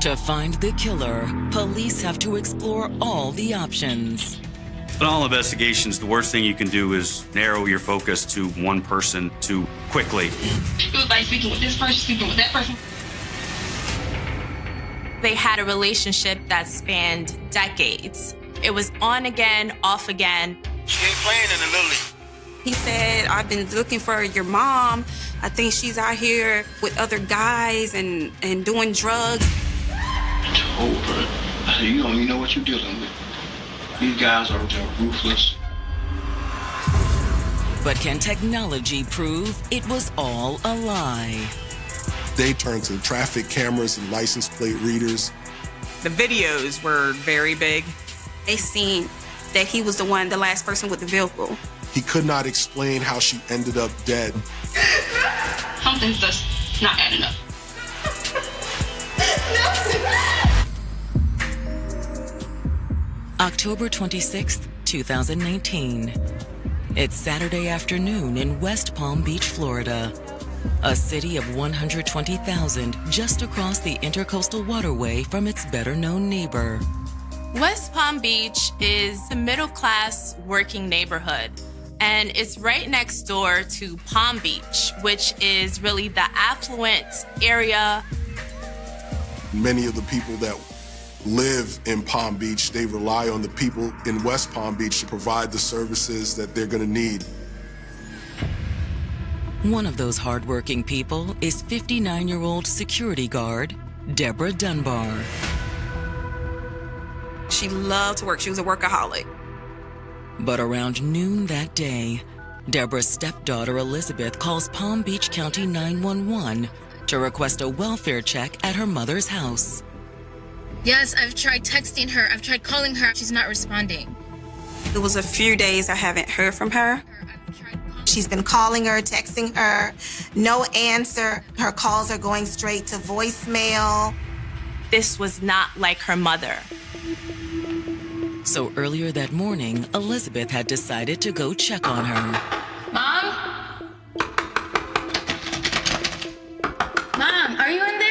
To find the killer, police have to explore all the options. In all investigations, the worst thing you can do is narrow your focus to one person too quickly. It was like speaking with this person, speaking with that person. They had a relationship that spanned decades. It was on again, off again. She ain't playing in the Little League. He said, I've been looking for your mom. I think she's out here with other guys and doing drugs. I told her, I said, you don't even know what you're dealing with. These guys are ruthless. But can technology prove it was all a lie? They turned to traffic cameras and license plate readers. The videos were very big. They seen that he was the last person with the vehicle. He could not explain how she ended up dead. Something's just not adding up. October 26th, 2019. It's Saturday afternoon in West Palm Beach, Florida. A city of 120,000 just across the Intercoastal Waterway from its better-known neighbor. West Palm Beach is a middle-class working neighborhood, and it's right next door to Palm Beach, which is really the affluent area. Many of the people that live in Palm Beach, they rely on the people in West Palm Beach to provide the services that they're going to need. One of those hardworking people is 59-year-old security guard Deborah Dunbar. She loved to work. She was a workaholic. But around noon that day, Deborah's stepdaughter Elizabeth calls Palm Beach County 911 to request a welfare check at her mother's house. Yes, I've tried texting her. I've tried calling her. She's not responding. It was a few days I haven't heard from her. She's been calling her, texting her, no answer. Her calls are going straight to voicemail. This was not like her mother. So earlier that morning, Elizabeth had decided to go check on her. Mom? Mom, are you in there?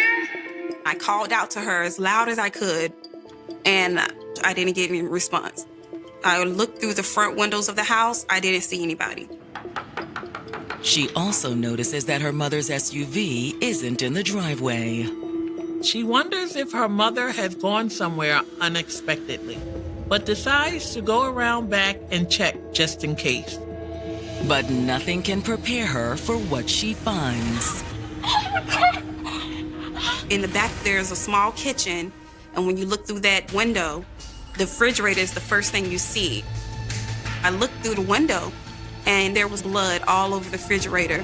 I called out to her as loud as I could, and I didn't get any response. I looked through the front windows of the house. I didn't see anybody. She also notices that her mother's SUV isn't in the driveway. She wonders if her mother has gone somewhere unexpectedly, but decides to go around back and check just in case. But nothing can prepare her for what she finds. In the back, there's a small kitchen, and when you look through that window, the refrigerator is the first thing you see. I looked through the window, and there was blood all over the refrigerator.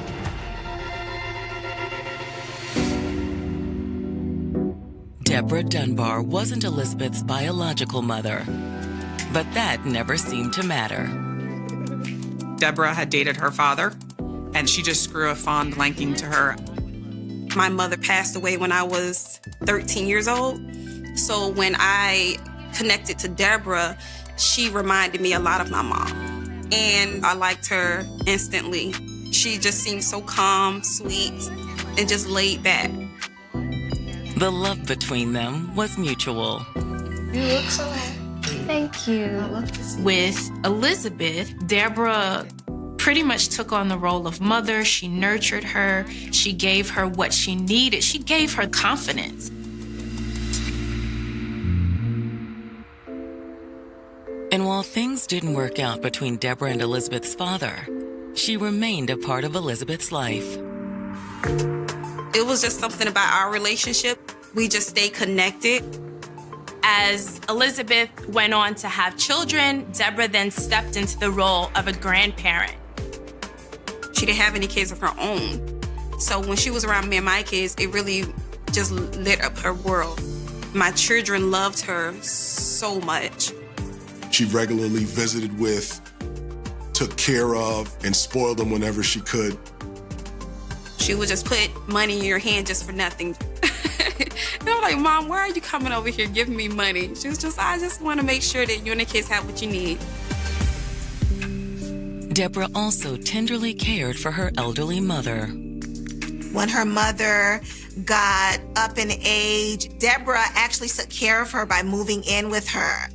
Deborah Dunbar wasn't Elizabeth's biological mother, but that never seemed to matter. Deborah had dated her father, and she just grew a fond liking to her. My mother passed away when I was 13 years old. So when I connected to Deborah, she reminded me a lot of my mom. And I liked her instantly. She just seemed so calm, sweet, and just laid back. The love between them was mutual. You look so happy. Thank you. I love to see. With Elizabeth, Deborah pretty much took on the role of mother. She nurtured her. She gave her what she needed. She gave her confidence. And while things didn't work out between Deborah and Elizabeth's father, she remained a part of Elizabeth's life. It was just something about our relationship. We just stayed connected. As Elizabeth went on to have children, Deborah then stepped into the role of a grandparent. She didn't have any kids of her own. So when she was around me and my kids, it really just lit up her world. My children loved her so much. She regularly visited with, took care of, and spoiled them whenever she could. She would just put money in your hand just for nothing. And I'm like, Mom, why are you coming over here giving me money? She was just, I just want to make sure that you and the kids have what you need. Deborah also tenderly cared for her elderly mother. When her mother got up in age, Deborah actually took care of her by moving in with her.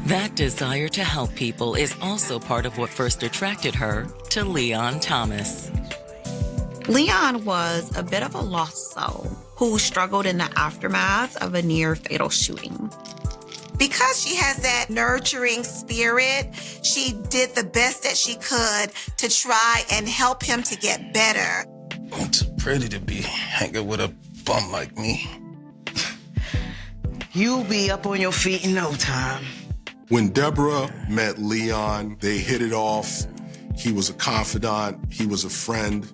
That desire to help people is also part of what first attracted her to Leon Thomas. Leon was a bit of a lost soul who struggled in the aftermath of a near-fatal shooting. Because she has that nurturing spirit, she did the best that she could to try and help him to get better. I'm too pretty to be hanging with a bum like me. You'll be up on your feet in no time. When Deborah met Leon, they hit it off. He was a confidant, he was a friend,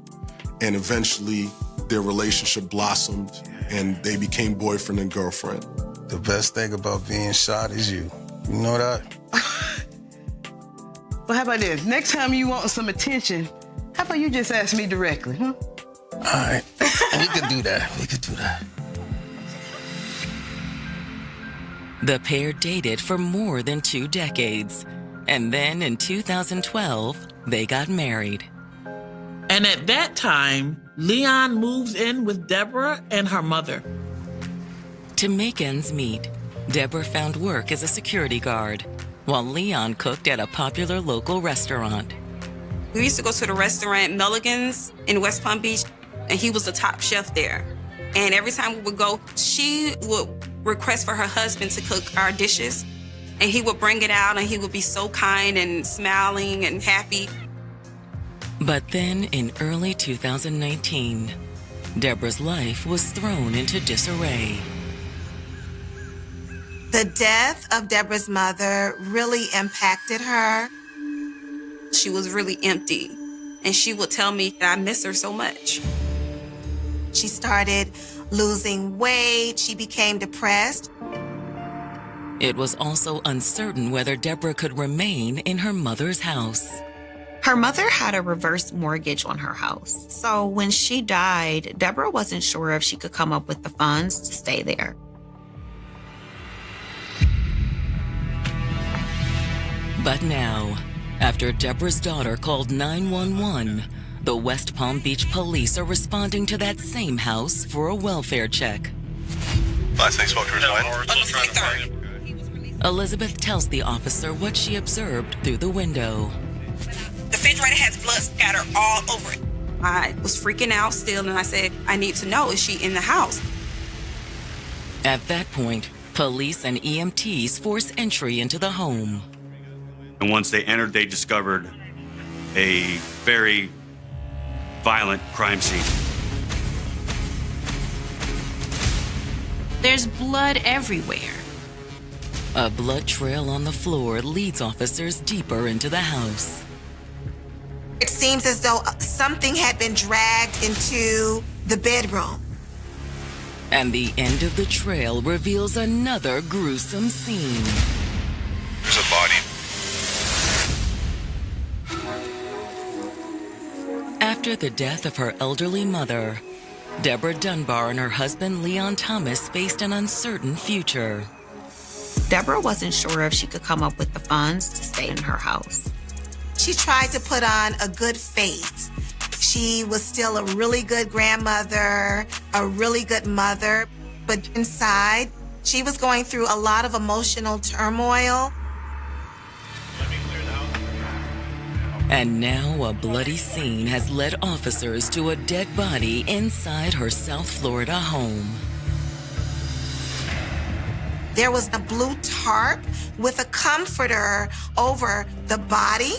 and eventually their relationship blossomed and they became boyfriend and girlfriend. The best thing about being shot is you. You know that? Well, how about this? Next time you want some attention, how about you just ask me directly, huh? All right, we could do that. We could do that. The pair dated for more than 2 decades. And then in 2012, they got married. And at that time, Leon moves in with Deborah and her mother. To make ends meet, Deborah found work as a security guard, while Leon cooked at a popular local restaurant. We used to go to the restaurant Milligan's in West Palm Beach, and he was the top chef there. And every time we would go, she would request for her husband to cook our dishes, and he would bring it out, and he would be so kind and smiling and happy. But then in early 2019, Deborah's life was thrown into disarray. The death of Deborah's mother really impacted her. She was really empty, and she would tell me, I miss her so much. She started losing weight. She became depressed. It was also uncertain whether Deborah could remain in her mother's house. Her mother had a reverse mortgage on her house. So when she died, Deborah wasn't sure if she could come up with the funds to stay there. But now, after Deborah's daughter called 911, the West Palm Beach police are responding to that same house for a welfare check. Last name spoke to his wife. Elizabeth tells the officer what she observed through the window. The refrigerator has blood scattered all over it. I was freaking out still, and I said, I need to know, is she in the house? At that point, police and EMTs force entry into the home. And once they entered, they discovered a very violent crime scene. There's blood everywhere. A blood trail on the floor leads officers deeper into the house. It seems as though something had been dragged into the bedroom. And the end of the trail reveals another gruesome scene. There's a body. After the death of her elderly mother, Deborah Dunbar and her husband Leon Thomas faced an uncertain future. Deborah wasn't sure if she could come up with the funds to stay in her house. She tried to put on a good face. She was still a really good grandmother, a really good mother, but inside, she was going through a lot of emotional turmoil. And now a bloody scene has led officers to a dead body inside her South Florida home. There was a blue tarp with a comforter over the body.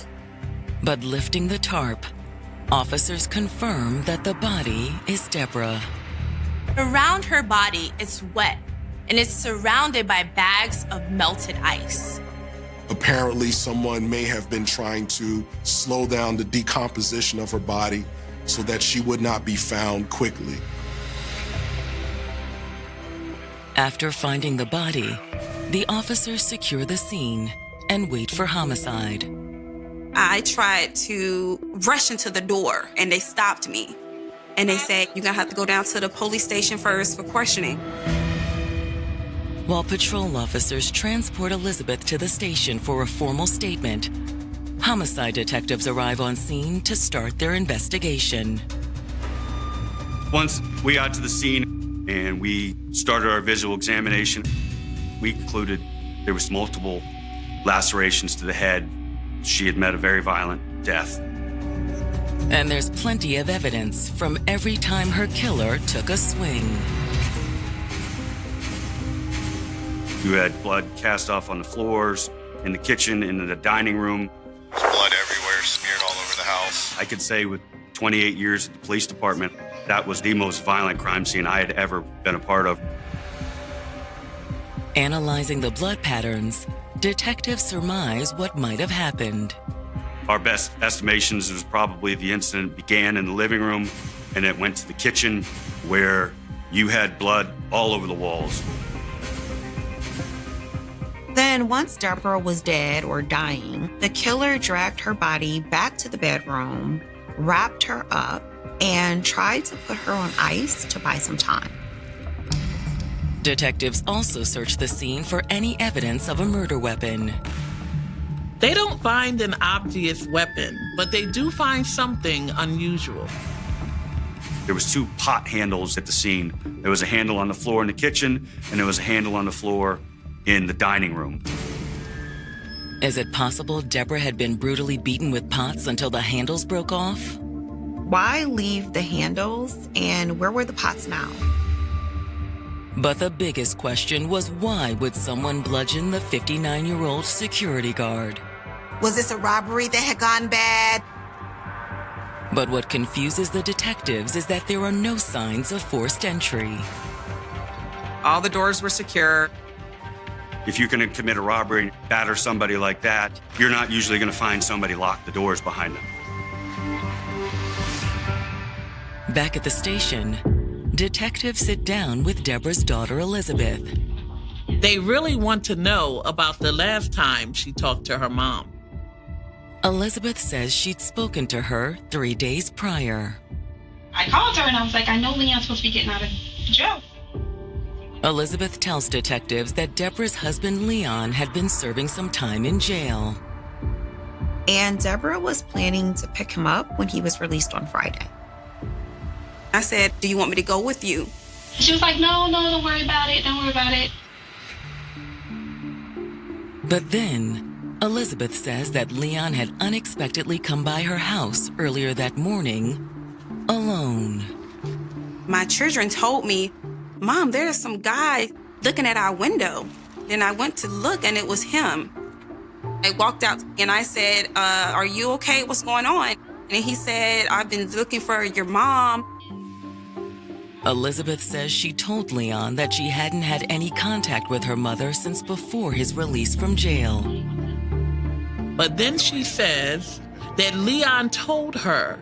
But lifting the tarp, officers confirm that the body is Deborah. Around her body, it's wet, and it's surrounded by bags of melted ice. Apparently, someone may have been trying to slow down the decomposition of her body so that she would not be found quickly. After finding the body, the officers secure the scene and wait for homicide. I tried to rush into the door, and they stopped me. And they said, you're going to have to go down to the police station first for questioning. While patrol officers transport Elizabeth to the station for a formal statement, homicide detectives arrive on scene to start their investigation. Once we got to the scene and we started our visual examination, we concluded there was multiple lacerations to the head. She had met a very violent death. And there's plenty of evidence from every time her killer took a swing. You had blood cast off on the floors, in the kitchen, in the dining room. There's blood everywhere, smeared all over the house. I could say with 28 years at the police department, that was the most violent crime scene I had ever been a part of. Analyzing the blood patterns, detectives surmise what might have happened. Our best estimations was probably the incident began in the living room and it went to the kitchen where you had blood all over the walls. Then, once Deborah was dead or dying, the killer dragged her body back to the bedroom, wrapped her up, and tried to put her on ice to buy some time. Detectives also searched the scene for any evidence of a murder weapon. They don't find an obvious weapon, but they do find something unusual. There was 2 pot handles at the scene. There was a handle on the floor in the kitchen, and there was a handle on the floor in the dining room. Is it possible Deborah had been brutally beaten with pots until the handles broke off? Why leave the handles, and where were the pots now? But the biggest question was, why would someone bludgeon the 59-year-old security guard? Was this a robbery that had gone bad? But what confuses the detectives is that there are no signs of forced entry. All the doors were secure. If you're going to commit a robbery and batter somebody like that, you're not usually going to find somebody lock the doors behind them. Back at the station, detectives sit down with Deborah's daughter, Elizabeth. They really want to know about the last time she talked to her mom. Elizabeth says she'd spoken to her 3 days prior. I called her and I was like, I know Leon's supposed to be getting out of jail. Elizabeth tells detectives that Deborah's husband, Leon, had been serving some time in jail. And Deborah was planning to pick him up when he was released on Friday. I said, do you want me to go with you? She was like, no, don't worry about it. Don't worry about it. But then, Elizabeth says that Leon had unexpectedly come by her house earlier that morning, alone. My children told me, Mom, there's some guy looking at our window. Then I went to look and it was him. I walked out and I said, are you okay? What's going on? And he said, I've been looking for your mom. Elizabeth says she told Leon that she hadn't had any contact with her mother since before his release from jail. But then she says that Leon told her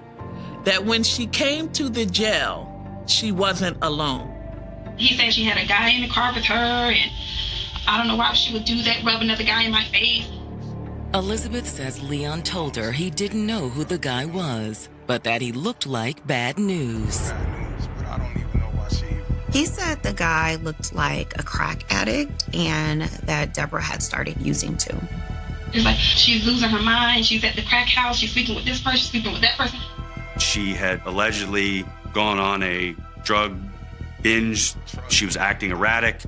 that when she came to the jail, she wasn't alone. He said she had a guy in the car with her, and I don't know why she would do that, rub another guy in my face. Elizabeth says Leon told her he didn't know who the guy was, but that he looked like bad news. He said the guy looked like a crack addict and that Deborah had started using too. It's like she's losing her mind. She's at the crack house. She's sleeping with this person, sleeping with that person. She had allegedly gone on a drug binge. She was acting erratic.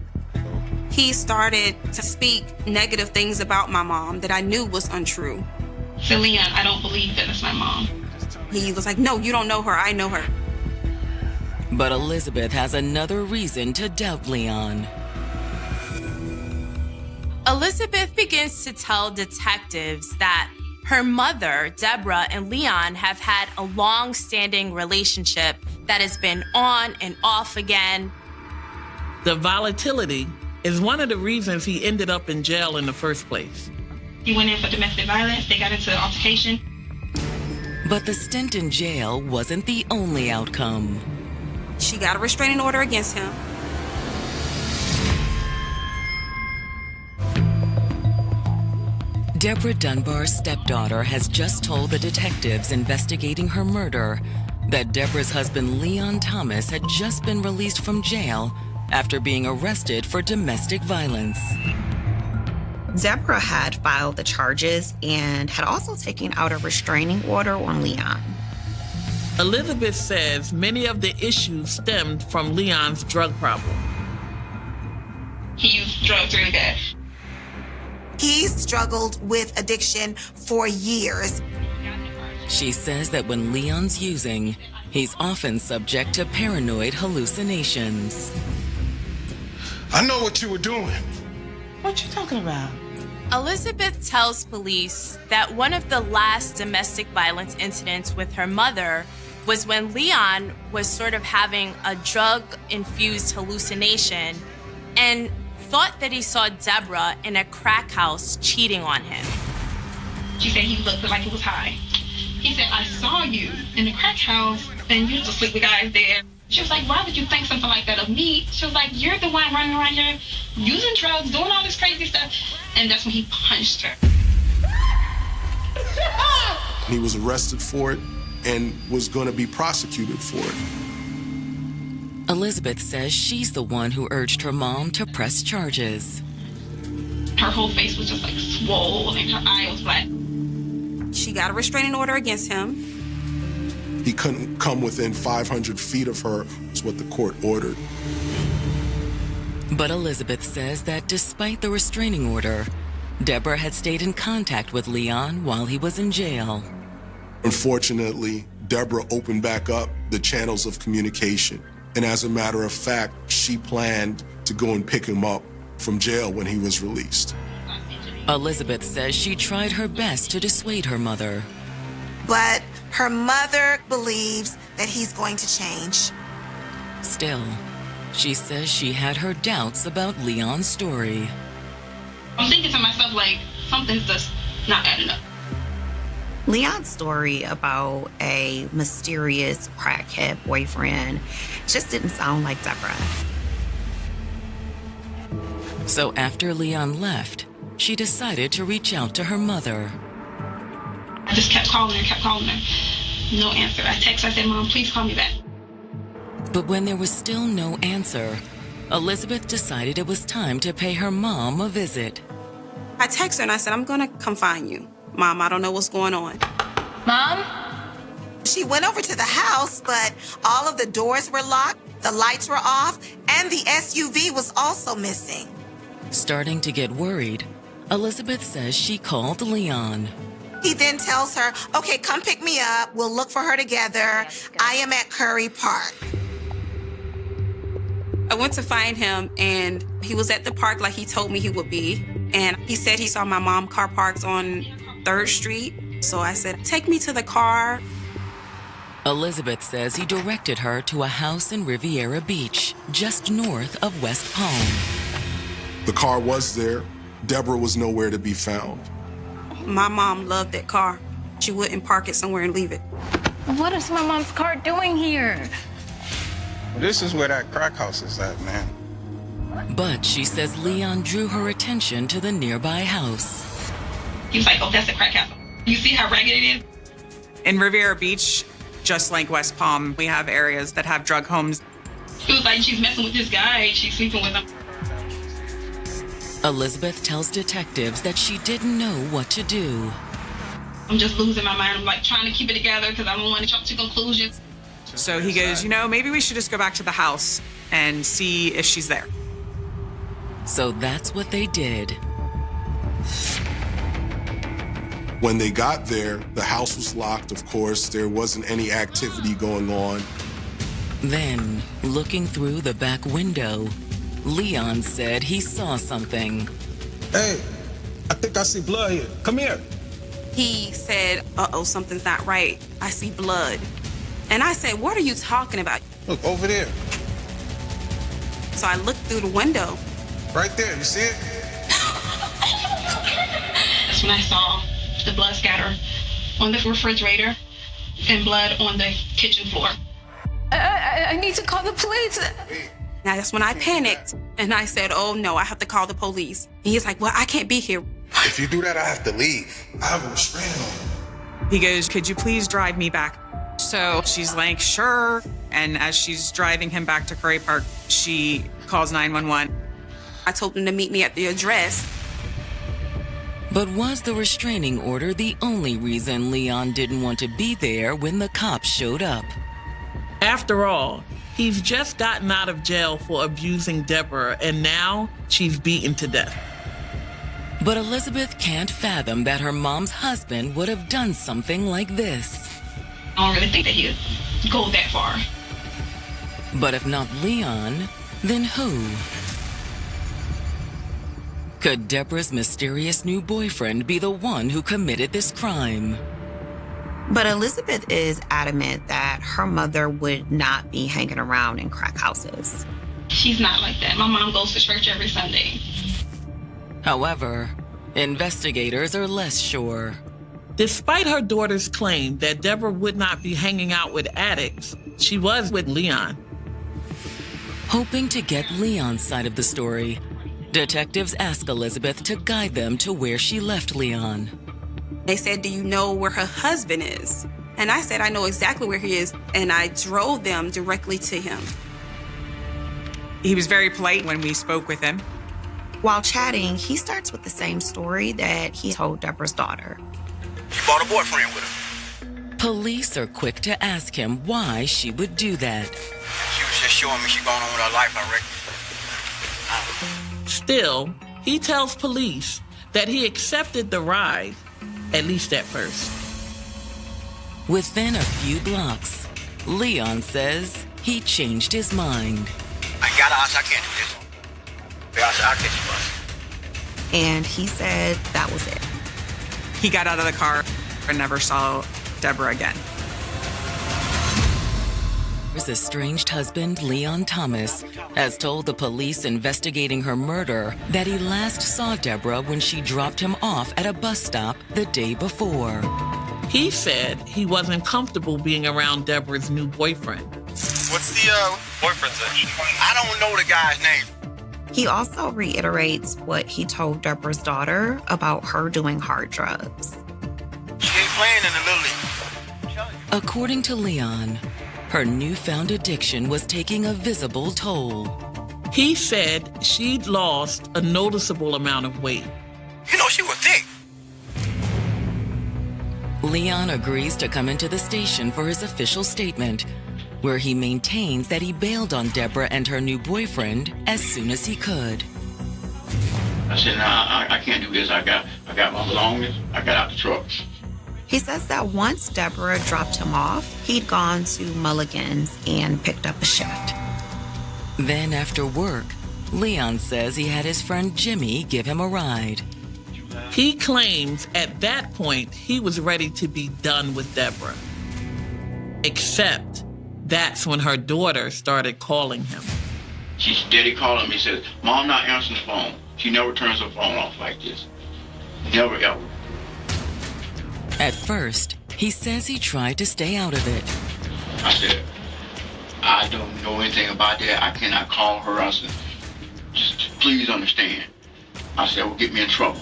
He started to speak negative things about my mom that I knew was untrue. So, Leon, I don't believe that it's my mom. He was like, no, you don't know her. I know her. But Elizabeth has another reason to doubt Leon. Elizabeth begins to tell detectives that her mother, Deborah, and Leon have had a long-standing relationship that has been on and off again. The volatility is one of the reasons he ended up in jail in the first place. He went in for domestic violence. They got into an altercation. But the stint in jail wasn't the only outcome. She got a restraining order against him. Deborah Dunbar's stepdaughter has just told the detectives investigating her murder that Deborah's husband, Leon Thomas, had just been released from jail after being arrested for domestic violence. Deborah had filed the charges and had also taken out a restraining order on Leon. Elizabeth says many of the issues stemmed from Leon's drug problem. He used drugs really bad. He struggled with addiction for years. She says that when Leon's using, he's often subject to paranoid hallucinations. I know what you were doing. What you talking about? Elizabeth tells police that one of the last domestic violence incidents with her mother was when Leon was sort of having a drug-infused hallucination and thought that he saw Deborah in a crack house cheating on him. She said he looked like he was high. He said, I saw you in the crack house and you used to sleep with guys there. She was like, why would you think something like that of me? She was like, you're the one running around here using drugs, doing all this crazy stuff. And that's when he punched her. He was arrested for it and was going to be prosecuted for it. Elizabeth says she's the one who urged her mom to press charges. Her whole face was just like swole and her eye was black. She got a restraining order against him. He couldn't come within 500 feet of her, is what the court ordered. But Elizabeth says that despite the restraining order, Deborah had stayed in contact with Leon while he was in jail. Unfortunately, Deborah opened back up the channels of communication. And as a matter of fact, she planned to go and pick him up from jail when he was released. Elizabeth says she tried her best to dissuade her mother. But her mother believes that he's going to change. Still, she says she had her doubts about Leon's story. I'm thinking to myself, like, something's just not adding up. Leon's story about a mysterious crackhead boyfriend just didn't sound like Deborah. So after Leon left, she decided to reach out to her mother. I just kept calling her. No answer. I texted her, I said, Mom, please call me back. But when there was still no answer, Elizabeth decided it was time to pay her mom a visit. I texted her and I said, I'm going to come find you. Mom, I don't know what's going on. Mom? She went over to the house, but all of the doors were locked, the lights were off, and the SUV was also missing. Starting to get worried, Elizabeth says she called Leon. He then tells her, okay, come pick me up. We'll look for her together. I am at Curry Park. I went to find him and he was at the park like he told me he would be. And he said he saw my mom car parked on 3rd Street. So I said, take me to the car. Elizabeth says he directed her to a house in Riviera Beach, just north of West Palm. The car was there. Deborah was nowhere to be found. My mom loved that car. She wouldn't park it somewhere and leave it. What is my mom's car doing here? This is where that crack house is at, man. But she says Leon drew her attention to the nearby house. He was like, oh, that's a crack house. You see how ragged it is? In Riviera Beach, just like West Palm, we have areas that have drug homes. It was like she's messing with this guy. She's sleeping with him. Elizabeth tells detectives that she didn't know what to do. I'm just losing my mind. I'm like trying to keep it together because I don't want to jump to conclusions. So he goes, maybe we should just go back to the house and see if she's there. So that's what they did. When they got there, the house was locked, of course. There wasn't any activity going on. Then, looking through the back window, Leon said he saw something. Hey, I think I see blood here. Come here. He said, uh-oh, something's not right. I see blood. And I said, what are you talking about? Look, over there. So I looked through the window. Right there, you see it? That's when I saw the blood scatter on the refrigerator and blood on the kitchen floor. I need to call the police. Now that's when I panicked and I said, oh no, I have to call the police. And he's like, well, I can't be here. If you do that, I have to leave. I have a restraining order. He goes, could you please drive me back? So she's like, sure. And as she's driving him back to Curry Park, she calls 911. I told him to meet me at the address. But was the restraining order the only reason Leon didn't want to be there when the cops showed up? After all, he's just gotten out of jail for abusing Deborah, and now she's beaten to death. But Elizabeth can't fathom that her mom's husband would have done something like this. I don't really think that he would go that far. But if not Leon, then who? Could Deborah's mysterious new boyfriend be the one who committed this crime? But Elizabeth is adamant that her mother would not be hanging around in crack houses. She's not like that. My mom goes to church every Sunday. However, investigators are less sure. Despite her daughter's claim that Deborah would not be hanging out with addicts, she was with Leon. Hoping to get Leon's side of the story, detectives ask Elizabeth to guide them to where she left Leon. They said, "Do you know where her husband is?" And I said, "I know exactly where he is." And I drove them directly to him. He was very polite when we spoke with him. While chatting, he starts with the same story that he told Deborah's daughter. She brought a boyfriend with her. Police are quick to ask him why she would do that. She was just showing me she going on with her life, I reckon. Still, he tells police that he accepted the ride, at least at first. Within a few blocks, Leon says he changed his mind. I got us, I can't do this. I said, I'll catch you, bus. And he said that was it. He got out of the car and never saw Deborah again. His estranged husband, Leon Thomas, has told the police investigating her murder that he last saw Deborah when she dropped him off at a bus stop the day before. He said he wasn't comfortable being around Deborah's new boyfriend. What's the boyfriend's name? I don't know the guy's name. He also reiterates what he told Deborah's daughter about her doing hard drugs. She ain't playing in the Little League. According to Leon, her newfound addiction was taking a visible toll. He said she'd lost a noticeable amount of weight. You know, she was thick. Leon agrees to come into the station for his official statement, where he maintains that he bailed on Deborah and her new boyfriend as soon as he could. I said, nah, I can't do this. I got my belongings. I got out the truck. He says that once Deborah dropped him off, he'd gone to Mulligan's and picked up a shift. Then after work, Leon says he had his friend Jimmy give him a ride. He claims at that point he was ready to be done with Deborah. Except that's when her daughter started calling him. She's steady calling me, says, Mom not answering the phone. She never turns her phone off like this. Never, ever. At first, he says he tried to stay out of it. I said, I don't know anything about that. I cannot call her. I said, just please understand. I said, it will get me in trouble.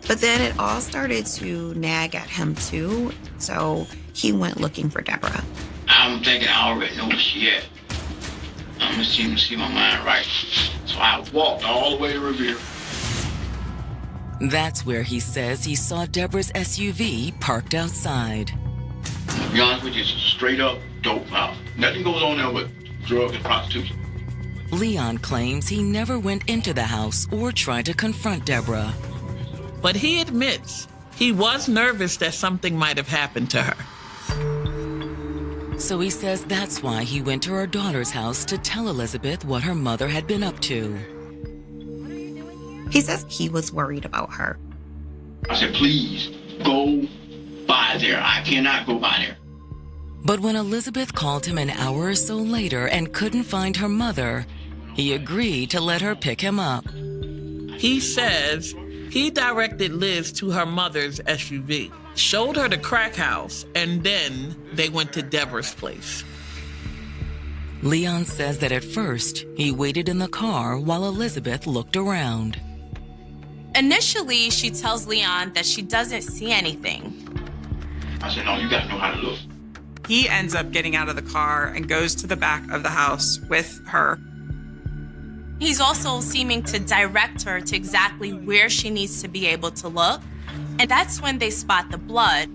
But then it all started to nag at him too, so he went looking for Deborah. I'm thinking I already know where she at. I'm just seeming to see my mind right. So I walked all the way to Revere. That's where he says he saw Deborah's SUV parked outside. To be honest with you, it's a straight up dope house. Nothing goes on there but drugs and prostitution. Leon claims he never went into the house or tried to confront Deborah. But he admits he was nervous that something might have happened to her. So he says that's why he went to her daughter's house to tell Elizabeth what her mother had been up to. He says he was worried about her. I said, please, go by there. I cannot go by there. But when Elizabeth called him an hour or so later and couldn't find her mother, he agreed to let her pick him up. He says he directed Liz to her mother's SUV, showed her the crack house, and then they went to Deborah's place. Leon says that at first, he waited in the car while Elizabeth looked around. Initially, she tells Leon that she doesn't see anything. I said, no, you got to know how to look. He ends up getting out of the car and goes to the back of the house with her. He's also seeming to direct her to exactly where she needs to be able to look. And that's when they spot the blood.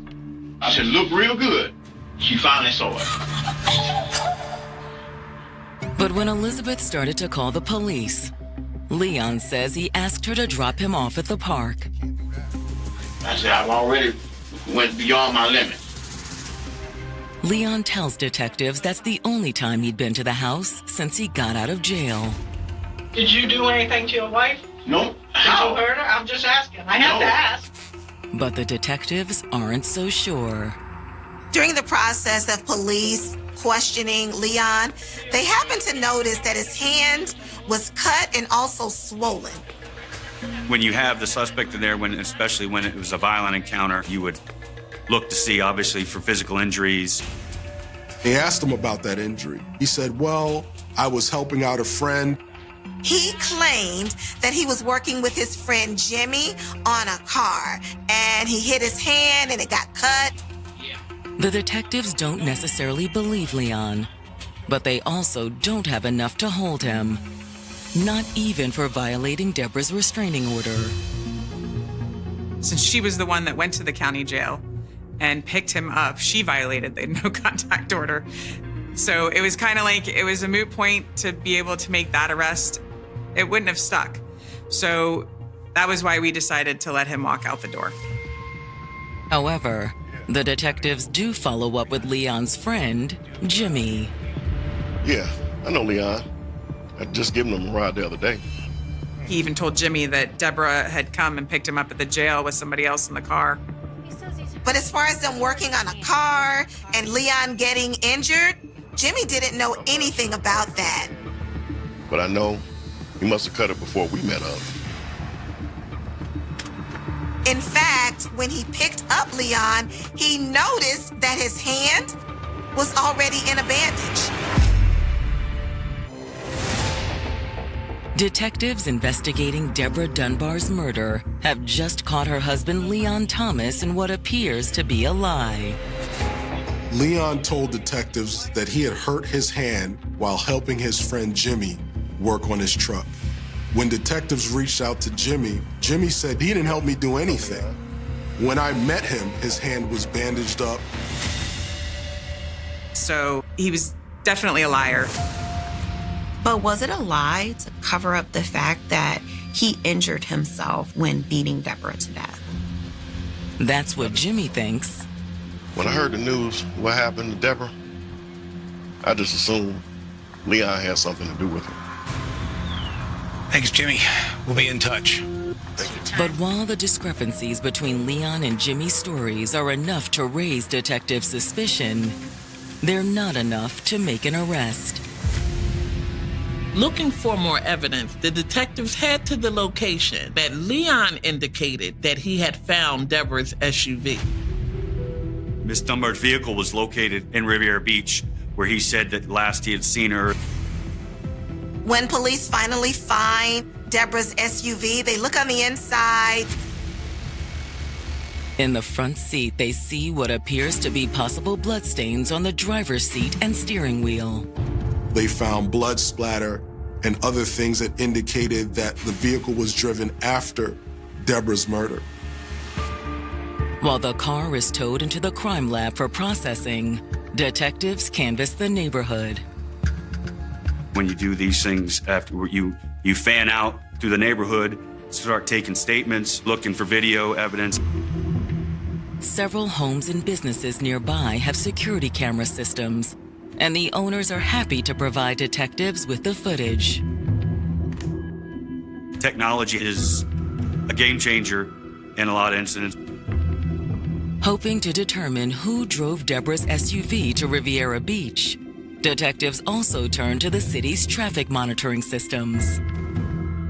I said, look real good. She finally saw it. But when Elizabeth started to call the police, Leon says he asked her to drop him off at the park. I said, I've already went beyond my limit. Leon tells detectives that's the only time he'd been to the house since he got out of jail. Did you do anything to your wife? No. How? Did you hurt her? I'm just asking. I have to ask. But the detectives aren't so sure. During the process of police questioning Leon, they happened to notice that his hand was cut and also swollen. When you have the suspect in there, especially when it was a violent encounter, you would look to see, obviously, for physical injuries. They asked him about that injury. He said, well, I was helping out a friend. He claimed that he was working with his friend Jimmy on a car, and he hit his hand and it got cut. The detectives don't necessarily believe Leon, but they also don't have enough to hold him. Not even for violating Deborah's restraining order. Since she was the one that went to the county jail and picked him up, she violated the no contact order. So it was kind of like, it was a moot point to be able to make that arrest. It wouldn't have stuck. So that was why we decided to let him walk out the door. However, the detectives do follow up with Leon's friend, Jimmy. Yeah, I know Leon. I just given him a ride the other day. He even told Jimmy that Deborah had come and picked him up at the jail with somebody else in the car. But as far as them working on a car and Leon getting injured, Jimmy didn't know anything about that. But I know he must have cut it before we met up. In fact, when he picked up Leon, he noticed that his hand was already in a bandage. Detectives investigating Deborah Dunbar's murder have just caught her husband Leon Thomas in what appears to be a lie. Leon told detectives that he had hurt his hand while helping his friend Jimmy work on his truck. When detectives reached out to Jimmy, Jimmy said he didn't help me do anything. When I met him, his hand was bandaged up. So he was definitely a liar. But was it a lie to cover up the fact that he injured himself when beating Deborah to death? That's what Jimmy thinks. When I heard the news, what happened to Deborah, I just assumed Leon had something to do with it. Thanks, Jimmy. We'll be in touch. But while the discrepancies between Leon and Jimmy's stories are enough to raise detective suspicion, they're not enough to make an arrest. Looking for more evidence, the detectives head to the location that Leon indicated that he had found Deborah's SUV. Miss Dunbar's vehicle was located in Riviera Beach, where he said that last he had seen her. When police finally find Deborah's SUV, they look on the inside. In the front seat, they see what appears to be possible bloodstains on the driver's seat and steering wheel. They found blood splatter and other things that indicated that the vehicle was driven after Deborah's murder. While the car is towed into the crime lab for processing, detectives canvass the neighborhood. When you do these things, after you fan out through the neighborhood, start taking statements, looking for video evidence. Several homes and businesses nearby have security camera systems, and the owners are happy to provide detectives with the footage. Technology is a game changer in a lot of incidents. Hoping to determine who drove Deborah's SUV to Riviera Beach, detectives also turn to the city's traffic monitoring systems.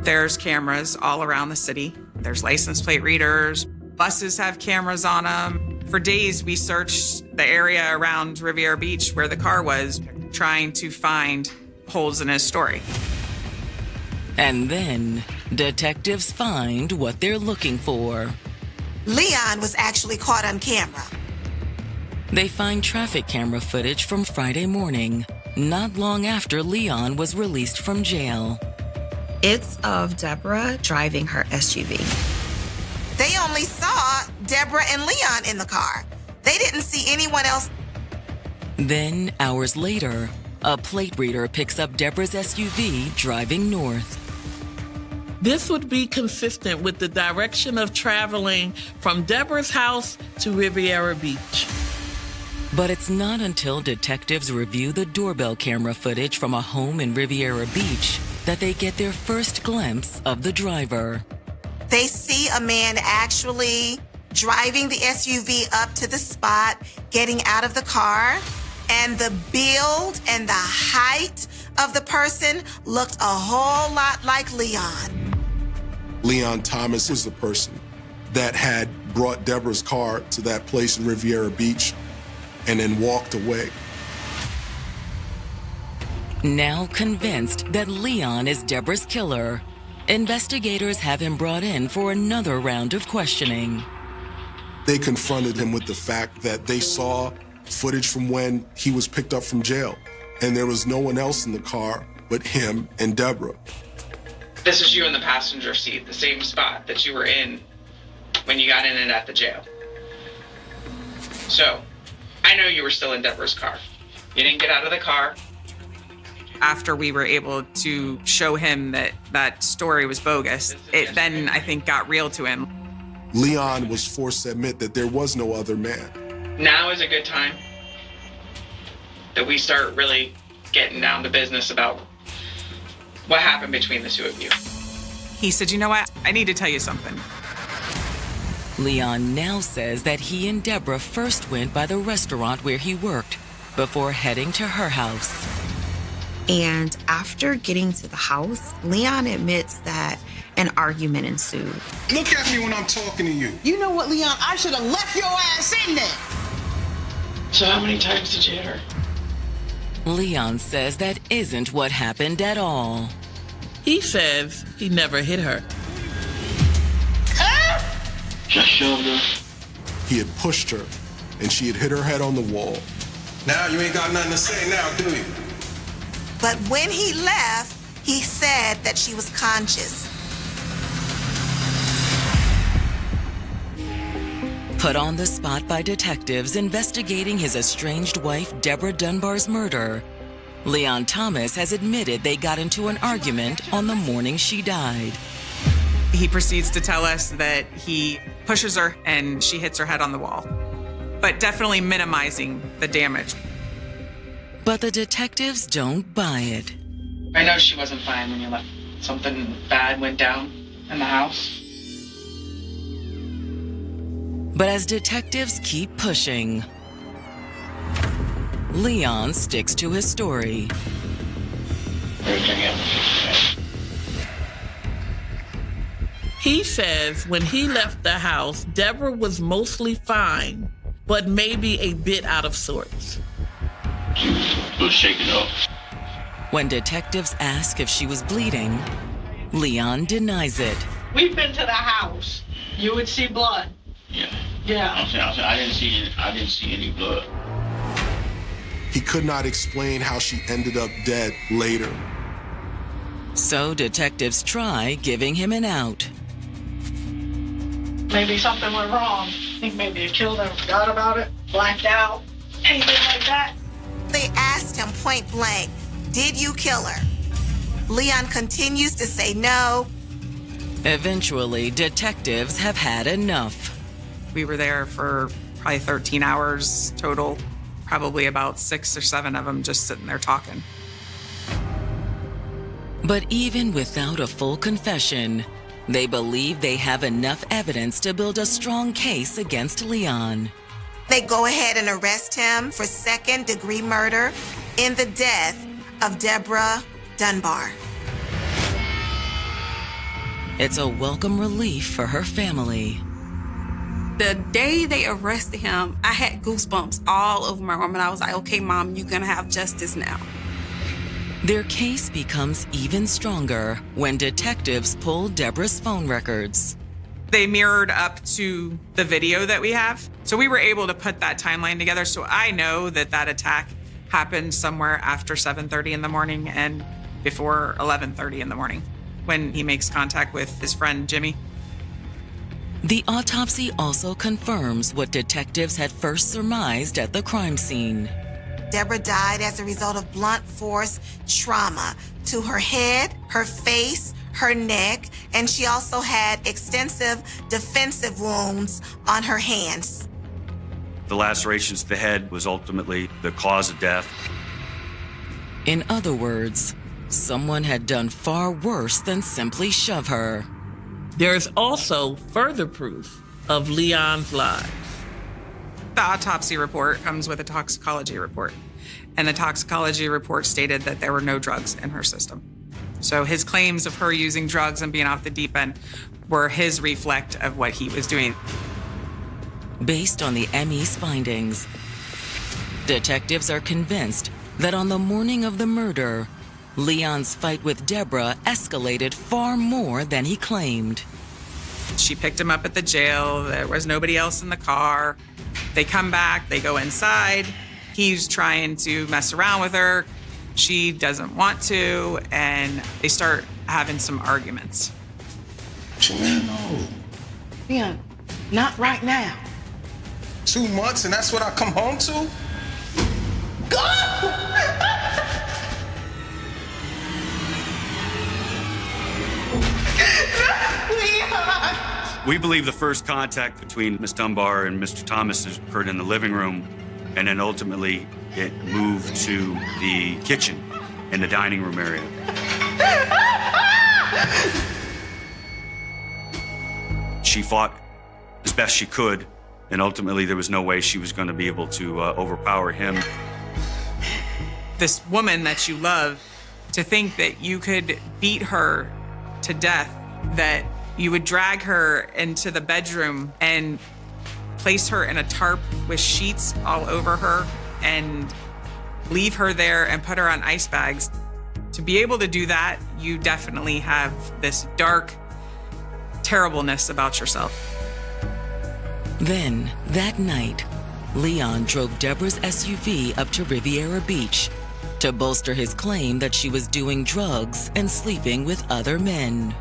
There's cameras all around the city. There's license plate readers. Buses have cameras on them. For days, we searched the area around Riviera Beach where the car was, trying to find holes in his story. And then, detectives find what they're looking for. Leon was actually caught on camera. They find traffic camera footage from Friday morning, not long after Leon was released from jail. It's of Deborah driving her SUV. They only saw Deborah and Leon in the car. They didn't see anyone else. Then, hours later, a plate reader picks up Deborah's SUV driving north. This would be consistent with the direction of traveling from Deborah's house to Riviera Beach. But it's not until detectives review the doorbell camera footage from a home in Riviera Beach that they get their first glimpse of the driver. They see a man actually driving the SUV up to the spot, getting out of the car, and the build and the height of the person looked a whole lot like Leon. Leon Thomas is the person that had brought Deborah's car to that place in Riviera Beach and then walked away. Now convinced that Leon is Deborah's killer, investigators have him brought in for another round of questioning. They confronted him with the fact that they saw footage from when he was picked up from jail, and there was no one else in the car but him and Deborah. This is you in the passenger seat, the same spot that you were in when you got in it at the jail. So, I know you were still in Deborah's car. You didn't get out of the car. After we were able to show him that that story was bogus, it then, I think, got real to him. Leon was forced to admit that there was no other man. Now is a good time that we start really getting down to business about what happened between the two of you. He said, you know what? I need to tell you something. Leon now says that he and Deborah first went by the restaurant where he worked before heading to her house. And after getting to the house, Leon admits that an argument ensued. Look at me when I'm talking to you. You know what, Leon? I should have left your ass in there. So how many times did you hit her? Leon says that isn't what happened at all. He says he never hit her. Just shoved her. He had pushed her, and she had hit her head on the wall. Now you ain't got nothing to say now, do you? But when he left, he said that she was conscious. Put on the spot by detectives investigating his estranged wife Deborah Dunbar's murder, Leon Thomas has admitted they got into an argument on the morning she died. He proceeds to tell us that he pushes her and she hits her head on the wall, but definitely minimizing the damage. But the detectives don't buy it. I know she wasn't fine when you left. Something bad went down in the house. But as detectives keep pushing, Leon sticks to his story. Everything else. He says when he left the house, Deborah was mostly fine, but maybe a bit out of sorts. She was a little shaken up. When detectives ask if she was bleeding, Leon denies it. We've been to the house. You would see blood. Yeah. Yeah. I'm saying, I didn't see any blood. He could not explain how she ended up dead later. So detectives try giving him an out. Maybe something went wrong. I think maybe you killed her, forgot about it, blacked out, anything like that. They asked him point blank, did you kill her? Leon continues to say no. Eventually, detectives have had enough. We were there for probably 13 hours total, probably about 6 or 7 of them just sitting there talking. But even without a full confession, they believe they have enough evidence to build a strong case against Leon. They go ahead and arrest him for second-degree murder in the death of Deborah Dunbar. It's a welcome relief for her family. The day they arrested him, I had goosebumps all over my arm, and I was like, okay, Mom, you're gonna have justice now. Their case becomes even stronger when detectives pull Deborah's phone records. They mirrored up to the video that we have. So we were able to put that timeline together. So I know that that attack happened somewhere after 7:30 in the morning and before 11:30 in the morning. when he makes contact with his friend Jimmy. The autopsy also confirms what detectives had first surmised at the crime scene. Deborah died as a result of blunt force trauma to her head, her face, her neck, and she also had extensive defensive wounds on her hands. The lacerations to the head was ultimately the cause of death. In other words, someone had done far worse than simply shove her. There is also further proof of Leon's lies. The autopsy report comes with a toxicology report, and the toxicology report stated that there were no drugs in her system. So his claims of her using drugs and being off the deep end were his reflect of what he was doing. Based on the ME's findings, detectives are convinced that on the morning of the murder, Leon's fight with Deborah escalated far more than he claimed. She picked him up at the jail. There was nobody else in the car. They come back, they go inside. He's trying to mess around with her. She doesn't want to, and they start having some arguments. No. Leon, not right now. 2 months and that's what I come home to? We believe the first contact between Miss Dunbar and Mr. Thomas occurred in the living room, and then ultimately it moved to the kitchen and the dining room area. She fought as best she could, and ultimately there was no way she was going to be able to overpower him. This woman that you love, to think that you could beat her to death, that you would drag her into the bedroom and place her in a tarp with sheets all over her and leave her there and put her on ice bags. To be able to do that, you definitely have this dark terribleness about yourself. Then, that night, Leon drove Deborah's SUV up to Riviera Beach to bolster his claim that she was doing drugs and sleeping with other men.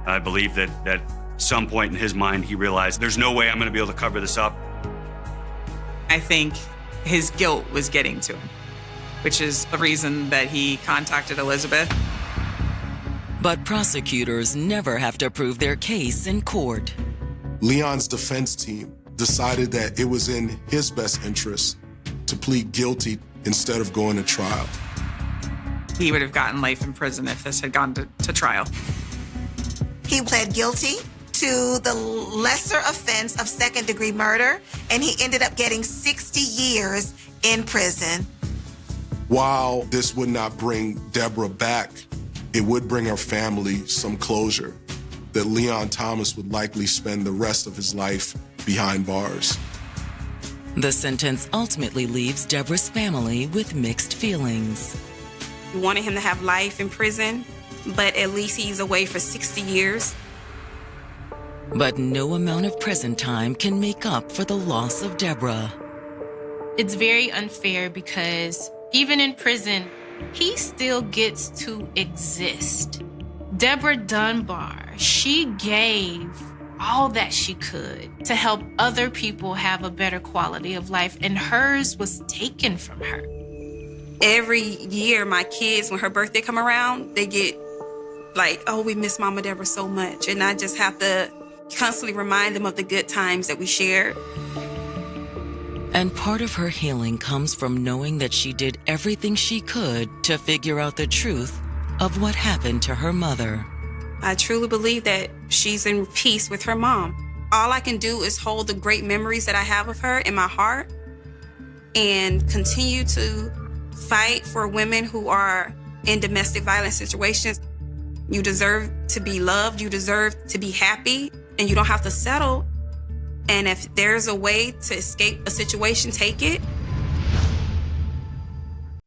I believe that at some point in his mind, he realized there's no way I'm going to be able to cover this up. I think his guilt was getting to him, which is the reason that he contacted Elizabeth. But prosecutors never have to prove their case in court. Leon's defense team decided that it was in his best interest to plead guilty instead of going to trial. He would have gotten life in prison if this had gone to trial. He pled guilty to the lesser offense of second-degree murder, and he ended up getting 60 years in prison. While this would not bring Deborah back, it would bring her family some closure that Leon Thomas would likely spend the rest of his life behind bars. The sentence ultimately leaves Deborah's family with mixed feelings. We wanted him to have life in prison, but at least he's away for 60 years. But no amount of prison time can make up for the loss of Deborah. It's very unfair because even in prison, he still gets to exist. Deborah Dunbar, she gave all that she could to help other people have a better quality of life, and hers was taken from her. Every year, my kids, when her birthday come around, they get like, oh, we miss Mama Deborah so much. And I just have to constantly remind them of the good times that we shared. And part of her healing comes from knowing that she did everything she could to figure out the truth of what happened to her mother. I truly believe that she's in peace with her mom. All I can do is hold the great memories that I have of her in my heart and continue to fight for women who are in domestic violence situations. You deserve to be loved, you deserve to be happy, and you don't have to settle. And if there's a way to escape a situation, take it.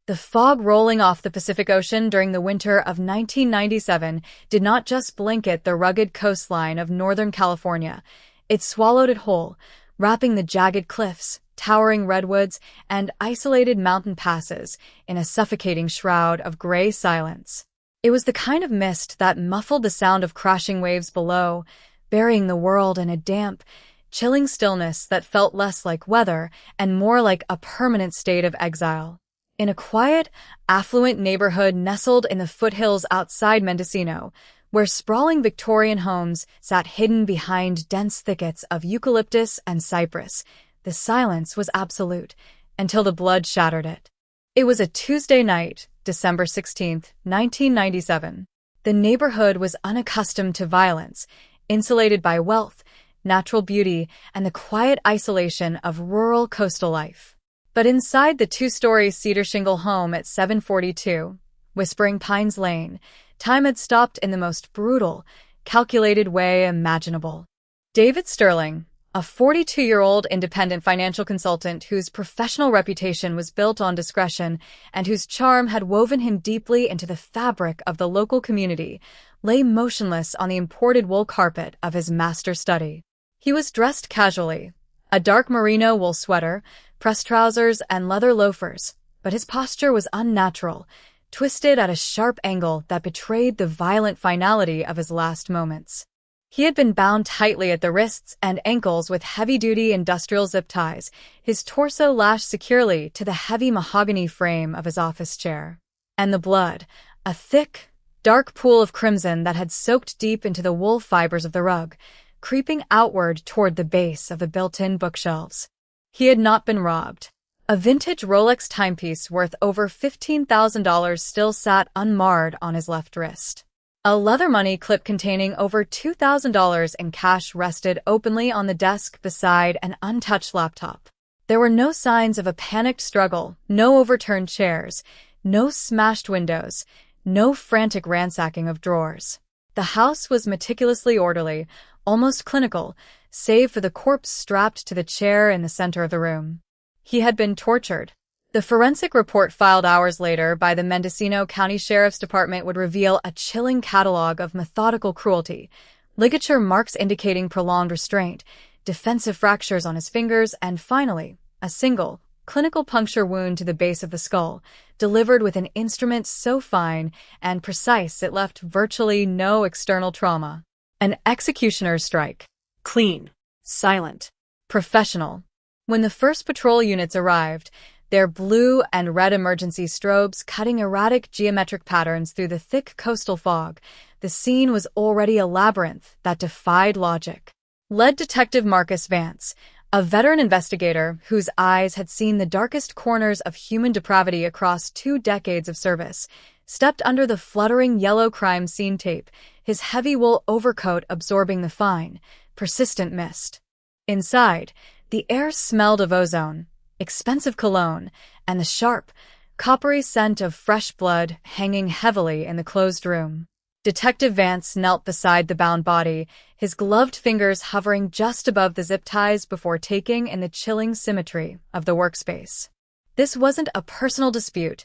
The fog rolling off the Pacific Ocean during the winter of 1997 did not just blanket the rugged coastline of Northern California. It swallowed it whole, wrapping the jagged cliffs, towering redwoods, and isolated mountain passes in a suffocating shroud of gray silence. It was the kind of mist that muffled the sound of crashing waves below, burying the world in a damp, chilling stillness that felt less like weather and more like a permanent state of exile. In a quiet, affluent neighborhood nestled in the foothills outside Mendocino, where sprawling Victorian homes sat hidden behind dense thickets of eucalyptus and cypress, the silence was absolute, until the blood shattered it. It was a Tuesday night, December 16, 1997. The neighborhood was unaccustomed to violence, insulated by wealth, natural beauty, and the quiet isolation of rural coastal life. But inside the two-story cedar shingle home at 742, Whispering Pines Lane, time had stopped in the most brutal, calculated way imaginable. David Sterling, a 42-year-old independent financial consultant whose professional reputation was built on discretion and whose charm had woven him deeply into the fabric of the local community, lay motionless on the imported wool carpet of his master study. He was dressed casually, a dark merino wool sweater, pressed trousers, and leather loafers, but his posture was unnatural, twisted at a sharp angle that betrayed the violent finality of his last moments. He had been bound tightly at the wrists and ankles with heavy-duty industrial zip ties, his torso lashed securely to the heavy mahogany frame of his office chair. And the blood, a thick, dark pool of crimson that had soaked deep into the wool fibers of the rug, creeping outward toward the base of the built-in bookshelves. He had not been robbed. A vintage Rolex timepiece worth over $15,000 still sat unmarred on his left wrist. A leather money clip containing over $2,000 in cash rested openly on the desk beside an untouched laptop. There were no signs of a panicked struggle, no overturned chairs, no smashed windows, no frantic ransacking of drawers. The house was meticulously orderly, almost clinical, save for the corpse strapped to the chair in the center of the room. He had been tortured. The forensic report filed hours later by the Mendocino County Sheriff's Department would reveal a chilling catalog of methodical cruelty, ligature marks indicating prolonged restraint, defensive fractures on his fingers, and finally, a single, clinical puncture wound to the base of the skull, delivered with an instrument so fine and precise it left virtually no external trauma. An executioner's strike. Clean, silent, professional. When the first patrol units arrived, their blue and red emergency strobes cutting erratic geometric patterns through the thick coastal fog, the scene was already a labyrinth that defied logic. Lead Detective Marcus Vance, a veteran investigator whose eyes had seen the darkest corners of human depravity across 2 decades of service, stepped under the fluttering yellow crime scene tape, his heavy wool overcoat absorbing the fine, persistent mist. Inside, the air smelled of ozone, expensive cologne, and the sharp, coppery scent of fresh blood hanging heavily in the closed room. Detective Vance knelt beside the bound body, his gloved fingers hovering just above the zip ties before taking in the chilling symmetry of the workspace. This wasn't a personal dispute,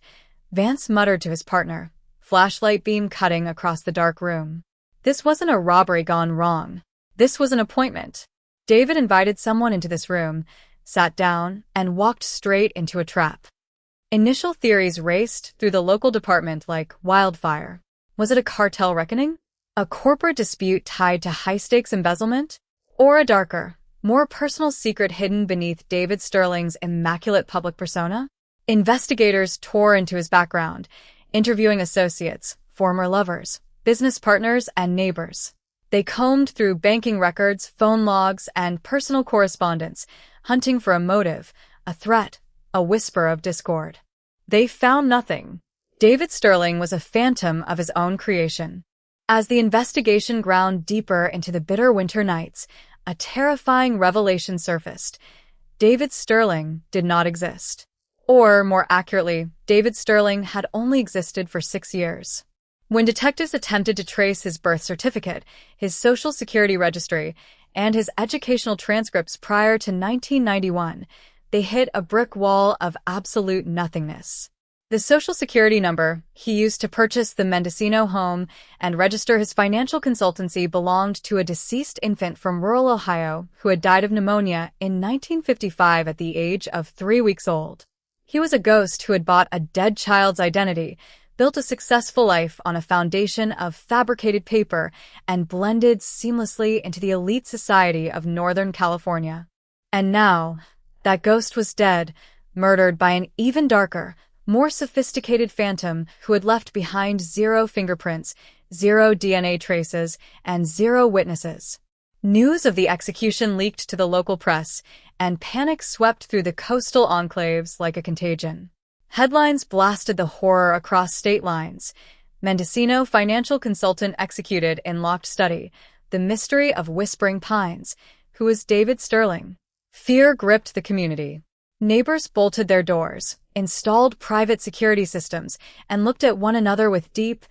Vance muttered to his partner, flashlight beam cutting across the dark room. This wasn't a robbery gone wrong. This was an appointment. David invited someone into this room, sat down, and walked straight into a trap. Initial theories raced through the local department like wildfire. Was it a cartel reckoning? A corporate dispute tied to high-stakes embezzlement? Or a darker, more personal secret hidden beneath David Sterling's immaculate public persona? Investigators tore into his background, interviewing associates, former lovers, business partners, and neighbors. They combed through banking records, phone logs, and personal correspondence, hunting for a motive, a threat, a whisper of discord. They found nothing. David Sterling was a phantom of his own creation. As the investigation ground deeper into the bitter winter nights, a terrifying revelation surfaced. David Sterling did not exist. Or, more accurately, David Sterling had only existed for 6 years. When detectives attempted to trace his birth certificate, his social security registry, and his educational transcripts prior to 1991, they hit a brick wall of absolute nothingness. The social security number he used to purchase the Mendocino home and register his financial consultancy belonged to a deceased infant from rural Ohio who had died of pneumonia in 1955 at the age of 3 weeks old. He was a ghost who had bought a dead child's identity, built a successful life on a foundation of fabricated paper and blended seamlessly into the elite society of Northern California. And now, that ghost was dead, murdered by an even darker, more sophisticated phantom who had left behind 0 fingerprints, 0 DNA traces, and 0 witnesses. News of the execution leaked to the local press, and panic swept through the coastal enclaves like a contagion. Headlines blasted the horror across state lines. Mendocino financial consultant executed in locked study, the mystery of Whispering Pines, who was David Sterling. Fear gripped the community. Neighbors bolted their doors, installed private security systems, and looked at one another with deep,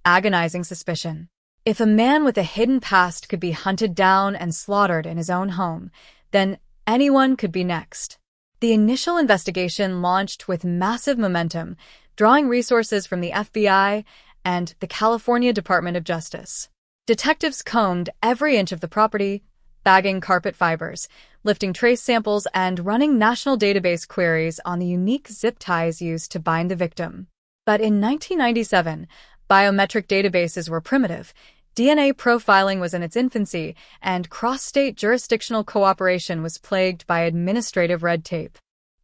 agonizing suspicion. If a man with a hidden past could be hunted down and slaughtered in his own home, then anyone could be next. The initial investigation launched with massive momentum, drawing resources from the FBI and the California Department of Justice. Detectives combed every inch of the property, bagging carpet fibers, lifting trace samples, and running national database queries on the unique zip ties used to bind the victim. But in 1997, biometric databases were primitive, DNA profiling was in its infancy, and cross-state jurisdictional cooperation was plagued by administrative red tape.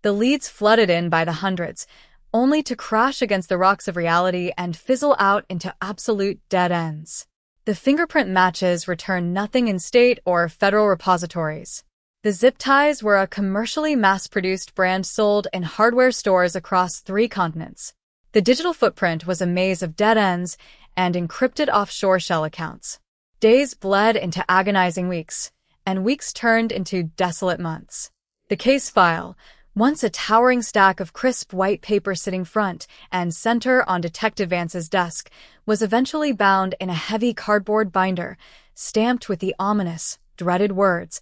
The leads flooded in by the hundreds, only to crash against the rocks of reality and fizzle out into absolute dead ends. The fingerprint matches returned nothing in state or federal repositories. The zip ties were a commercially mass-produced brand sold in hardware stores across 3 continents. The digital footprint was a maze of dead ends and encrypted offshore shell accounts. Days bled into agonizing weeks, and weeks turned into desolate months. The case file, once a towering stack of crisp white paper sitting front and center on Detective Vance's desk, was eventually bound in a heavy cardboard binder, stamped with the ominous, dreaded words,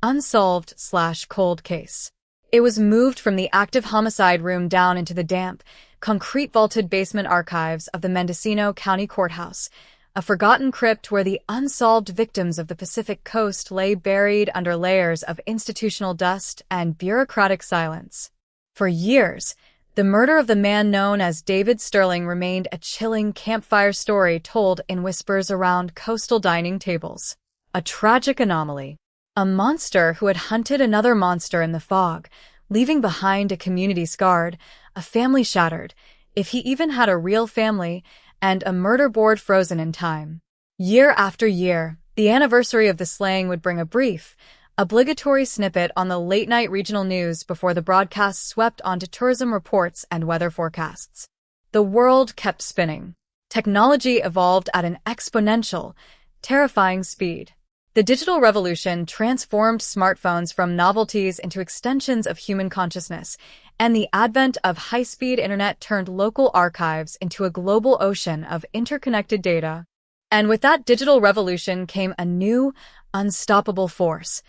"Unsolved/Cold Case." It was moved from the active homicide room down into the damp, concrete-vaulted basement archives of the Mendocino County Courthouse, a forgotten crypt where the unsolved victims of the Pacific Coast lay buried under layers of institutional dust and bureaucratic silence. For years, the murder of the man known as David Sterling remained a chilling campfire story told in whispers around coastal dining tables. A tragic anomaly. A monster who had hunted another monster in the fog, leaving behind a community scarred, a family shattered, if he even had a real family, and a murder board frozen in time. Year after year, the anniversary of the slaying would bring a brief, obligatory snippet on the late-night regional news before the broadcast swept onto tourism reports and weather forecasts. The world kept spinning. Technology evolved at an exponential, terrifying speed. The digital revolution transformed smartphones from novelties into extensions of human consciousness, and the advent of high-speed internet turned local archives into a global ocean of interconnected data. And with that digital revolution came a new, unstoppable force,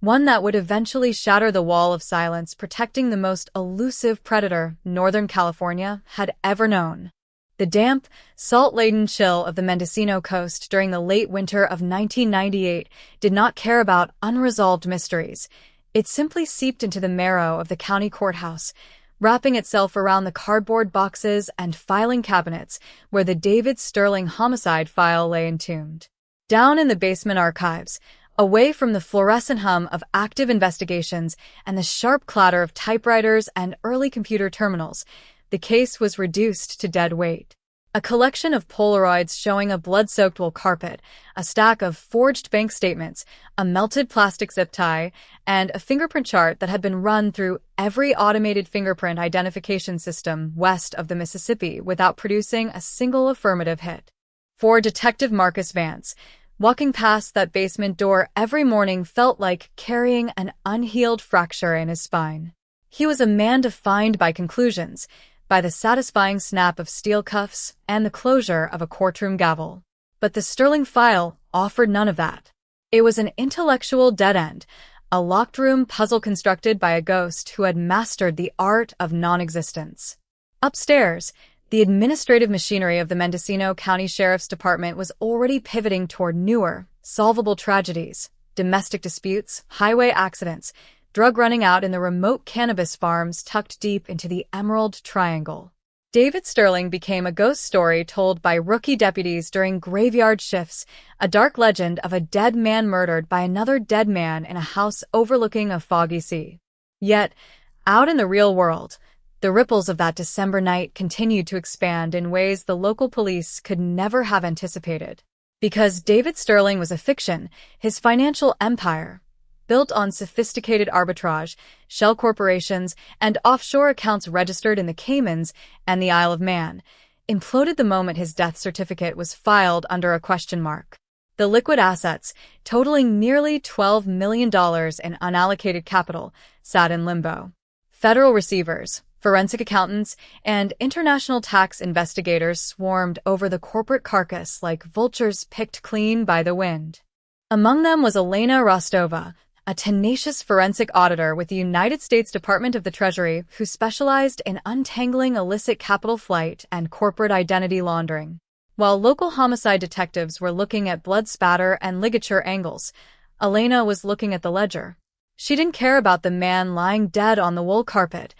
one that would eventually shatter the wall of silence protecting the most elusive predator Northern California had ever known. The damp, salt-laden chill of the Mendocino coast during the late winter of 1998 did not care about unresolved mysteries. It simply seeped into the marrow of the county courthouse, wrapping itself around the cardboard boxes and filing cabinets where the David Sterling homicide file lay entombed. Down in the basement archives, away from the fluorescent hum of active investigations and the sharp clatter of typewriters and early computer terminals, the case was reduced to dead weight. A collection of Polaroids showing a blood-soaked wool carpet, a stack of forged bank statements, a melted plastic zip tie, and a fingerprint chart that had been run through every automated fingerprint identification system west of the Mississippi without producing a single affirmative hit. For Detective Marcus Vance, walking past that basement door every morning felt like carrying an unhealed fracture in his spine. He was a man defined by conclusions, by the satisfying snap of steel cuffs and the closure of a courtroom gavel. But the Sterling file offered none of that. It was an intellectual dead end, a locked room puzzle constructed by a ghost who had mastered the art of non-existence. Upstairs, the administrative machinery of the Mendocino County Sheriff's Department was already pivoting toward newer, solvable tragedies, domestic disputes, highway accidents, drug running out in the remote cannabis farms tucked deep into the Emerald Triangle. David Sterling became a ghost story told by rookie deputies during graveyard shifts, a dark legend of a dead man murdered by another dead man in a house overlooking a foggy sea. Yet, out in the real world, the ripples of that December night continued to expand in ways the local police could never have anticipated. Because David Sterling was a fiction, his financial empire, built on sophisticated arbitrage, shell corporations, and offshore accounts registered in the Caymans and the Isle of Man, imploded the moment his death certificate was filed under a question mark. The liquid assets, totaling nearly $12 million in unallocated capital, sat in limbo. Federal receivers, forensic accountants, and international tax investigators swarmed over the corporate carcass like vultures picked clean by the wind. Among them was Elena Rostova, a tenacious forensic auditor with the United States Department of the Treasury who specialized in untangling illicit capital flight and corporate identity laundering. While local homicide detectives were looking at blood spatter and ligature angles, Elena was looking at the ledger. She didn't care about the man lying dead on the wool carpet.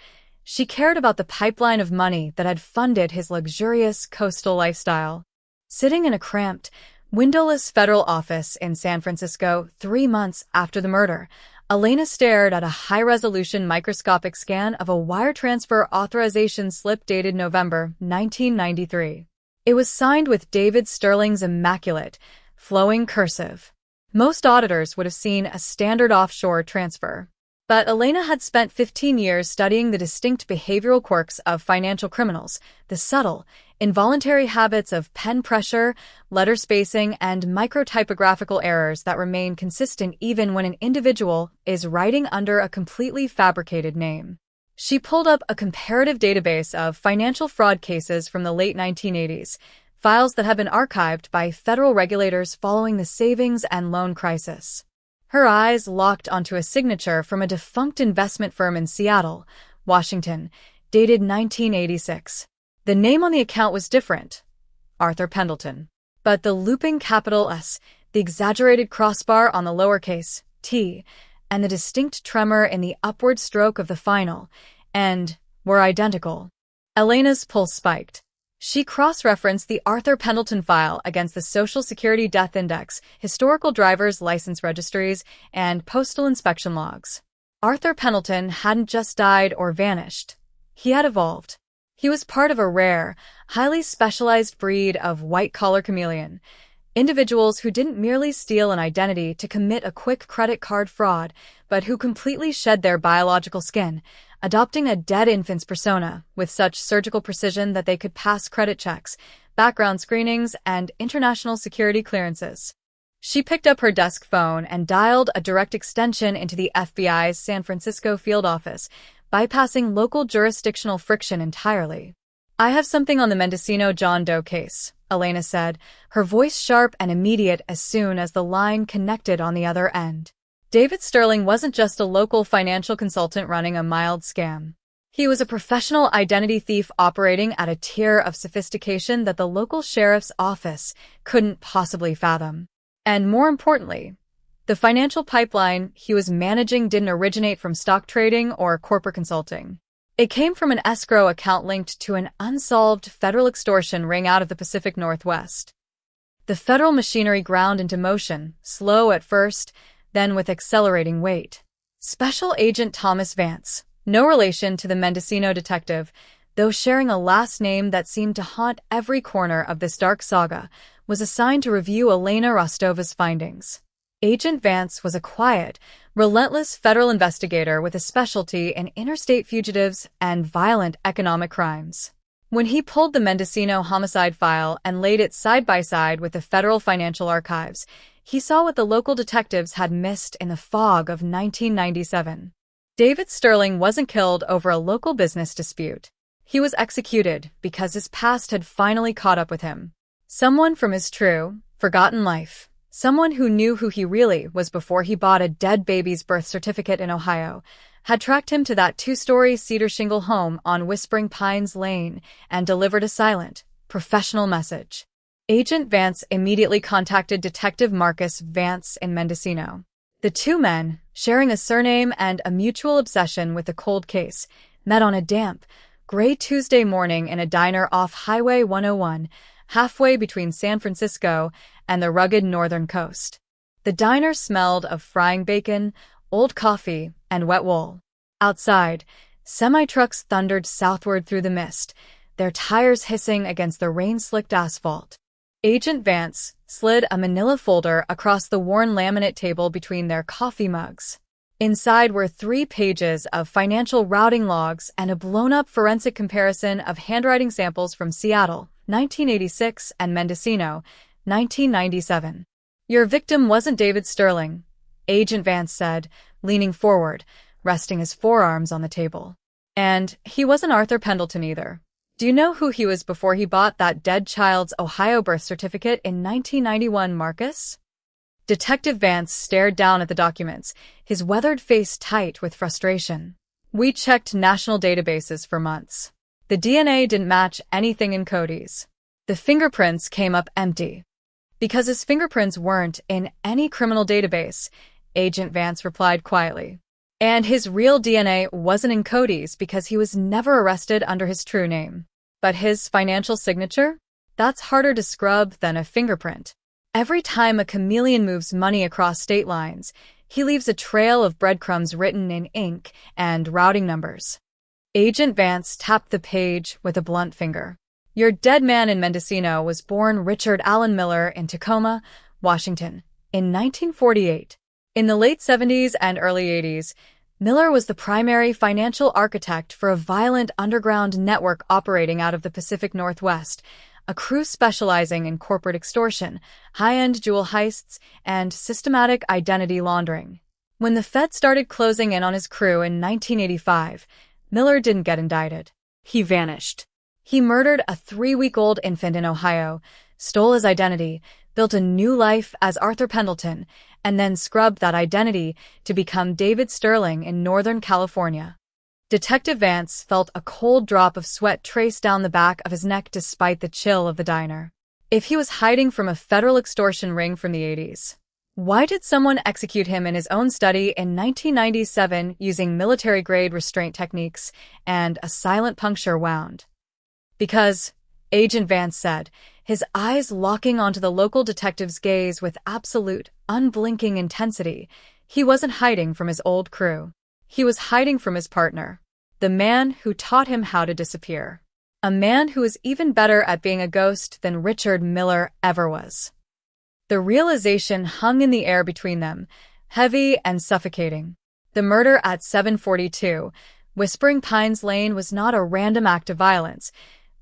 She cared about the pipeline of money that had funded his luxurious coastal lifestyle. Sitting in a cramped, windowless federal office in San Francisco 3 months after the murder, Elena stared at a high-resolution microscopic scan of a wire transfer authorization slip dated November 1993. It was signed with David Sterling's immaculate, flowing cursive. Most auditors would have seen a standard offshore transfer. But Elena had spent 15 years studying the distinct behavioral quirks of financial criminals, the subtle, involuntary habits of pen pressure, letter spacing, and microtypographical errors that remain consistent even when an individual is writing under a completely fabricated name. She pulled up a comparative database of financial fraud cases from the late 1980s, files that had been archived by federal regulators following the savings and loan crisis. Her eyes locked onto a signature from a defunct investment firm in Seattle, Washington, dated 1986. The name on the account was different, Arthur Pendleton. But the looping capital S, the exaggerated crossbar on the lowercase t, and the distinct tremor in the upward stroke of the final N were identical. Elena's pulse spiked. She cross-referenced the Arthur Pendleton file against the Social Security Death Index, historical driver's license registries, and postal inspection logs. Arthur Pendleton hadn't just died or vanished. He had evolved. He was part of a rare, highly specialized breed of white-collar chameleon, individuals who didn't merely steal an identity to commit a quick credit card fraud, but who completely shed their biological skin, adopting a dead infant's persona with such surgical precision that they could pass credit checks, background screenings, and international security clearances. She picked up her desk phone and dialed a direct extension into the FBI's San Francisco field office, bypassing local jurisdictional friction entirely. "I have something on the Mendocino John Doe case," Elena said, her voice sharp and immediate as soon as the line connected on the other end. David Sterling wasn't just a local financial consultant running a mild scam. He was a professional identity thief operating at a tier of sophistication that the local sheriff's office couldn't possibly fathom. And more importantly, the financial pipeline he was managing didn't originate from stock trading or corporate consulting. It came from an escrow account linked to an unsolved federal extortion ring out of the Pacific Northwest. The federal machinery ground into motion, slow at first, then with accelerating weight. Special Agent Thomas Vance, no relation to the Mendocino detective, though sharing a last name that seemed to haunt every corner of this dark saga, was assigned to review Elena Rostova's findings. Agent Vance was a quiet, relentless federal investigator with a specialty in interstate fugitives and violent economic crimes. When he pulled the Mendocino homicide file and laid it side by side with the federal financial archives, he saw what the local detectives had missed in the fog of 1997. David Sterling wasn't killed over a local business dispute. He was executed because his past had finally caught up with him. Someone from his true, forgotten life. Someone who knew who he really was before he bought a dead baby's birth certificate in Ohio, had tracked him to that 2-story cedar shingle home on Whispering Pines Lane and delivered a silent, professional message. Agent Vance immediately contacted Detective Marcus Vance in Mendocino. The two men, sharing a surname and a mutual obsession with the cold case, met on a damp, gray Tuesday morning in a diner off Highway 101, halfway between San Francisco and the rugged northern coast. The diner smelled of frying bacon, old coffee, and wet wool. Outside, semi-trucks thundered southward through the mist, their tires hissing against the rain-slicked asphalt. Agent Vance slid a manila folder across the worn laminate table between their coffee mugs. Inside were 3 pages of financial routing logs and a blown-up forensic comparison of handwriting samples from Seattle, 1986, and Mendocino, 1997. Your victim wasn't David Sterling, Agent Vance said, leaning forward, resting his forearms on the table. And he wasn't Arthur Pendleton either. Do you know who he was before he bought that dead child's Ohio birth certificate in 1991, Marcus? Detective Vance stared down at the documents, his weathered face tight with frustration. We checked national databases for months. The DNA didn't match anything in Cody's. The fingerprints came up empty. Because his fingerprints weren't in any criminal database, Agent Vance replied quietly. And his real DNA wasn't in Cody's because he was never arrested under his true name. But his financial signature? That's harder to scrub than a fingerprint. Every time a chameleon moves money across state lines, he leaves a trail of breadcrumbs written in ink and routing numbers. Agent Vance tapped the page with a blunt finger. Your dead man in Mendocino was born Richard Allen Miller in Tacoma, Washington, in 1948. In the late 70s and early 80s, Miller was the primary financial architect for a violent underground network operating out of the Pacific Northwest, a crew specializing in corporate extortion, high-end jewel heists, and systematic identity laundering. When the Fed started closing in on his crew in 1985, Miller didn't get indicted. He vanished. He murdered a 3-week-old infant in Ohio, stole his identity, built a new life as Arthur Pendleton, and then scrubbed that identity to become David Sterling in Northern California. Detective Vance felt a cold drop of sweat trace down the back of his neck despite the chill of the diner. If he was hiding from a federal extortion ring from the 80s, why did someone execute him in his own study in 1997 using military-grade restraint techniques and a silent puncture wound? Because, Agent Vance said, his eyes locking onto the local detective's gaze with absolute, unblinking intensity, he wasn't hiding from his old crew. He was hiding from his partner, the man who taught him how to disappear. A man who was even better at being a ghost than Richard Miller ever was. The realization hung in the air between them, heavy and suffocating. The murder at 742 Whispering Pines Lane was not a random act of violence,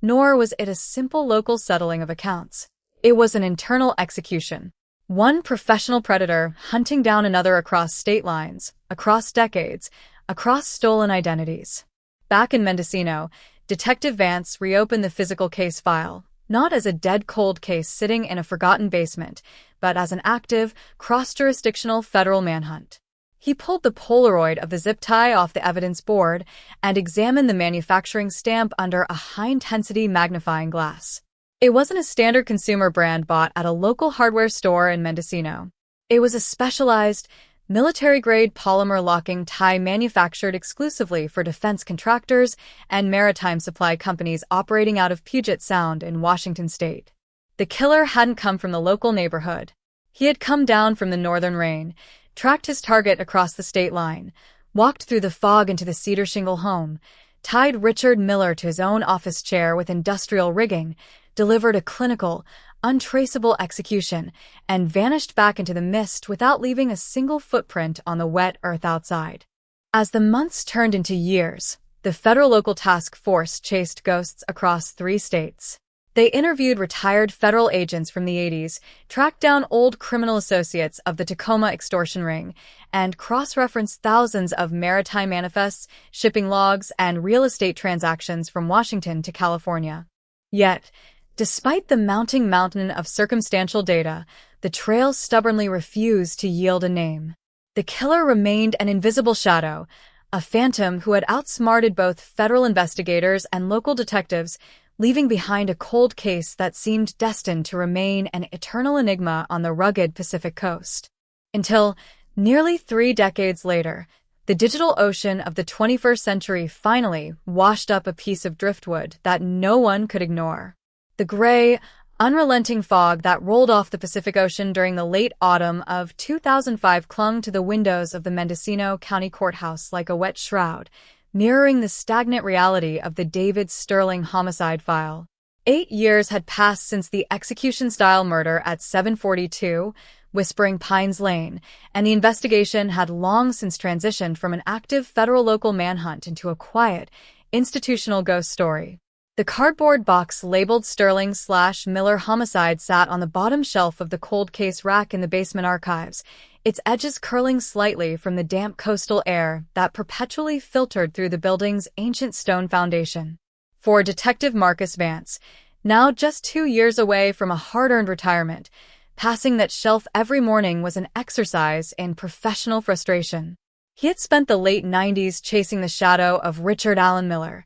nor was it a simple local settling of accounts. It was an internal execution. One professional predator hunting down another across state lines, across decades, across stolen identities. Back in Mendocino, Detective Vance reopened the physical case file, not as a dead cold case sitting in a forgotten basement, but as an active, cross-jurisdictional federal manhunt. He pulled the Polaroid of the zip tie off the evidence board and examined the manufacturing stamp under a high-intensity magnifying glass. It wasn't a standard consumer brand bought at a local hardware store in Mendocino. It was a specialized, military-grade polymer locking tie manufactured exclusively for defense contractors and maritime supply companies operating out of Puget Sound in Washington state. The killer hadn't come from the local neighborhood. He had come down from the northern rain, tracked his target across the state line, walked through the fog into the cedar shingle home, tied Richard Miller to his own office chair with industrial rigging, delivered a clinical, untraceable execution, and vanished back into the mist without leaving a single footprint on the wet earth outside. As the months turned into years, the federal local task force chased ghosts across 3 states. They interviewed retired federal agents from the 80s, tracked down old criminal associates of the Tacoma extortion ring, and cross-referenced thousands of maritime manifests, shipping logs, and real estate transactions from Washington to California. Yet, despite the mounting mountain of circumstantial data, the trail stubbornly refused to yield a name. The killer remained an invisible shadow, a phantom who had outsmarted both federal investigators and local detectives, leaving behind a cold case that seemed destined to remain an eternal enigma on the rugged Pacific coast. Until, nearly 3 decades later, The digital ocean of the 21st century finally washed up a piece of driftwood that no one could ignore. The gray, unrelenting fog that rolled off the Pacific Ocean during the late autumn of 2005 clung to the windows of the Mendocino County Courthouse like a wet shroud, mirroring the stagnant reality of the David Sterling homicide file. 8 years had passed since the execution-style murder at 742 Whispering Pines Lane, and the investigation had long since transitioned from an active federal local manhunt into a quiet, institutional ghost story. The cardboard box labeled Sterling/Miller homicide sat on the bottom shelf of the cold case rack in the basement archives, its edges curling slightly from the damp coastal air that perpetually filtered through the building's ancient stone foundation. For Detective Marcus Vance, now just 2 years away from a hard-earned retirement, passing that shelf every morning was an exercise in professional frustration. He had spent the late 90s chasing the shadow of Richard Allen Miller,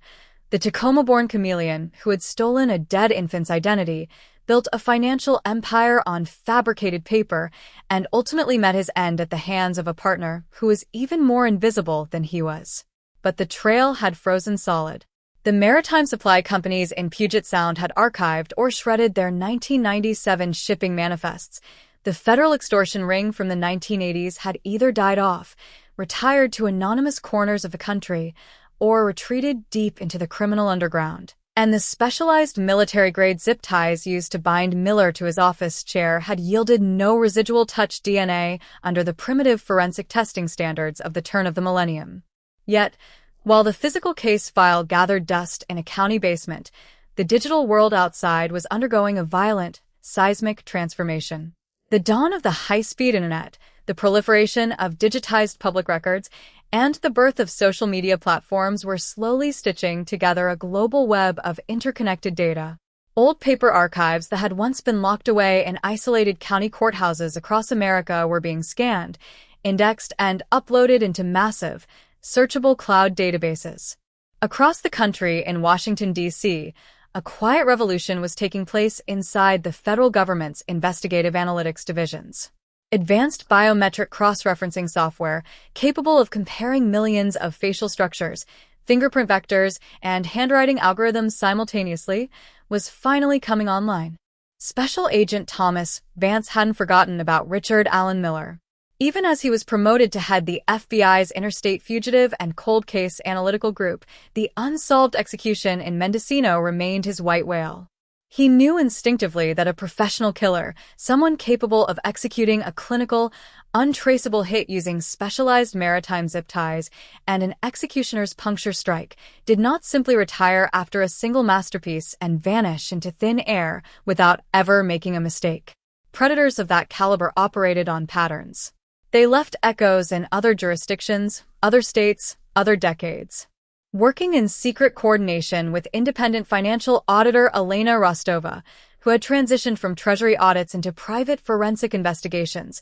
the Tacoma-born chameleon who had stolen a dead infant's identity, built a financial empire on fabricated paper, and ultimately met his end at the hands of a partner who was even more invisible than he was. But the trail had frozen solid. The maritime supply companies in Puget Sound had archived or shredded their 1997 shipping manifests. The federal extortion ring from the 1980s had either died off, retired to anonymous corners of the country, or retreated deep into the criminal underground. And the specialized military-grade zip ties used to bind Miller to his office chair had yielded no residual touch DNA under the primitive forensic testing standards of the turn of the millennium. Yet, while the physical case file gathered dust in a county basement, the digital world outside was undergoing a violent, seismic transformation. The dawn of the high-speed internet, the proliferation of digitized public records, and the birth of social media platforms were slowly stitching together a global web of interconnected data. Old paper archives that had once been locked away in isolated county courthouses across America were being scanned, indexed, and uploaded into massive, searchable cloud databases. Across the country in Washington, D.C., a quiet revolution was taking place inside the federal government's investigative analytics divisions. Advanced biometric cross-referencing software, capable of comparing millions of facial structures, fingerprint vectors, and handwriting algorithms simultaneously, was finally coming online. Special Agent Thomas Vance hadn't forgotten about Richard Allen Miller. Even as he was promoted to head the FBI's Interstate Fugitive and Cold Case Analytical Group, the unsolved execution in Mendocino remained his white whale. He knew instinctively that a professional killer, someone capable of executing a clinical, untraceable hit using specialized maritime zip ties and an executioner's puncture strike, did not simply retire after a single masterpiece and vanish into thin air without ever making a mistake. Predators of that caliber operated on patterns. They left echoes in other jurisdictions, other states, other decades. Working in secret coordination with independent financial auditor Elena Rostova, who had transitioned from Treasury audits into private forensic investigations,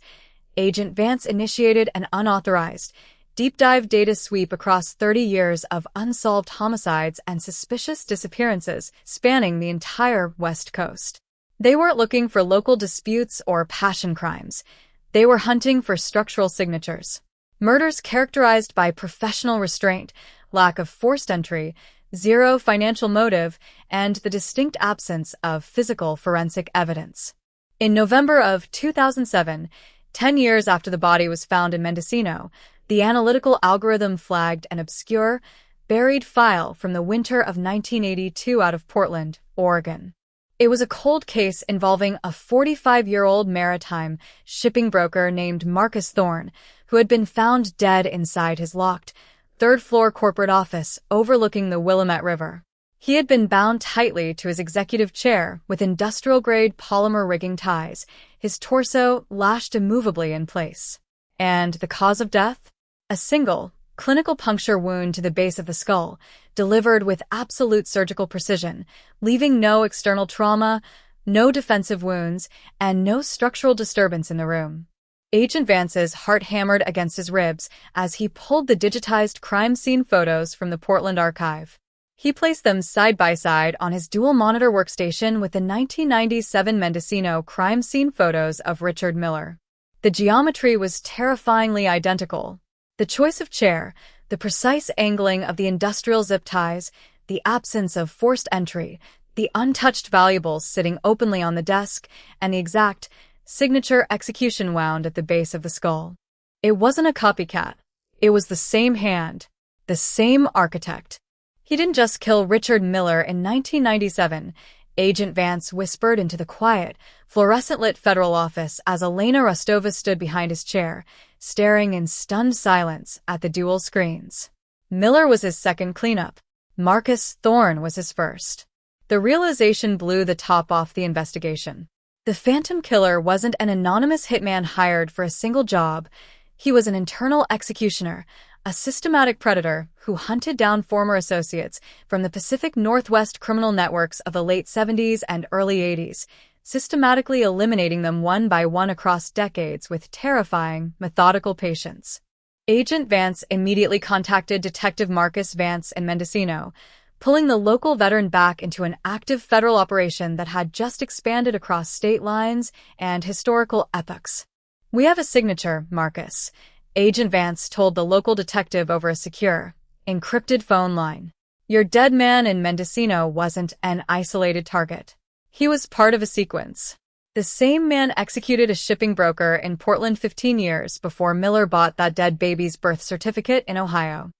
Agent Vance initiated an unauthorized, deep-dive data sweep across 30 years of unsolved homicides and suspicious disappearances spanning the entire West Coast. They weren't looking for local disputes or passion crimes. They were hunting for structural signatures. Murders characterized by professional restraint, lack of forced entry, zero financial motive, and the distinct absence of physical forensic evidence. In November of 2007, 10 years after the body was found in Mendocino, the analytical algorithm flagged an obscure, buried file from the winter of 1982 out of Portland, Oregon. It was a cold case involving a 45-year-old maritime shipping broker named Marcus Thorne, who had been found dead inside his locked, third-floor corporate office overlooking the Willamette River. He had been bound tightly to his executive chair with industrial-grade polymer rigging ties, his torso lashed immovably in place. And the cause of death? A single, clinical puncture wound to the base of the skull, delivered with absolute surgical precision, leaving no external trauma, no defensive wounds, and no structural disturbance in the room. Agent Vance's heart hammered against his ribs as he pulled the digitized crime scene photos from the Portland archive. He placed them side by side on his dual-monitor workstation with the 1997 Mendocino crime scene photos of Richard Miller. The geometry was terrifyingly identical. The choice of chair, the precise angling of the industrial zip ties, the absence of forced entry, the untouched valuables sitting openly on the desk, and the exact signature execution wound at the base of the skull. It wasn't a copycat. It was the same hand, the same architect. He didn't just kill Richard Miller in 1997. Agent Vance whispered into the quiet, fluorescent-lit federal office as Elena Rostova stood behind his chair, staring in stunned silence at the dual screens. Miller was his second cleanup. Marcus Thorne was his first. The realization blew the top off the investigation. The Phantom Killer wasn't an anonymous hitman hired for a single job. He was an internal executioner, a systematic predator who hunted down former associates from the Pacific Northwest criminal networks of the late 70s and early 80s, systematically eliminating them one by one across decades with terrifying, methodical patience. Agent Vance immediately contacted Detective Marcus Vance in Mendocino, pulling the local veteran back into an active federal operation that had just expanded across state lines and historical epochs. "We have a signature, Marcus," Agent Vance told the local detective over a secure, encrypted phone line. "Your dead man in Mendocino wasn't an isolated target. He was part of a sequence. The same man executed a shipping broker in Portland 15 years before Miller bought that dead baby's birth certificate in Ohio."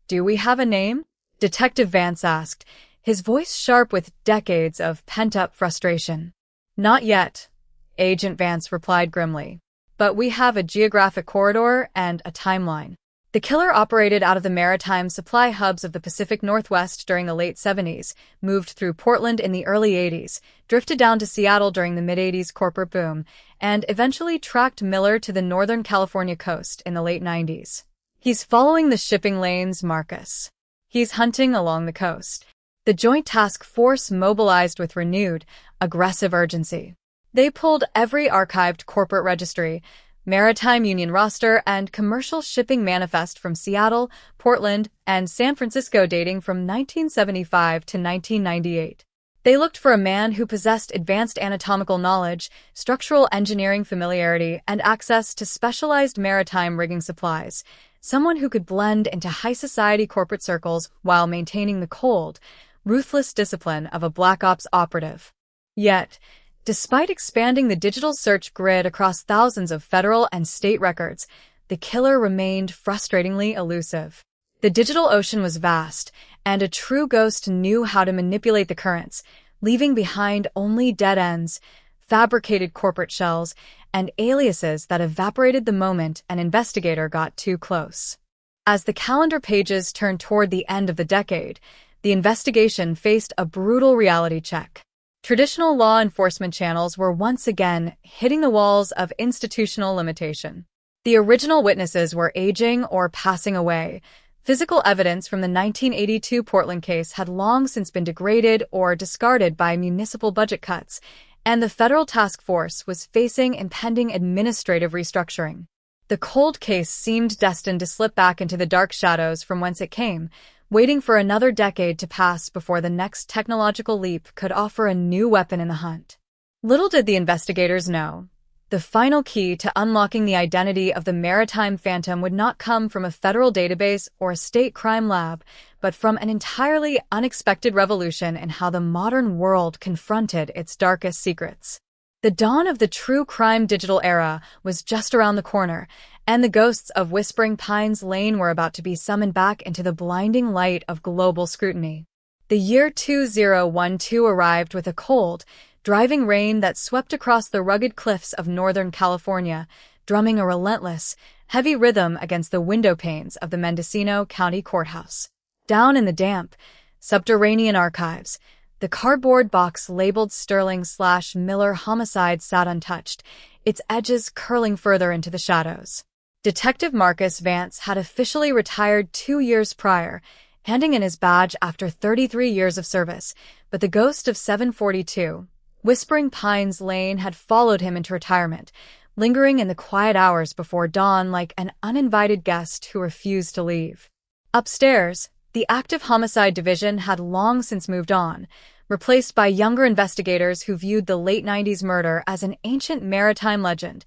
"Do we have a name?" Detective Vance asked, his voice sharp with decades of pent-up frustration. "Not yet," Agent Vance replied grimly. "But we have a geographic corridor and a timeline." The killer operated out of the maritime supply hubs of the Pacific Northwest during the late 70s, moved through Portland in the early 80s, drifted down to Seattle during the mid-80s corporate boom, and eventually tracked Miller to the Northern California coast in the late 90s. He's following the shipping lanes, Marcus. He's hunting along the coast. The Joint Task Force mobilized with renewed, aggressive urgency. They pulled every archived corporate registry, maritime union roster, and commercial shipping manifest from Seattle, Portland, and San Francisco dating from 1975 to 1998. They looked for a man who possessed advanced anatomical knowledge, structural engineering familiarity, and access to specialized maritime rigging supplies, someone who could blend into high society corporate circles while maintaining the cold, ruthless discipline of a Black Ops operative. Yet, despite expanding the digital search grid across thousands of federal and state records, the killer remained frustratingly elusive. The digital ocean was vast, and a true ghost knew how to manipulate the currents, leaving behind only dead ends, fabricated corporate shells, and aliases that evaporated the moment an investigator got too close. As the calendar pages turned toward the end of the decade, the investigation faced a brutal reality check. Traditional law enforcement channels were once again hitting the walls of institutional limitation. The original witnesses were aging or passing away. Physical evidence from the 1982 Portland case had long since been degraded or discarded by municipal budget cuts, and the federal task force was facing impending administrative restructuring. The cold case seemed destined to slip back into the dark shadows from whence it came, waiting for another decade to pass before the next technological leap could offer a new weapon in the hunt. Little did the investigators know, the final key to unlocking the identity of the maritime phantom would not come from a federal database or a state crime lab, but from an entirely unexpected revolution in how the modern world confronted its darkest secrets. The dawn of the true crime digital era was just around the corner, and the ghosts of Whispering Pines Lane were about to be summoned back into the blinding light of global scrutiny. The year 2012 arrived with a cold, driving rain that swept across the rugged cliffs of Northern California, drumming a relentless, heavy rhythm against the window panes of the Mendocino County Courthouse. Down in the damp, subterranean archives, the cardboard box labeled Sterling/Miller homicide sat untouched, its edges curling further into the shadows. Detective Marcus Vance had officially retired 2 years prior, handing in his badge after 33 years of service, but the ghost of 742, Whispering Pines Lane, had followed him into retirement, lingering in the quiet hours before dawn like an uninvited guest who refused to leave. Upstairs, the active homicide division had long since moved on, replaced by younger investigators who viewed the late 90s murder as an ancient maritime legend,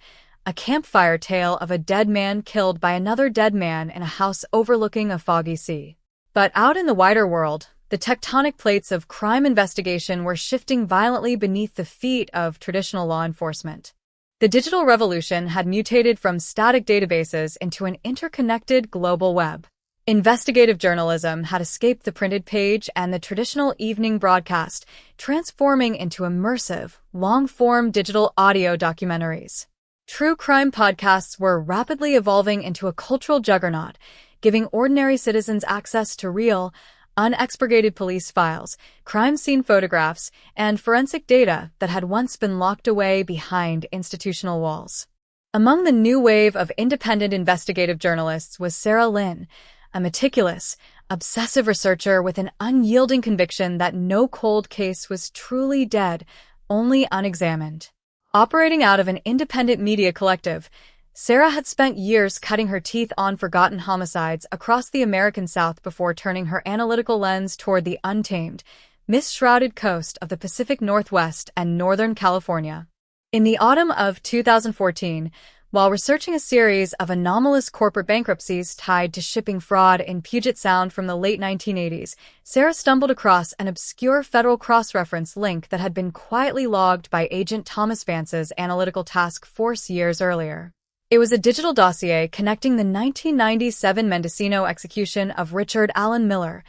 a campfire tale of a dead man killed by another dead man in a house overlooking a foggy sea. But out in the wider world, the tectonic plates of crime investigation were shifting violently beneath the feet of traditional law enforcement. The digital revolution had mutated from static databases into an interconnected global web. Investigative journalism had escaped the printed page and the traditional evening broadcast, transforming into immersive, long-form digital audio documentaries. True crime podcasts were rapidly evolving into a cultural juggernaut, giving ordinary citizens access to real, unexpurgated police files, crime scene photographs, and forensic data that had once been locked away behind institutional walls. Among the new wave of independent investigative journalists was Sarah Lynn, a meticulous, obsessive researcher with an unyielding conviction that no cold case was truly dead, only unexamined. Operating out of an independent media collective, Sarah had spent years cutting her teeth on forgotten homicides across the American South before turning her analytical lens toward the untamed, mist-shrouded coast of the Pacific Northwest and Northern California. In the autumn of 2014, while researching a series of anomalous corporate bankruptcies tied to shipping fraud in Puget Sound from the late 1980s, Sarah stumbled across an obscure federal cross-reference link that had been quietly logged by Agent Thomas Vance's analytical task force years earlier. It was a digital dossier connecting the 1997 Mendocino execution of Richard Allen Miller,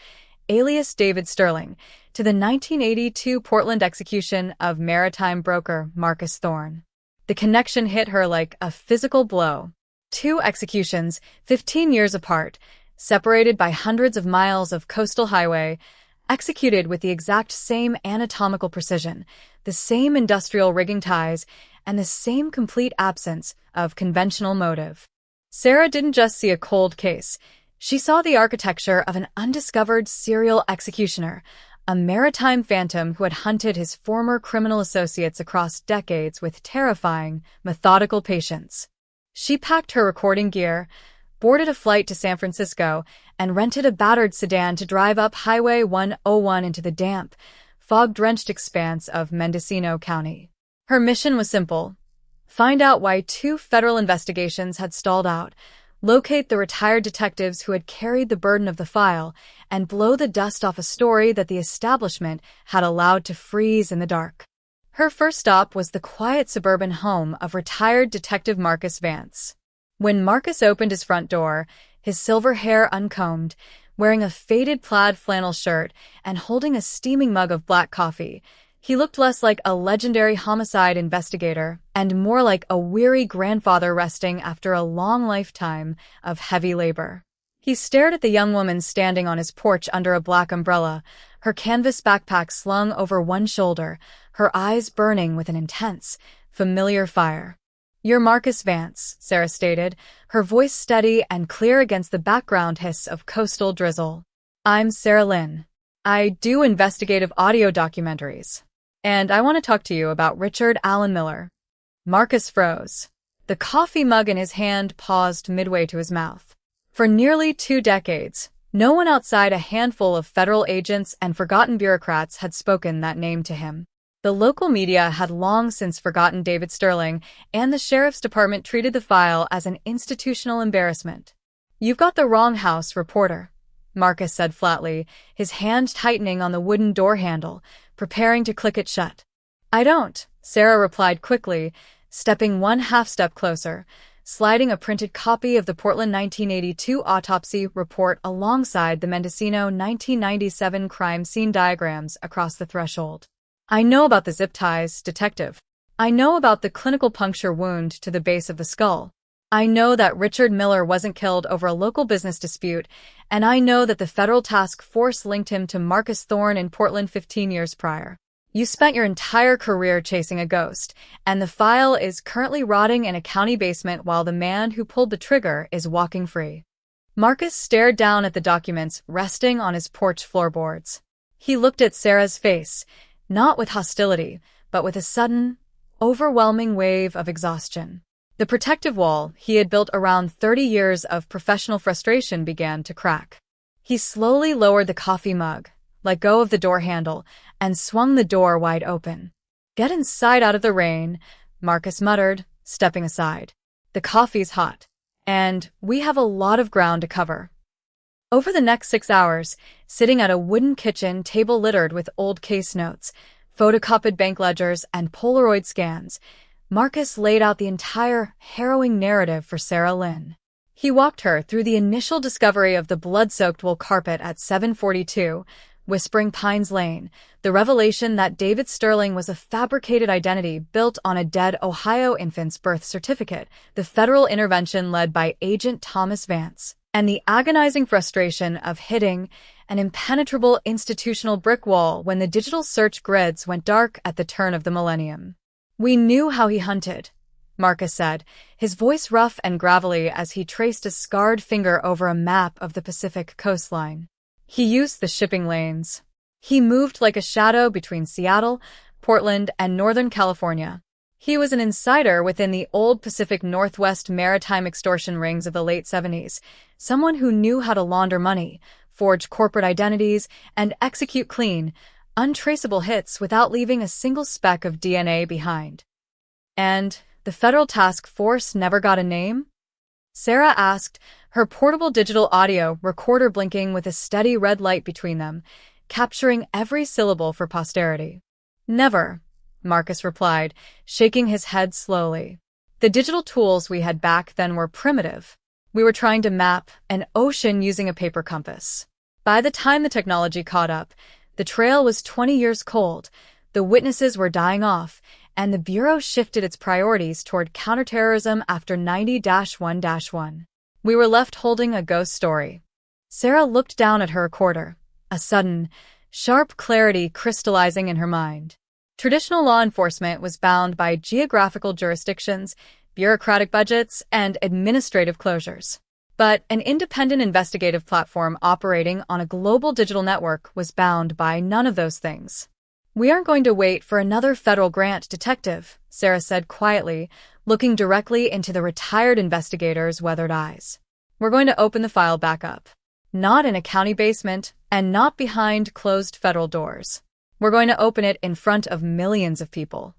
alias David Sterling, to the 1982 Portland execution of maritime broker Marcus Thorne. The connection hit her like a physical blow. 2 executions, 15 years apart, separated by hundreds of miles of coastal highway, executed with the exact same anatomical precision, the same industrial rigging ties, and the same complete absence of conventional motive. Sarah didn't just see a cold case. She saw the architecture of an undiscovered serial executioner, a maritime phantom who had hunted his former criminal associates across decades with terrifying, methodical patience. She packed her recording gear, boarded a flight to San Francisco, and rented a battered sedan to drive up Highway 101 into the damp, fog-drenched expanse of Mendocino County. Her mission was simple: find out why 2 federal investigations had stalled out, locate the retired detectives who had carried the burden of the file, and blow the dust off a story that the establishment had allowed to freeze in the dark. Her first stop was the quiet suburban home of retired Detective Marcus Vance. When Marcus opened his front door, his silver hair uncombed, wearing a faded plaid flannel shirt and holding a steaming mug of black coffee, he looked less like a legendary homicide investigator and more like a weary grandfather resting after a long lifetime of heavy labor. He stared at the young woman standing on his porch under a black umbrella, her canvas backpack slung over one shoulder, her eyes burning with an intense, familiar fire. "You're Marcus Vance," Sarah stated, her voice steady and clear against the background hiss of coastal drizzle. "I'm Sarah Lynn. I do investigative audio documentaries. And I want to talk to you about Richard Allen Miller." Marcus froze. The coffee mug in his hand paused midway to his mouth. For nearly 2 decades, no one outside a handful of federal agents and forgotten bureaucrats had spoken that name to him. The local media had long since forgotten David Sterling, and the sheriff's department treated the file as an institutional embarrassment. "You've got the wrong house, reporter," Marcus said flatly, his hand tightening on the wooden door handle, preparing to click it shut. "I don't," Sarah replied quickly, stepping one half-step closer, sliding a printed copy of the Portland 1982 autopsy report alongside the Mendocino 1997 crime scene diagrams across the threshold. "I know about the zip ties, detective. I know about the clinical puncture wound to the base of the skull. I know that Richard Miller wasn't killed over a local business dispute, and I know that the federal task force linked him to Marcus Thorne in Portland 15 years prior. You spent your entire career chasing a ghost, and the file is currently rotting in a county basement while the man who pulled the trigger is walking free." Marcus stared down at the documents resting on his porch floorboards. He looked at Sarah's face, not with hostility, but with a sudden, overwhelming wave of exhaustion. The protective wall he had built around 30 years of professional frustration began to crack. He slowly lowered the coffee mug, let go of the door handle, and swung the door wide open. "Get inside out of the rain," Marcus muttered, stepping aside. the coffee's hot, and we have a lot of ground to cover. Over the next 6 hours, sitting at a wooden kitchen table littered with old case notes, photocopied bank ledgers, and Polaroid scans, Marcus laid out the entire harrowing narrative for Sarah Lynn. He walked her through the initial discovery of the blood-soaked wool carpet at 742, Whispering Pines Lane, the revelation that David Sterling was a fabricated identity built on a dead Ohio infant's birth certificate, the federal intervention led by Agent Thomas Vance, and the agonizing frustration of hitting an impenetrable institutional brick wall when the digital search grids went dark at the turn of the millennium. "We knew how he hunted," Marcus said, his voice rough and gravelly as he traced a scarred finger over a map of the Pacific coastline. "He used the shipping lanes. He moved like a shadow between Seattle, Portland, and Northern California. He was an insider within the old Pacific Northwest maritime extortion rings of the late 70s, someone who knew how to launder money, forge corporate identities, and execute clean, untraceable hits without leaving a single speck of DNA behind." "And the federal task force never got a name?" Sarah asked, her portable digital audio recorder blinking with a steady red light between them, capturing every syllable for posterity. "Never," Marcus replied, shaking his head slowly. "The digital tools we had back then were primitive. We were trying to map an ocean using a paper compass. By the time the technology caught up, the trail was 20 years cold, the witnesses were dying off, and the Bureau shifted its priorities toward counterterrorism after 90-1-1. We were left holding a ghost story." Sarah looked down at her recorder, a sudden, sharp clarity crystallizing in her mind. Traditional law enforcement was bound by geographical jurisdictions, bureaucratic budgets, and administrative closures. But an independent investigative platform operating on a global digital network was bound by none of those things. "We aren't going to wait for another federal grant, Detective," Sarah said quietly, looking directly into the retired investigator's weathered eyes. "We're going to open the file back up. Not in a county basement, and not behind closed federal doors. We're going to open it in front of millions of people."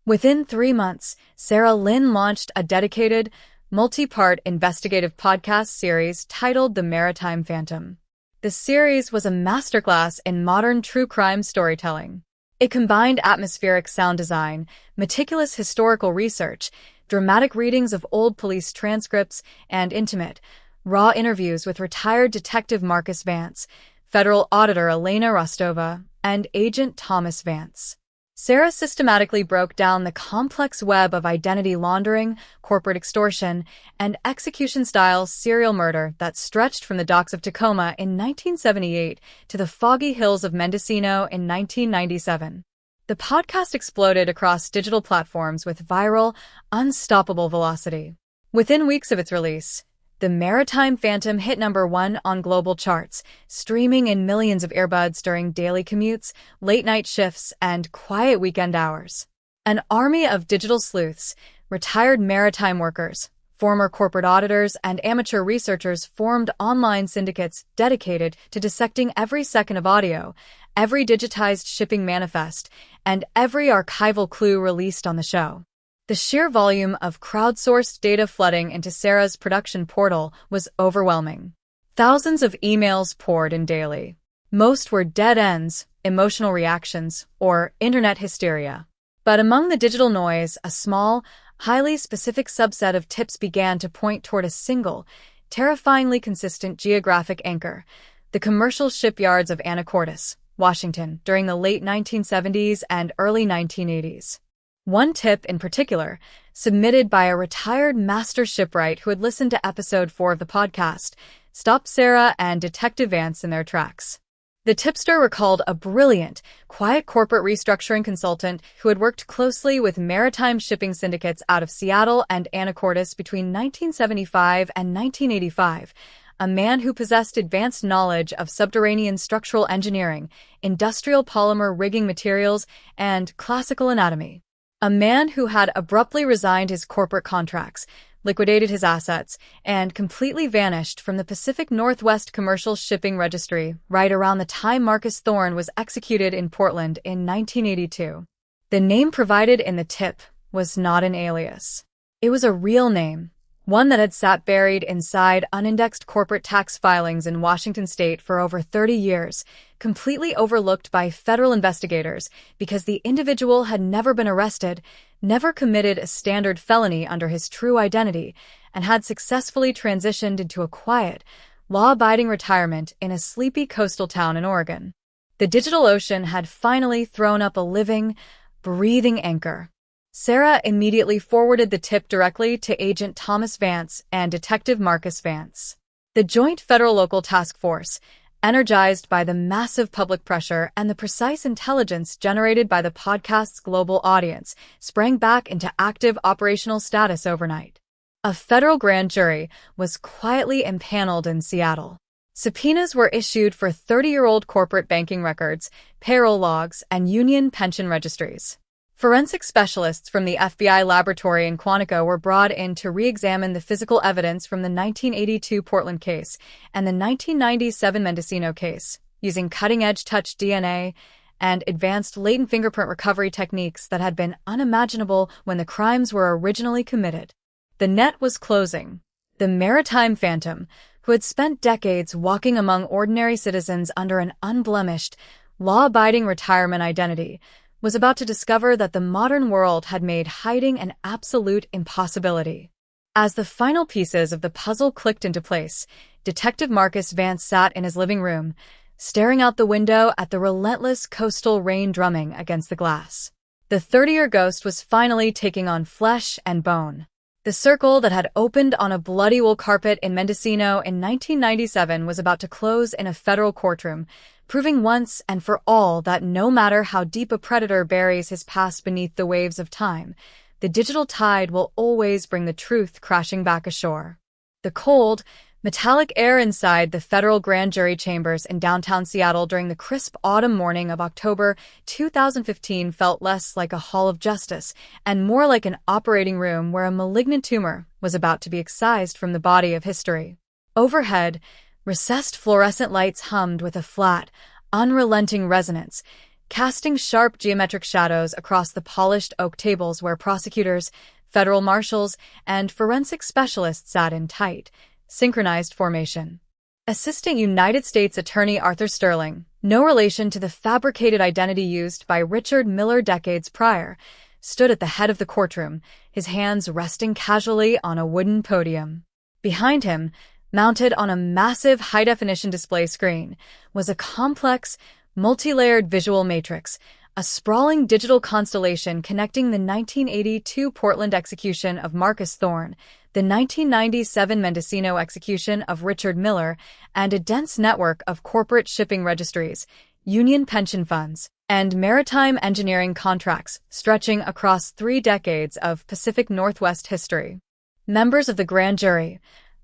Within 3 months, Sarah Lynn launched a dedicated, multi-part investigative podcast series titled The Maritime Phantom. The series was a masterclass in modern true crime storytelling. It combined atmospheric sound design, meticulous historical research, dramatic readings of old police transcripts, and intimate, raw interviews with retired Detective Marcus Vance, Federal Auditor Elena Rostova, and Agent Thomas Vance. Sarah systematically broke down the complex web of identity laundering, corporate extortion, and execution-style serial murder that stretched from the docks of Tacoma in 1978 to the foggy hills of Mendocino in 1997. The podcast exploded across digital platforms with viral, unstoppable velocity. Within weeks of its release, The Maritime Phantom hit #1 on global charts, streaming in millions of earbuds during daily commutes, late-night shifts, and quiet weekend hours. An army of digital sleuths, retired maritime workers, former corporate auditors, and amateur researchers formed online syndicates dedicated to dissecting every second of audio, every digitized shipping manifest, and every archival clue released on the show. The sheer volume of crowdsourced data flooding into Sarah's production portal was overwhelming. Thousands of emails poured in daily. Most were dead ends, emotional reactions, or internet hysteria. But among the digital noise, a small, highly specific subset of tips began to point toward a single, terrifyingly consistent geographic anchor: the commercial shipyards of Anacortes, Washington, during the late 1970s and early 1980s. One tip in particular, submitted by a retired master shipwright who had listened to episode 4 of the podcast, stopped Sarah and Detective Vance in their tracks. The tipster recalled a brilliant, quiet corporate restructuring consultant who had worked closely with maritime shipping syndicates out of Seattle and Anacortes between 1975 and 1985, a man who possessed advanced knowledge of subterranean structural engineering, industrial polymer rigging materials, and classical anatomy. A man who had abruptly resigned his corporate contracts, liquidated his assets, and completely vanished from the Pacific Northwest Commercial Shipping Registry right around the time Marcus Thorne was executed in Portland in 1982. The name provided in the tip was not an alias. It was a real name, one that had sat buried inside unindexed corporate tax filings in Washington state for over 30 years, completely overlooked by federal investigators because the individual had never been arrested, never committed a standard felony under his true identity, and had successfully transitioned into a quiet, law-abiding retirement in a sleepy coastal town in Oregon. The digital ocean had finally thrown up a living, breathing anchor. Sarah immediately forwarded the tip directly to Agent Thomas Vance and Detective Marcus Vance. The Joint Federal-Local Task Force, energized by the massive public pressure and the precise intelligence generated by the podcast's global audience, sprang back into active operational status overnight. A federal grand jury was quietly impaneled in Seattle. Subpoenas were issued for 30-year-old corporate banking records, payroll logs, and union pension registries. Forensic specialists from the FBI laboratory in Quantico were brought in to re-examine the physical evidence from the 1982 Portland case and the 1997 Mendocino case, using cutting-edge touch DNA and advanced latent fingerprint recovery techniques that had been unimaginable when the crimes were originally committed. The net was closing. The maritime phantom, who had spent decades walking among ordinary citizens under an unblemished, law-abiding retirement identity, was about to discover that the modern world had made hiding an absolute impossibility. As the final pieces of the puzzle clicked into place, Detective Marcus Vance sat in his living room, staring out the window at the relentless coastal rain drumming against the glass. The 30-year ghost was finally taking on flesh and bone. The circle that had opened on a bloody wool carpet in Mendocino in 1997 was about to close in a federal courtroom, proving once and for all that no matter how deep a predator buries his past beneath the waves of time, the digital tide will always bring the truth crashing back ashore. The cold, metallic air inside the federal grand jury chambers in downtown Seattle during the crisp autumn morning of October 2015 felt less like a hall of justice and more like an operating room where a malignant tumor was about to be excised from the body of history. Overhead, recessed fluorescent lights hummed with a flat, unrelenting resonance, casting sharp geometric shadows across the polished oak tables where prosecutors, federal marshals, and forensic specialists sat in tight, synchronized formation. Assistant United States Attorney Arthur Sterling, no relation to the fabricated identity used by Richard Miller decades prior, stood at the head of the courtroom, his hands resting casually on a wooden podium. Behind him, mounted on a massive high-definition display screen, was a complex, multi-layered visual matrix, a sprawling digital constellation connecting the 1982 Portland execution of Marcus Thorne, the 1997 Mendocino execution of Richard Miller, and a dense network of corporate shipping registries, union pension funds, and maritime engineering contracts stretching across 3 decades of Pacific Northwest history. Members of the grand jury,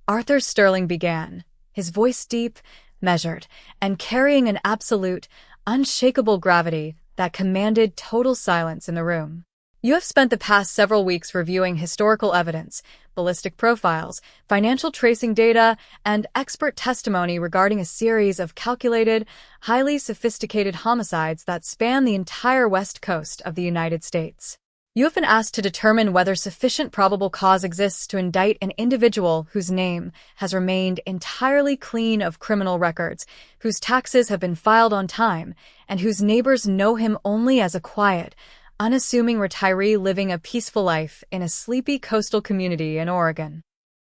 Arthur Sterling began, his voice deep, measured, and carrying an absolute, unshakable gravity that commanded total silence in the room. You have spent the past several weeks reviewing historical evidence, ballistic profiles, financial tracing data, and expert testimony regarding a series of calculated, highly sophisticated homicides that span the entire west coast of the United States. You have been asked to determine whether sufficient probable cause exists to indict an individual whose name has remained entirely clean of criminal records, whose taxes have been filed on time, and whose neighbors know him only as a quiet, unassuming retiree living a peaceful life in a sleepy coastal community in Oregon.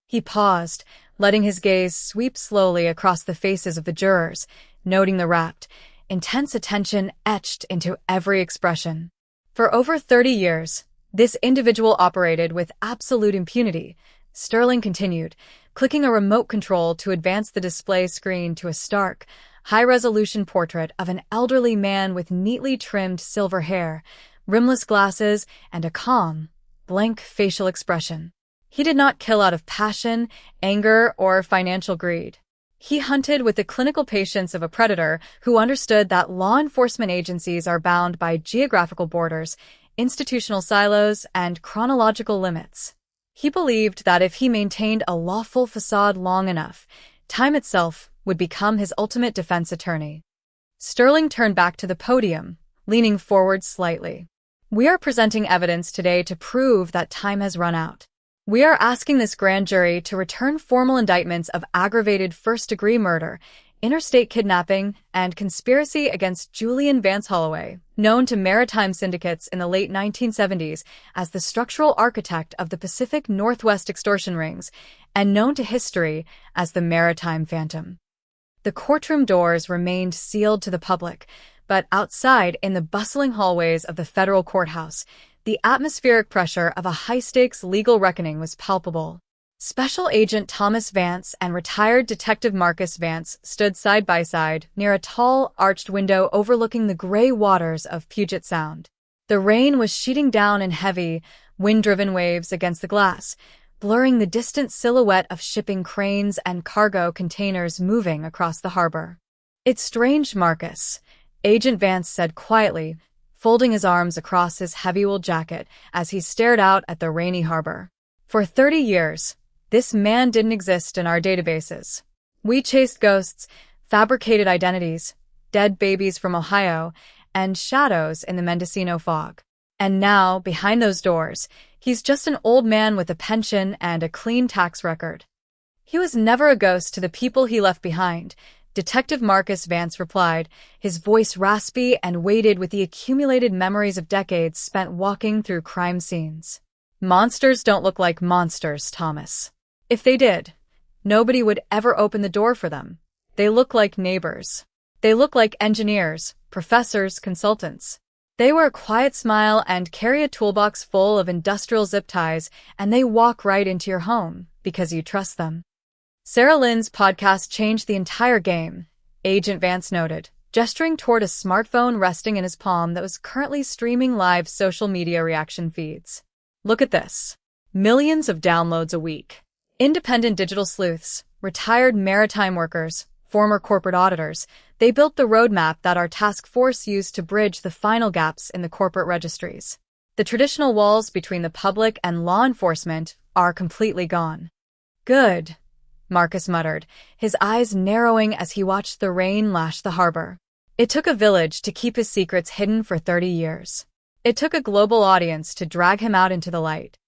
He paused, letting his gaze sweep slowly across the faces of the jurors, noting the rapt, intense attention etched into every expression. For over 30 years, this individual operated with absolute impunity, Sterling continued, clicking a remote control to advance the display screen to a stark, high-resolution portrait of an elderly man with neatly trimmed silver hair, rimless glasses, and a calm, blank facial expression. He did not kill out of passion, anger, or financial greed. He hunted with the clinical patience of a predator who understood that law enforcement agencies are bound by geographical borders, institutional silos, and chronological limits. He believed that if he maintained a lawful facade long enough, time itself would become his ultimate defense attorney. Sterling turned back to the podium, leaning forward slightly. We are presenting evidence today to prove that time has run out. We are asking this grand jury to return formal indictments of aggravated first-degree murder, interstate kidnapping, and conspiracy against Julian Vance Holloway, known to maritime syndicates in the late 1970s as the structural architect of the Pacific Northwest extortion rings, and known to history as the Maritime Phantom. The courtroom doors remained sealed to the public, but outside, in the bustling hallways of the federal courthouse, the atmospheric pressure of a high-stakes legal reckoning was palpable. Special Agent Thomas Vance and retired Detective Marcus Vance stood side by side near a tall, arched window overlooking the gray waters of Puget Sound. The rain was sheeting down in heavy, wind-driven waves against the glass, blurring the distant silhouette of shipping cranes and cargo containers moving across the harbor. "It's strange, Marcus," Agent Vance said quietly, folding his arms across his heavy wool jacket as he stared out at the rainy harbor. "For 30 years, this man didn't exist in our databases. We chased ghosts, fabricated identities, dead babies from Ohio, and shadows in the Mendocino fog. And now, behind those doors, he's just an old man with a pension and a clean tax record." "He was never a ghost to the people he left behind," Detective Marcus Vance replied, his voice raspy and weighted with the accumulated memories of decades spent walking through crime scenes. "Monsters don't look like monsters, Thomas. If they did, nobody would ever open the door for them. They look like neighbors. They look like engineers, professors, consultants. They wear a quiet smile and carry a toolbox full of industrial zip ties, and they walk right into your home because you trust them." Sarah Lynn's podcast changed the entire game, Agent Vance noted, gesturing toward a smartphone resting in his palm that was currently streaming live social media reaction feeds. "Look at this. Millions of downloads a week. Independent digital sleuths, retired maritime workers, former corporate auditors, they built the roadmap that our task force used to bridge the final gaps in the corporate registries. The traditional walls between the public and law enforcement are completely gone." "Good," Marcus muttered, his eyes narrowing as he watched the rain lash the harbor. It took a village to keep his secrets hidden for 30 years. It took a global audience to drag him out into the light.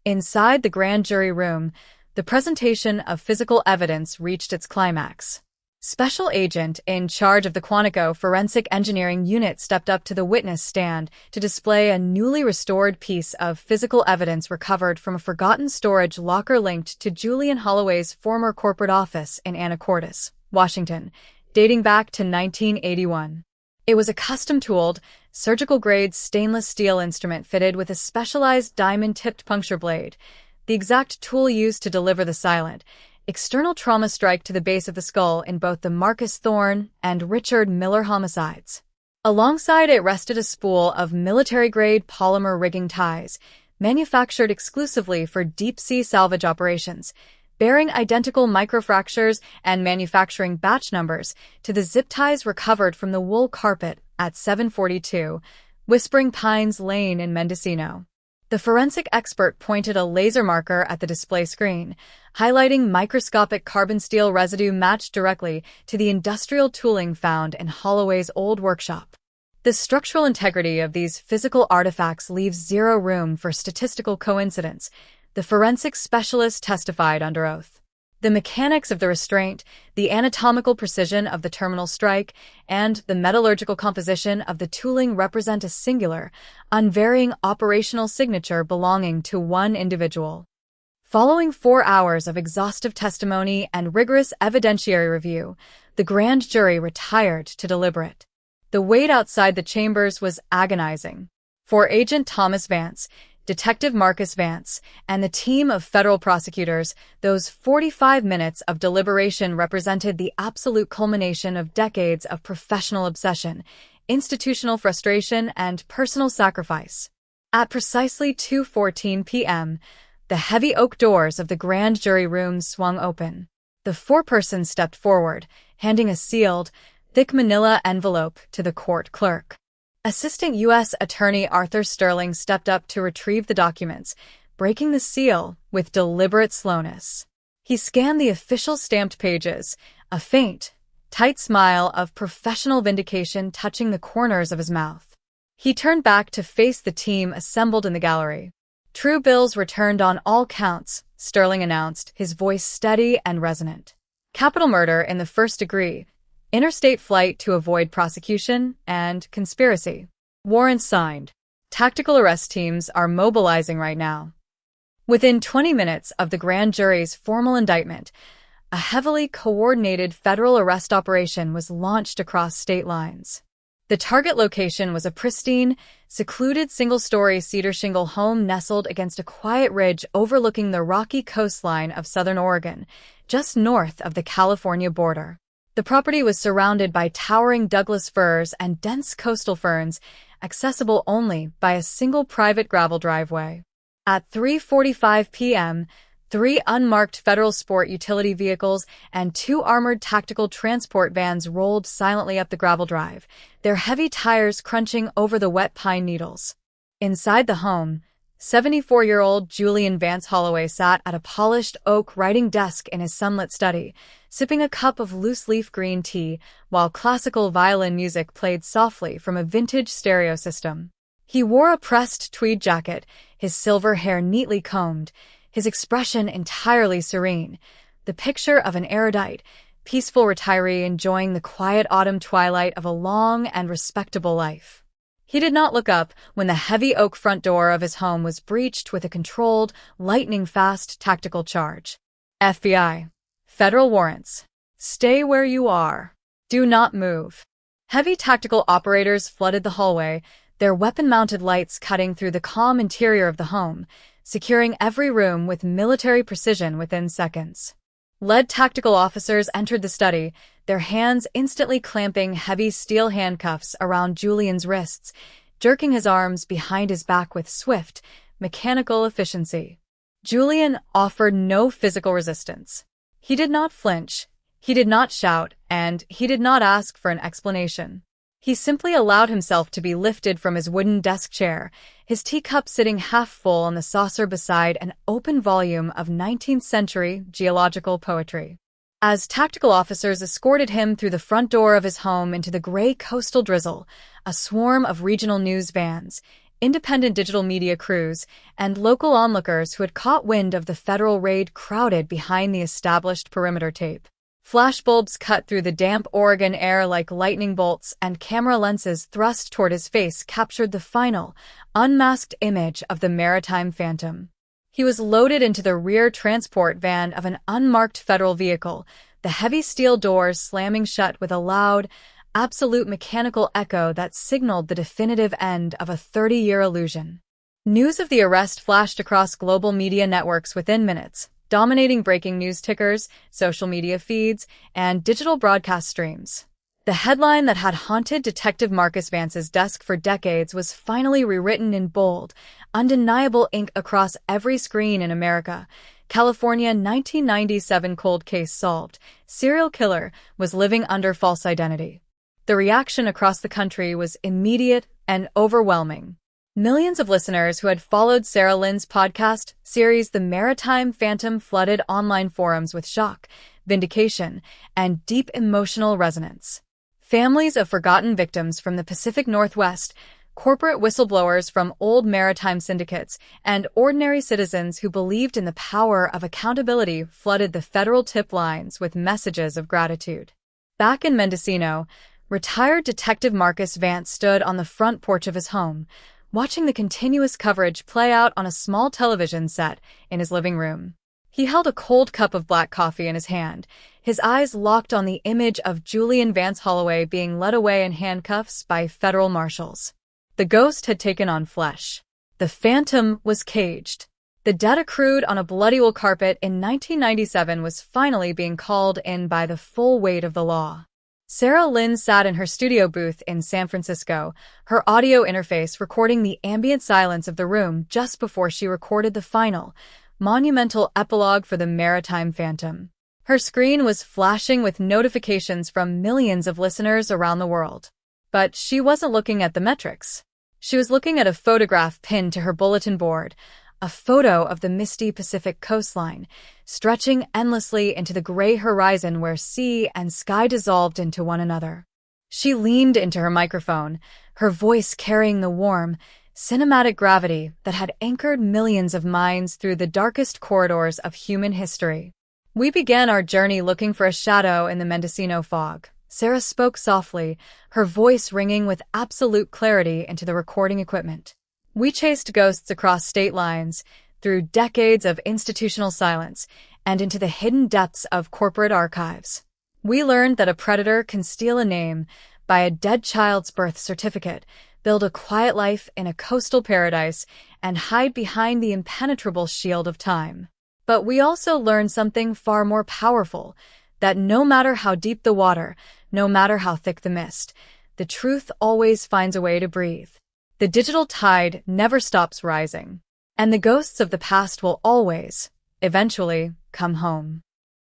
Inside the grand jury room, the presentation of physical evidence reached its climax. Special Agent in charge of the Quantico Forensic Engineering Unit stepped up to the witness stand to display a newly restored piece of physical evidence recovered from a forgotten storage locker linked to Julian Holloway's former corporate office in Anacortes, Washington, dating back to 1981. It was a custom-tooled, surgical-grade stainless steel instrument fitted with a specialized diamond-tipped puncture blade, the exact tool used to deliver the silent, external trauma strike to the base of the skull in both the Marcus Thorne and Richard Miller homicides. Alongside it rested a spool of military-grade polymer rigging ties, manufactured exclusively for deep-sea salvage operations, bearing identical microfractures and manufacturing batch numbers to the zip ties recovered from the wool carpet at 742 Whispering Pines Lane in Mendocino. The forensic expert pointed a laser marker at the display screen, highlighting microscopic carbon steel residue matched directly to the industrial tooling found in Holloway's old workshop. The structural integrity of these physical artifacts leaves zero room for statistical coincidence, the forensic specialist testified under oath. The mechanics of the restraint, the anatomical precision of the terminal strike, and the metallurgical composition of the tooling represent a singular, unvarying operational signature belonging to one individual. Following 4 hours of exhaustive testimony and rigorous evidentiary review, the grand jury retired to deliberate. The wait outside the chambers was agonizing. For Agent Thomas Vance, Detective Marcus Vance, and the team of federal prosecutors, those 45 minutes of deliberation represented the absolute culmination of decades of professional obsession, institutional frustration, and personal sacrifice. At precisely 2:14 p.m., the heavy oak doors of the grand jury room swung open. The foreperson stepped forward, handing a sealed, thick manila envelope to the court clerk. Assistant U.S. Attorney Arthur Sterling stepped up to retrieve the documents, breaking the seal with deliberate slowness. He scanned the official stamped pages, a faint, tight smile of professional vindication touching the corners of his mouth. He turned back to face the team assembled in the gallery. True bills returned on all counts, Sterling announced, his voice steady and resonant. Capital murder in the first degree, interstate flight to avoid prosecution, and conspiracy. Warrants signed. Tactical arrest teams are mobilizing right now. Within 20 minutes of the grand jury's formal indictment, a heavily coordinated federal arrest operation was launched across state lines. The target location was a pristine, secluded single-story cedar shingle home nestled against a quiet ridge overlooking the rocky coastline of southern Oregon, just north of the California border. The property was surrounded by towering Douglas firs and dense coastal ferns, accessible only by a single private gravel driveway. At 3:45 p.m., 3 unmarked federal sport utility vehicles and 2 armored tactical transport vans rolled silently up the gravel drive, their heavy tires crunching over the wet pine needles. Inside the home, 74-year-old Julian Vance Holloway sat at a polished oak writing desk in his sunlit study, sipping a cup of loose-leaf green tea while classical violin music played softly from a vintage stereo system. He wore a pressed tweed jacket, his silver hair neatly combed, his expression entirely serene, the picture of an erudite, peaceful retiree enjoying the quiet autumn twilight of a long and respectable life. He did not look up when the heavy oak front door of his home was breached with a controlled, lightning-fast tactical charge. FBI. Federal warrants. Stay where you are. Do not move. Heavy tactical operators flooded the hallway, their weapon-mounted lights cutting through the calm interior of the home, securing every room with military precision within seconds. Lead tactical officers entered the study, their hands instantly clamping heavy steel handcuffs around Julian's wrists, jerking his arms behind his back with swift, mechanical efficiency. Julian offered no physical resistance. He did not flinch, he did not shout, and he did not ask for an explanation. He simply allowed himself to be lifted from his wooden desk chair, his teacup sitting half full on the saucer beside an open volume of 19th-century geological poetry. As tactical officers escorted him through the front door of his home into the gray coastal drizzle, a swarm of regional news vans, independent digital media crews, and local onlookers who had caught wind of the federal raid crowded behind the established perimeter tape. Flashbulbs cut through the damp Oregon air like lightning bolts, and camera lenses thrust toward his face captured the final, unmasked image of the maritime phantom. He was loaded into the rear transport van of an unmarked federal vehicle, the heavy steel doors slamming shut with a loud, absolute mechanical echo that signaled the definitive end of a 30-year illusion. News of the arrest flashed across global media networks within minutes, dominating breaking news tickers, social media feeds, and digital broadcast streams. The headline that had haunted Detective Marcus Vance's desk for decades was finally rewritten in bold, undeniable ink across every screen in America. California 1997 cold case solved. Serial killer was living under false identity. The reaction across the country was immediate and overwhelming. Millions of listeners who had followed Sarah Lynn's podcast series The Maritime Phantom flooded online forums with shock, vindication, and deep emotional resonance. Families of forgotten victims from the Pacific Northwest, corporate whistleblowers from old maritime syndicates, and ordinary citizens who believed in the power of accountability flooded the federal tip lines with messages of gratitude. Back in Mendocino, retired Detective Marcus Vance stood on the front porch of his home, watching the continuous coverage play out on a small television set in his living room. He held a cold cup of black coffee in his hand, his eyes locked on the image of Julian Vance Holloway being led away in handcuffs by federal marshals. The ghost had taken on flesh. The phantom was caged. The debt accrued on a bloody wool carpet in 1997 was finally being called in by the full weight of the law. Sarah Lynn sat in her studio booth in San Francisco, her audio interface recording the ambient silence of the room just before she recorded the final, monumental epilogue for the Maritime Phantom. Her screen was flashing with notifications from millions of listeners around the world. But she wasn't looking at the metrics. She was looking at a photograph pinned to her bulletin board, a photo of the misty Pacific coastline, stretching endlessly into the gray horizon where sea and sky dissolved into one another. She leaned into her microphone, her voice carrying the warm, cinematic gravity that had anchored millions of minds through the darkest corridors of human history. We began our journey looking for a shadow in the Mendocino fog. Sarah spoke softly, her voice ringing with absolute clarity into the recording equipment. We chased ghosts across state lines, through decades of institutional silence, and into the hidden depths of corporate archives. We learned that a predator can steal a name, buy a dead child's birth certificate, build a quiet life in a coastal paradise, and hide behind the impenetrable shield of time. But we also learned something far more powerful, that no matter how deep the water, no matter how thick the mist, the truth always finds a way to breathe. The digital tide never stops rising, and the ghosts of the past will always, eventually, come home.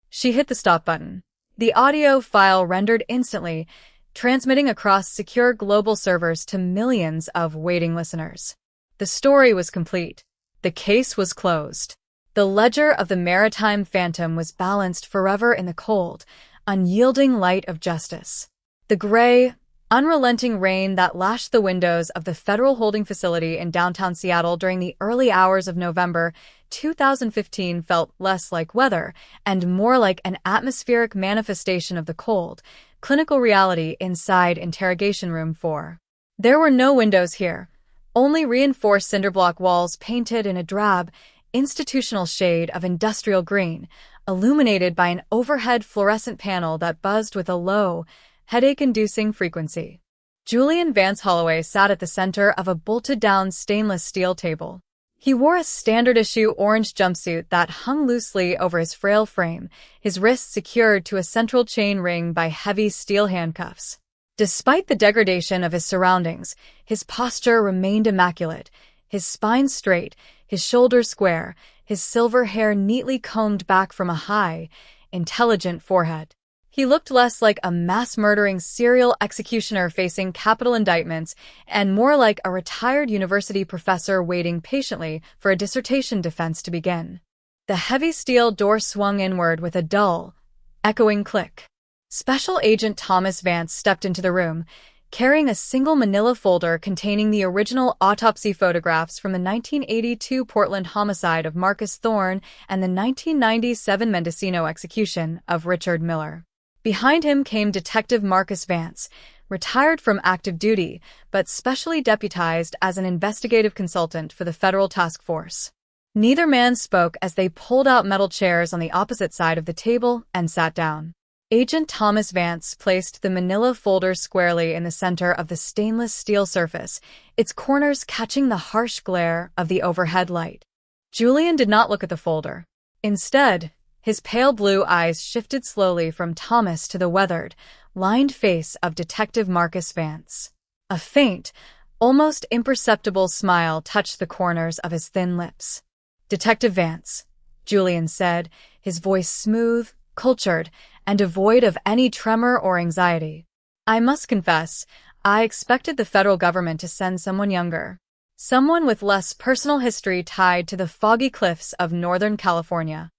She hit the stop button. The audio file rendered instantly, transmitting across secure global servers to millions of waiting listeners. The story was complete. The case was closed. The ledger of the maritime phantom was balanced forever in the cold, unyielding light of justice. The gray, unrelenting rain that lashed the windows of the federal holding facility in downtown Seattle during the early hours of November 2015 felt less like weather and more like an atmospheric manifestation of the cold, clinical reality inside Interrogation Room 4. There were no windows here, only reinforced cinderblock walls painted in a drab, institutional shade of industrial green, illuminated by an overhead fluorescent panel that buzzed with a low, headache-inducing frequency. Julian Vance Holloway sat at the center of a bolted-down stainless steel table. He wore a standard-issue orange jumpsuit that hung loosely over his frail frame, his wrists secured to a central chain ring by heavy steel handcuffs. Despite the degradation of his surroundings, his posture remained immaculate, his spine straight, his shoulders square, his silver hair neatly combed back from a high, intelligent forehead. He looked less like a mass-murdering serial executioner facing capital indictments and more like a retired university professor waiting patiently for a dissertation defense to begin. The heavy steel door swung inward with a dull, echoing click. Special Agent Thomas Vance stepped into the room, carrying a single manila folder containing the original autopsy photographs from the 1982 Portland homicide of Marcus Thorne and the 1997 Mendocino execution of Richard Miller. Behind him came Detective Marcus Vance, retired from active duty, but specially deputized as an investigative consultant for the federal task force. Neither man spoke as they pulled out metal chairs on the opposite side of the table and sat down. Agent Thomas Vance placed the manila folder squarely in the center of the stainless steel surface, its corners catching the harsh glare of the overhead light. Julian did not look at the folder. Instead, his pale blue eyes shifted slowly from Thomas to the weathered, lined face of Detective Marcus Vance. A faint, almost imperceptible smile touched the corners of his thin lips. "Detective Vance," Julian said, his voice smooth, cultured, and devoid of any tremor or anxiety. "I must confess, I expected the federal government to send someone younger. Someone with less personal history tied to the foggy cliffs of Northern California."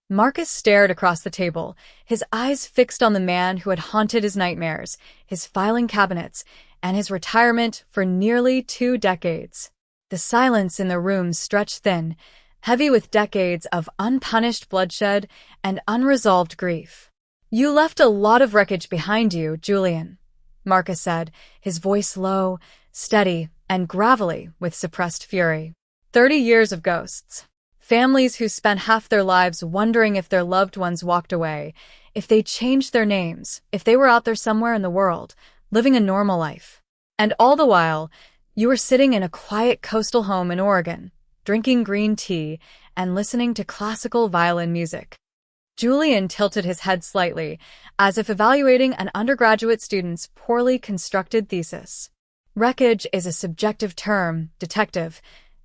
Marcus stared across the table, his eyes fixed on the man who had haunted his nightmares, his filing cabinets, and his retirement for nearly 2 decades. The silence in the room stretched thin, heavy with decades of unpunished bloodshed and unresolved grief. "You left a lot of wreckage behind you, Julian," Marcus said, his voice low, steady, and gravelly with suppressed fury. 30 years of ghosts. Families who spent half their lives wondering if their loved ones walked away, if they changed their names, if they were out there somewhere in the world, living a normal life. And all the while, you were sitting in a quiet coastal home in Oregon, drinking green tea and listening to classical violin music. Julian tilted his head slightly, as if evaluating an undergraduate student's poorly constructed thesis. "Wreckage is a subjective term, Detective,"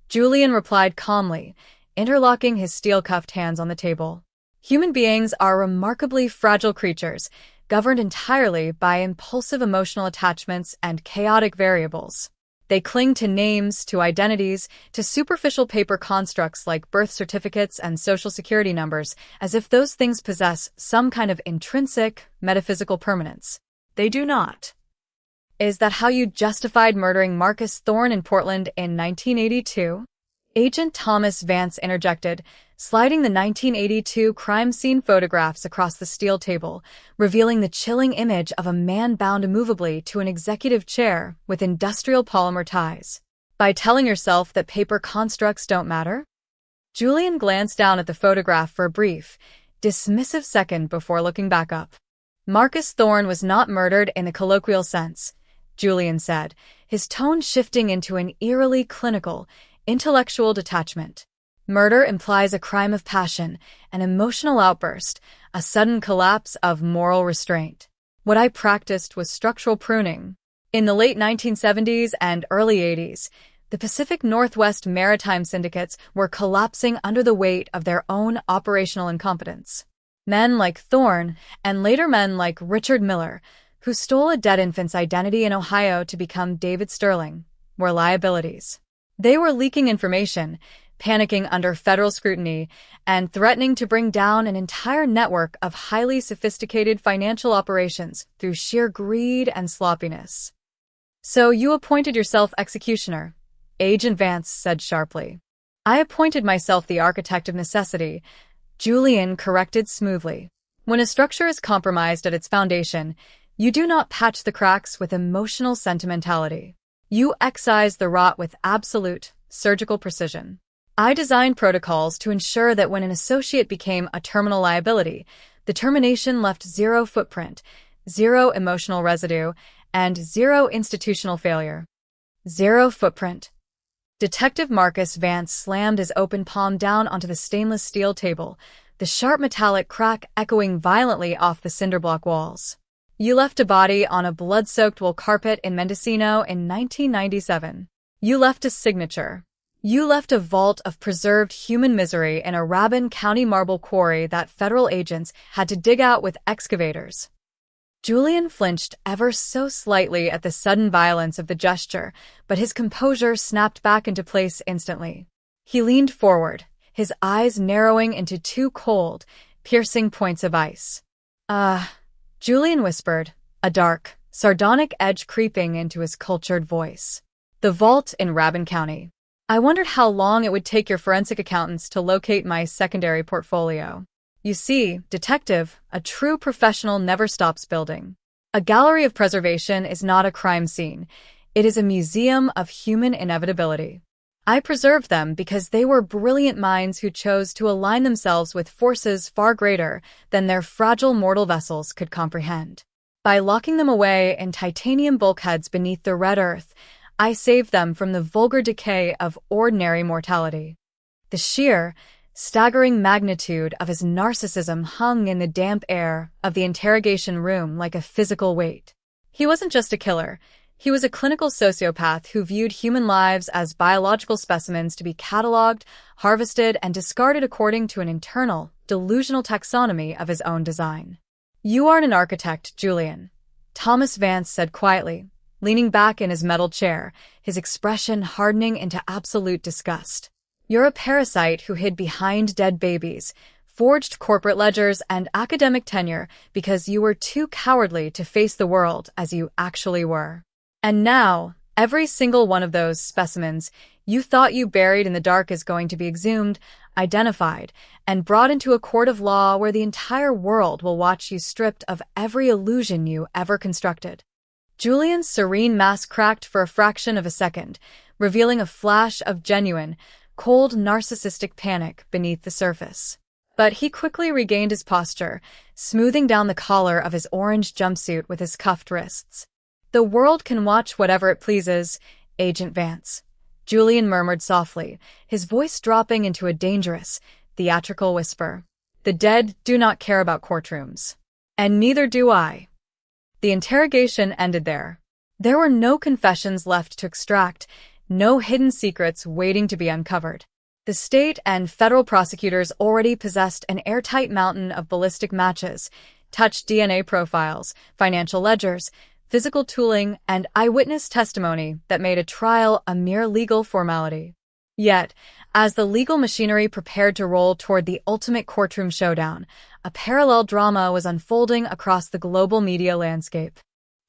Julian replied calmly, interlocking his steel-cuffed hands on the table. "Human beings are remarkably fragile creatures, governed entirely by impulsive emotional attachments and chaotic variables. They cling to names, to identities, to superficial paper constructs like birth certificates and social security numbers, as if those things possess some kind of intrinsic, metaphysical permanence. They do not." Is that how you justified murdering Marcus Thorne in Portland in 1982? Agent Thomas Vance interjected, sliding the 1982 crime scene photographs across the steel table, revealing the chilling image of a man bound immovably to an executive chair with industrial polymer ties. By telling yourself that paper constructs don't matter? Julian glanced down at the photograph for a brief, dismissive second before looking back up. Marcus Thorne was not murdered in the colloquial sense, Julian said, his tone shifting into an eerily clinical, intellectual detachment. Murder implies a crime of passion, an emotional outburst, a sudden collapse of moral restraint. What I practiced was structural pruning. In the late 1970s and early 80s, the Pacific Northwest maritime syndicates were collapsing under the weight of their own operational incompetence. Men like Thorne, and later men like Richard Miller, who stole a dead infant's identity in Ohio to become David Sterling, were liabilities. They were leaking information, panicking under federal scrutiny, and threatening to bring down an entire network of highly sophisticated financial operations through sheer greed and sloppiness. So you appointed yourself executioner, Agent Vance said sharply. I appointed myself the architect of necessity, Julian corrected smoothly. When a structure is compromised at its foundation, you do not patch the cracks with emotional sentimentality. You excise the rot with absolute, surgical precision. I designed protocols to ensure that when an associate became a terminal liability, the termination left zero footprint, zero emotional residue, and zero institutional failure. Zero footprint. Detective Marcus Vance slammed his open palm down onto the stainless steel table, the sharp metallic crack echoing violently off the cinderblock walls. You left a body on a blood-soaked wool carpet in Mendocino in 1997. You left a signature. You left a vault of preserved human misery in a Rabun County marble quarry that federal agents had to dig out with excavators. Julian flinched ever so slightly at the sudden violence of the gesture, but his composure snapped back into place instantly. He leaned forward, his eyes narrowing into two cold, piercing points of ice. Julian whispered, a dark, sardonic edge creeping into his cultured voice. The vault in Rabun County. I wondered how long it would take your forensic accountants to locate my secondary portfolio. You see, detective, a true professional never stops building. A gallery of preservation is not a crime scene. It is a museum of human inevitability. I preserved them because they were brilliant minds who chose to align themselves with forces far greater than their fragile mortal vessels could comprehend. By locking them away in titanium bulkheads beneath the red earth, I saved them from the vulgar decay of ordinary mortality. The sheer, staggering magnitude of his narcissism hung in the damp air of the interrogation room like a physical weight. He wasn't just a killer. He was a clinical sociopath who viewed human lives as biological specimens to be cataloged, harvested, and discarded according to an internal, delusional taxonomy of his own design. You aren't an architect, Julian, Thomas Vance said quietly, leaning back in his metal chair, his expression hardening into absolute disgust. You're a parasite who hid behind dead babies, forged corporate ledgers and academic tenure because you were too cowardly to face the world as you actually were. And now, every single one of those specimens you thought you buried in the dark is going to be exhumed, identified, and brought into a court of law where the entire world will watch you stripped of every illusion you ever constructed. Julian's serene mask cracked for a fraction of a second, revealing a flash of genuine, cold narcissistic panic beneath the surface. But he quickly regained his posture, smoothing down the collar of his orange jumpsuit with his cuffed wrists. The world can watch whatever it pleases, Agent Vance, Julian murmured softly, his voice dropping into a dangerous, theatrical whisper. The dead do not care about courtrooms. And neither do I. The interrogation ended there. There were no confessions left to extract, no hidden secrets waiting to be uncovered. The state and federal prosecutors already possessed an airtight mountain of ballistic matches, touched DNA profiles, financial ledgers, physical tooling, and eyewitness testimony that made a trial a mere legal formality. Yet, as the legal machinery prepared to roll toward the ultimate courtroom showdown, a parallel drama was unfolding across the global media landscape.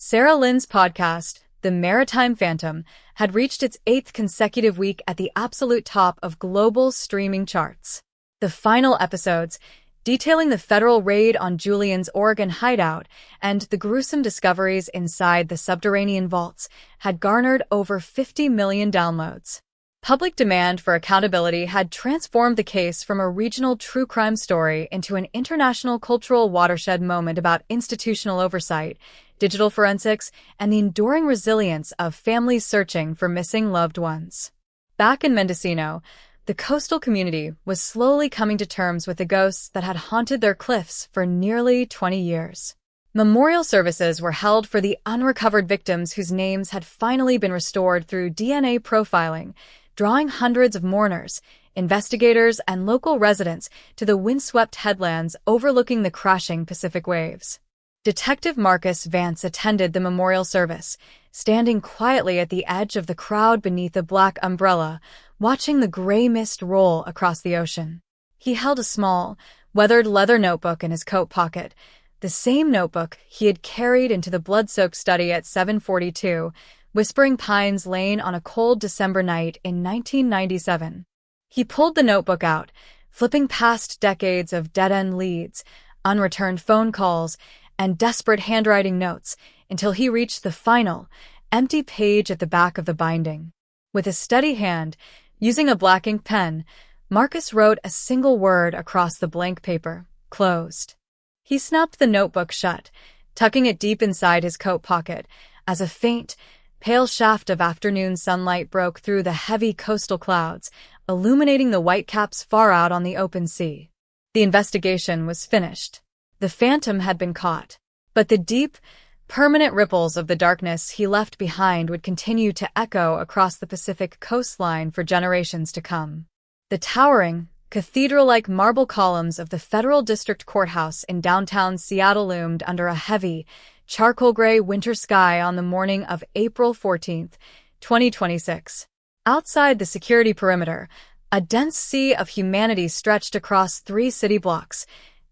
Sarah Lynn's podcast, The Maritime Phantom, had reached its 8th consecutive week at the absolute top of global streaming charts. The final episodes, detailing the federal raid on Julian's Oregon hideout and the gruesome discoveries inside the subterranean vaults, had garnered over 50 million downloads. Public demand for accountability had transformed the case from a regional true crime story into an international cultural watershed moment about institutional oversight, digital forensics, and the enduring resilience of families searching for missing loved ones. Back in Mendocino, the coastal community was slowly coming to terms with the ghosts that had haunted their cliffs for nearly 20 years. Memorial services were held for the unrecovered victims whose names had finally been restored through DNA profiling, drawing hundreds of mourners, investigators, and local residents to the windswept headlands overlooking the crashing Pacific waves. Detective Marcus Vance attended the memorial service, standing quietly at the edge of the crowd beneath a black umbrella, watching the gray mist roll across the ocean. He held a small, weathered leather notebook in his coat pocket, the same notebook he had carried into the blood-soaked study at 742, Whispering Pines Lane on a cold December night in 1997. He pulled the notebook out, flipping past decades of dead-end leads, unreturned phone calls, and desperate handwriting notes until he reached the final, empty page at the back of the binding. With a steady hand, using a black ink pen, Marcus wrote a single word across the blank paper: closed. He snapped the notebook shut, tucking it deep inside his coat pocket, as a faint, pale shaft of afternoon sunlight broke through the heavy coastal clouds, illuminating the whitecaps far out on the open sea. The investigation was finished. The phantom had been caught, but the deep, permanent ripples of the darkness he left behind would continue to echo across the Pacific coastline for generations to come. The towering, cathedral-like marble columns of the Federal District Courthouse in downtown Seattle loomed under a heavy, charcoal-gray winter sky on the morning of April 14, 2026. Outside the security perimeter, a dense sea of humanity stretched across 3 city blocks.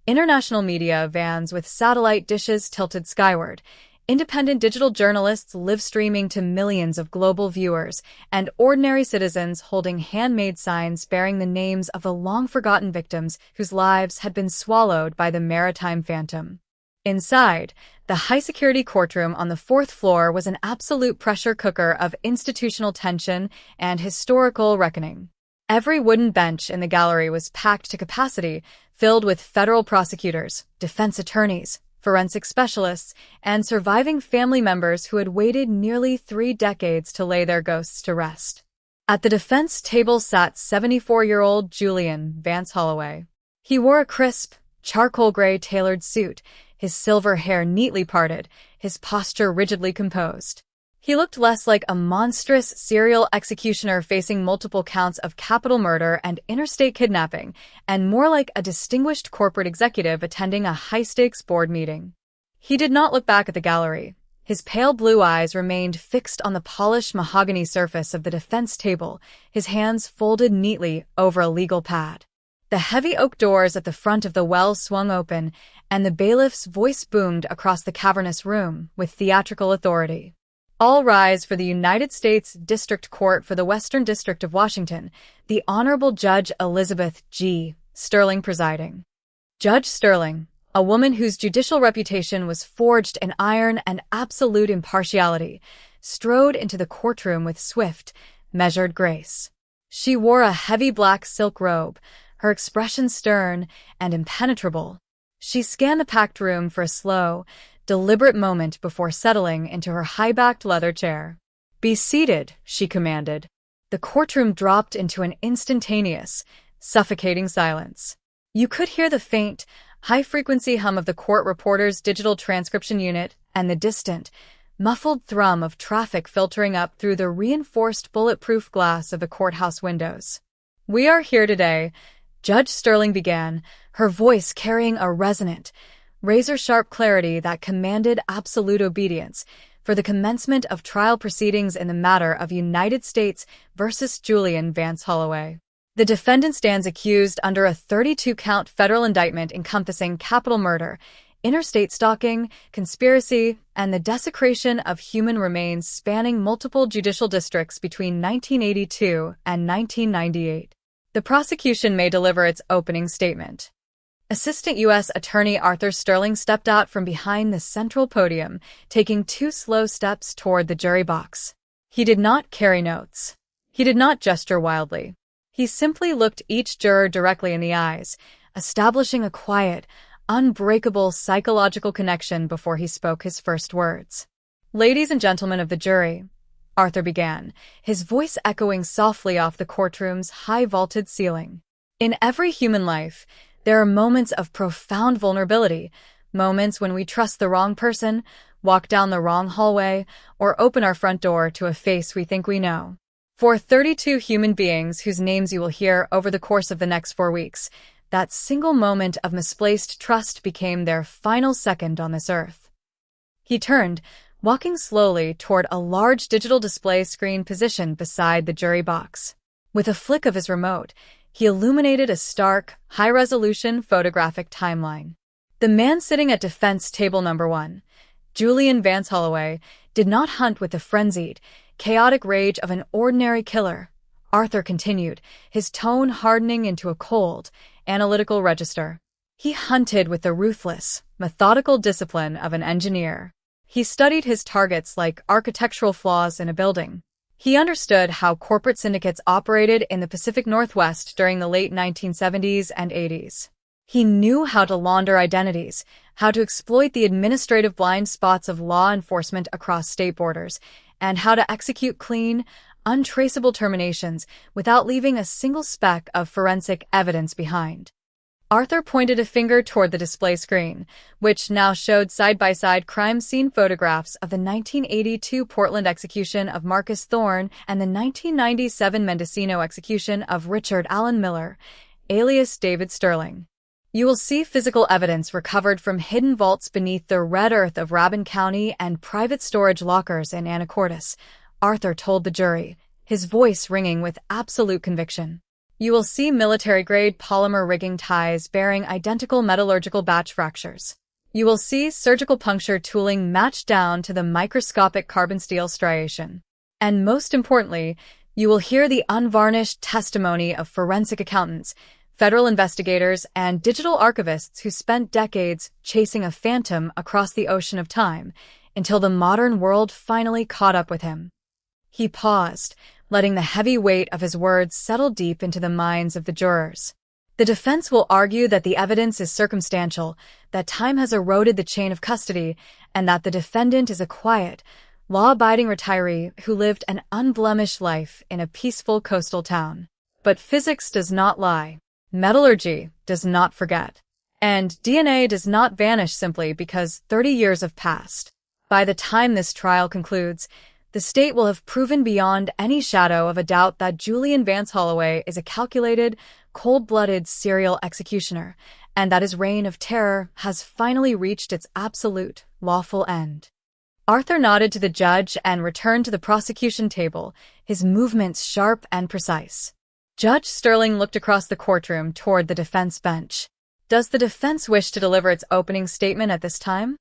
International media vans with satellite dishes tilted skyward, independent digital journalists live-streaming to millions of global viewers, and ordinary citizens holding handmade signs bearing the names of the long-forgotten victims whose lives had been swallowed by the maritime phantom. Inside, the high-security courtroom on the 4th floor was an absolute pressure cooker of institutional tension and historical reckoning. Every wooden bench in the gallery was packed to capacity, filled with federal prosecutors, defense attorneys, forensic specialists, and surviving family members who had waited nearly 3 decades to lay their ghosts to rest. At the defense table sat 74-year-old Julian Vance Holloway. He wore a crisp, charcoal-gray tailored suit, his silver hair neatly parted, his posture rigidly composed. He looked less like a monstrous serial executioner facing multiple counts of capital murder and interstate kidnapping, and more like a distinguished corporate executive attending a high-stakes board meeting. He did not look back at the gallery. His pale blue eyes remained fixed on the polished mahogany surface of the defense table, his hands folded neatly over a legal pad. The heavy oak doors at the front of the well swung open, and the bailiff's voice boomed across the cavernous room with theatrical authority. All rise for the United States District Court for the Western District of Washington, the Honorable Judge Elizabeth G. Sterling presiding. Judge Sterling, a woman whose judicial reputation was forged in iron and absolute impartiality, strode into the courtroom with swift, measured grace. She wore a heavy black silk robe, her expression stern and impenetrable. She scanned the packed room for a slow, deliberate moment before settling into her high-backed leather chair. "Be seated," she commanded. The courtroom dropped into an instantaneous, suffocating silence. You could hear the faint, high-frequency hum of the court reporter's digital transcription unit and the distant, muffled thrum of traffic filtering up through the reinforced bulletproof glass of the courthouse windows. "We are here today," Judge Sterling began, her voice carrying a resonant, razor-sharp clarity that commanded absolute obedience, for the commencement of trial proceedings in the matter of United States versus Julian Vance Holloway. The defendant stands accused under a 32-count federal indictment encompassing capital murder, interstate stalking, conspiracy, and the desecration of human remains spanning multiple judicial districts between 1982 and 1998. The prosecution may deliver its opening statement. Assistant U.S. Attorney Arthur Sterling stepped out from behind the central podium, taking 2 slow steps toward the jury box. He did not carry notes. He did not gesture wildly. He simply looked each juror directly in the eyes, establishing a quiet, unbreakable psychological connection before he spoke his first words. "Ladies and gentlemen of the jury," Arthur began, his voice echoing softly off the courtroom's high-vaulted ceiling. "In every human life, there are moments of profound vulnerability, moments when we trust the wrong person, walk down the wrong hallway, or open our front door to a face we think we know. For 32 human beings whose names you will hear over the course of the next 4 weeks, that single moment of misplaced trust became their final second on this earth." He turned, walking slowly toward a large digital display screen positioned beside the jury box. With a flick of his remote, he illuminated a stark, high-resolution photographic timeline. The man sitting at defense table number 1, Julian Vance Holloway, did not hunt with the frenzied, chaotic rage of an ordinary killer. Arthur continued, his tone hardening into a cold, analytical register. He hunted with the ruthless, methodical discipline of an engineer. He studied his targets like architectural flaws in a building. He understood how corporate syndicates operated in the Pacific Northwest during the late 1970s and 80s. He knew how to launder identities, how to exploit the administrative blind spots of law enforcement across state borders, and how to execute clean, untraceable terminations without leaving a single speck of forensic evidence behind. Arthur pointed a finger toward the display screen, which now showed side-by-side crime scene photographs of the 1982 Portland execution of Marcus Thorne and the 1997 Mendocino execution of Richard Allen Miller, alias David Sterling. "You will see physical evidence recovered from hidden vaults beneath the red earth of Rabun County and private storage lockers in Anacortes," Arthur told the jury, his voice ringing with absolute conviction. "You will see military-grade polymer rigging ties bearing identical metallurgical batch fractures. You will see surgical puncture tooling matched down to the microscopic carbon steel striation. And most importantly, you will hear the unvarnished testimony of forensic accountants, federal investigators, and digital archivists who spent decades chasing a phantom across the ocean of time until the modern world finally caught up with him." He paused, letting the heavy weight of his words settle deep into the minds of the jurors. "The defense will argue that the evidence is circumstantial, that time has eroded the chain of custody, and that the defendant is a quiet, law-abiding retiree who lived an unblemished life in a peaceful coastal town. But physics does not lie. Metallurgy does not forget. And DNA does not vanish simply because 30 years have passed. By the time this trial concludes, the state will have proven beyond any shadow of a doubt that Julian Vance Holloway is a calculated, cold-blooded serial executioner, and that his reign of terror has finally reached its absolute, lawful end." Arthur nodded to the judge and returned to the prosecution table, his movements sharp and precise. Judge Sterling looked across the courtroom toward the defense bench. "Does the defense wish to deliver its opening statement at this time?"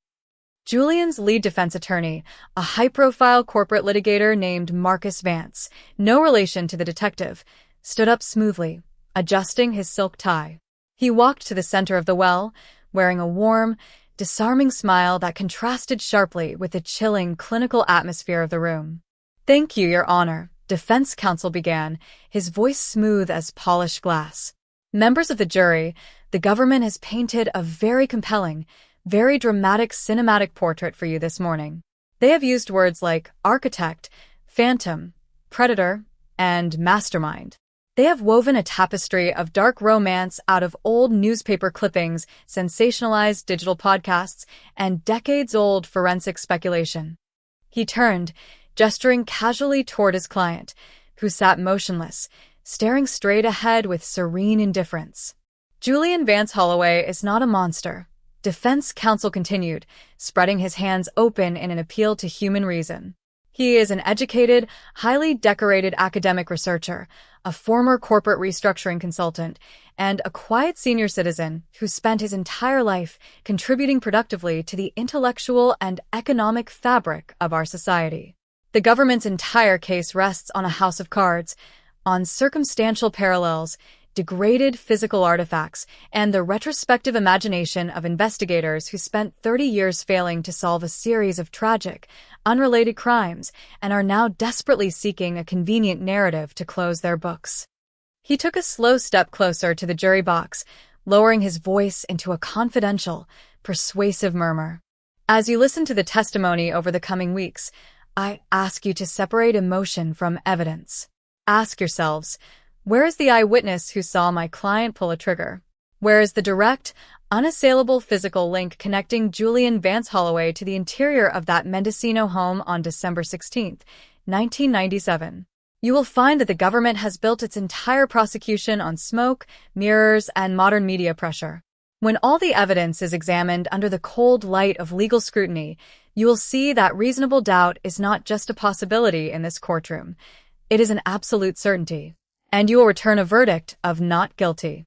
Julian's lead defense attorney, a high-profile corporate litigator named Marcus Vance, no relation to the detective, stood up smoothly, adjusting his silk tie. He walked to the center of the well, wearing a warm, disarming smile that contrasted sharply with the chilling clinical atmosphere of the room. "Thank you, Your Honor," defense counsel began, his voice smooth as polished glass. "Members of the jury, the government has painted a very compelling, very dramatic cinematic portrait for you this morning. They have used words like architect, phantom, predator, and mastermind. They have woven a tapestry of dark romance out of old newspaper clippings, sensationalized digital podcasts, and decades-old forensic speculation." He turned, gesturing casually toward his client, who sat motionless, staring straight ahead with serene indifference. "Julian Vance Holloway is not a monster," defense counsel continued, spreading his hands open in an appeal to human reason. He is an educated, highly decorated academic researcher, a former corporate restructuring consultant, and a quiet senior citizen who spent his entire life contributing productively to the intellectual and economic fabric of our society. The government's entire case rests on a house of cards, on circumstantial parallels, degraded physical artifacts, and the retrospective imagination of investigators who spent 30 years failing to solve a series of tragic, unrelated crimes and are now desperately seeking a convenient narrative to close their books. He took a slow step closer to the jury box, lowering his voice into a confidential, persuasive murmur. As you listen to the testimony over the coming weeks, I ask you to separate emotion from evidence. Ask yourselves, where is the eyewitness who saw my client pull a trigger? Where is the direct, unassailable physical link connecting Julian Vance Holloway to the interior of that Mendocino home on December 16, 1997? You will find that the government has built its entire prosecution on smoke, mirrors, and modern media pressure. When all the evidence is examined under the cold light of legal scrutiny, you will see that reasonable doubt is not just a possibility in this courtroom. It is an absolute certainty, and you will return a verdict of not guilty.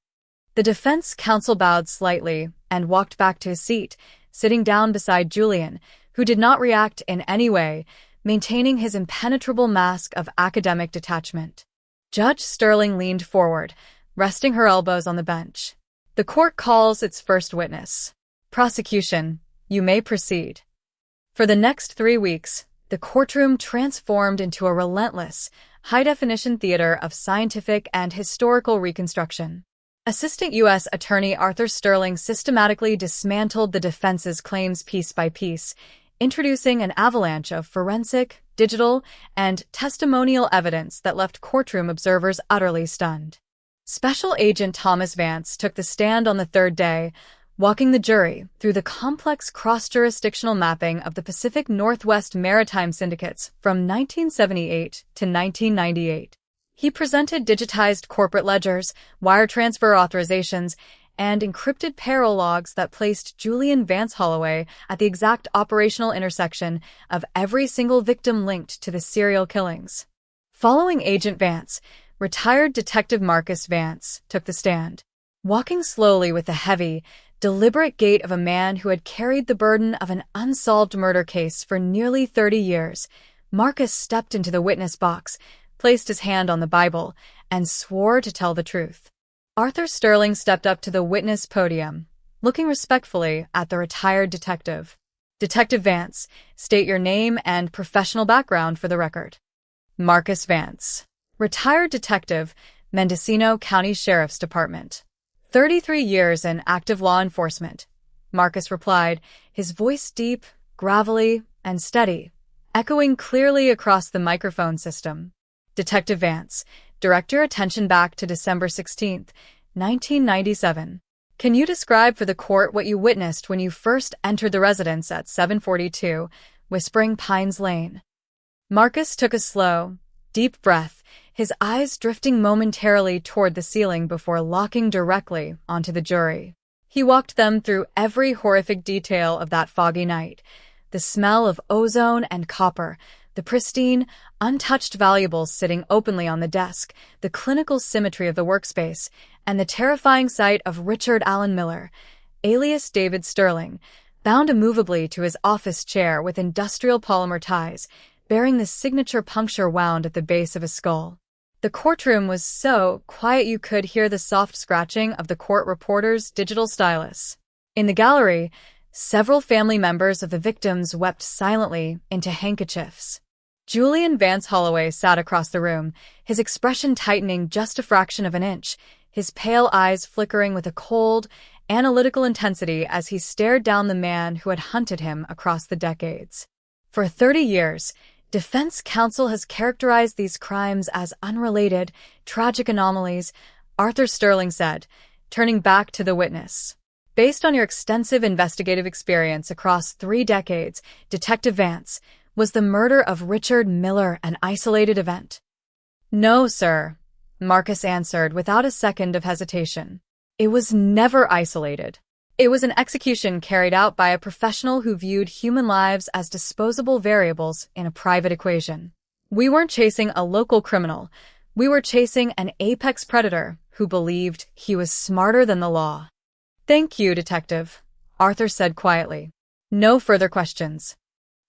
The defense counsel bowed slightly and walked back to his seat, sitting down beside Julian, who did not react in any way, maintaining his impenetrable mask of academic detachment. Judge Sterling leaned forward, resting her elbows on the bench. The court calls its first witness. Prosecution, you may proceed. For the next 3 weeks, the courtroom transformed into a relentless, high-definition theater of scientific and historical reconstruction. Assistant U.S. Attorney Arthur Sterling systematically dismantled the defense's claims piece by piece, introducing an avalanche of forensic, digital, and testimonial evidence that left courtroom observers utterly stunned. Special Agent Thomas Vance took the stand on the third day, walking the jury through the complex cross-jurisdictional mapping of the Pacific Northwest maritime syndicates from 1978 to 1998. He presented digitized corporate ledgers, wire transfer authorizations, and encrypted payroll logs that placed Julian Vance Holloway at the exact operational intersection of every single victim linked to the serial killings. Following Agent Vance, retired Detective Marcus Vance took the stand, walking slowly with the heavy, deliberate gait of a man who had carried the burden of an unsolved murder case for nearly 30 years. Marcus stepped into the witness box, placed his hand on the Bible, and swore to tell the truth. Arthur Sterling stepped up to the witness podium, looking respectfully at the retired detective. Detective Vance, state your name and professional background for the record. Marcus Vance, retired detective, Mendocino County Sheriff's Department. 33 years in active law enforcement, Marcus replied, his voice deep, gravelly, and steady, echoing clearly across the microphone system. Detective Vance, direct your attention back to December 16, 1997. Can you describe for the court what you witnessed when you first entered the residence at 742 Whispering Pines Lane? Marcus took a slow, deep breath, his eyes drifting momentarily toward the ceiling before locking directly onto the jury. He walked them through every horrific detail of that foggy night, the smell of ozone and copper, the pristine, untouched valuables sitting openly on the desk, the clinical symmetry of the workspace, and the terrifying sight of Richard Allen Miller, alias David Sterling, bound immovably to his office chair with industrial polymer ties, bearing the signature puncture wound at the base of his skull. The courtroom was so quiet you could hear the soft scratching of the court reporter's digital stylus. In the gallery, several family members of the victims wept silently into handkerchiefs. Julian Vance Holloway sat across the room, his expression tightening just a fraction of an inch, his pale eyes flickering with a cold, analytical intensity as he stared down the man who had hunted him across the decades. For 30 years, defense counsel has characterized these crimes as unrelated, tragic anomalies, Arthur Sterling said, turning back to the witness. Based on your extensive investigative experience across 3 decades, Detective Vance, was the murder of Richard Miller an isolated event? No, sir, Marcus answered without a second of hesitation. It was never isolated. It was an execution carried out by a professional who viewed human lives as disposable variables in a private equation. We weren't chasing a local criminal. We were chasing an apex predator who believed he was smarter than the law. "Thank you, Detective," Arthur said quietly. No further questions.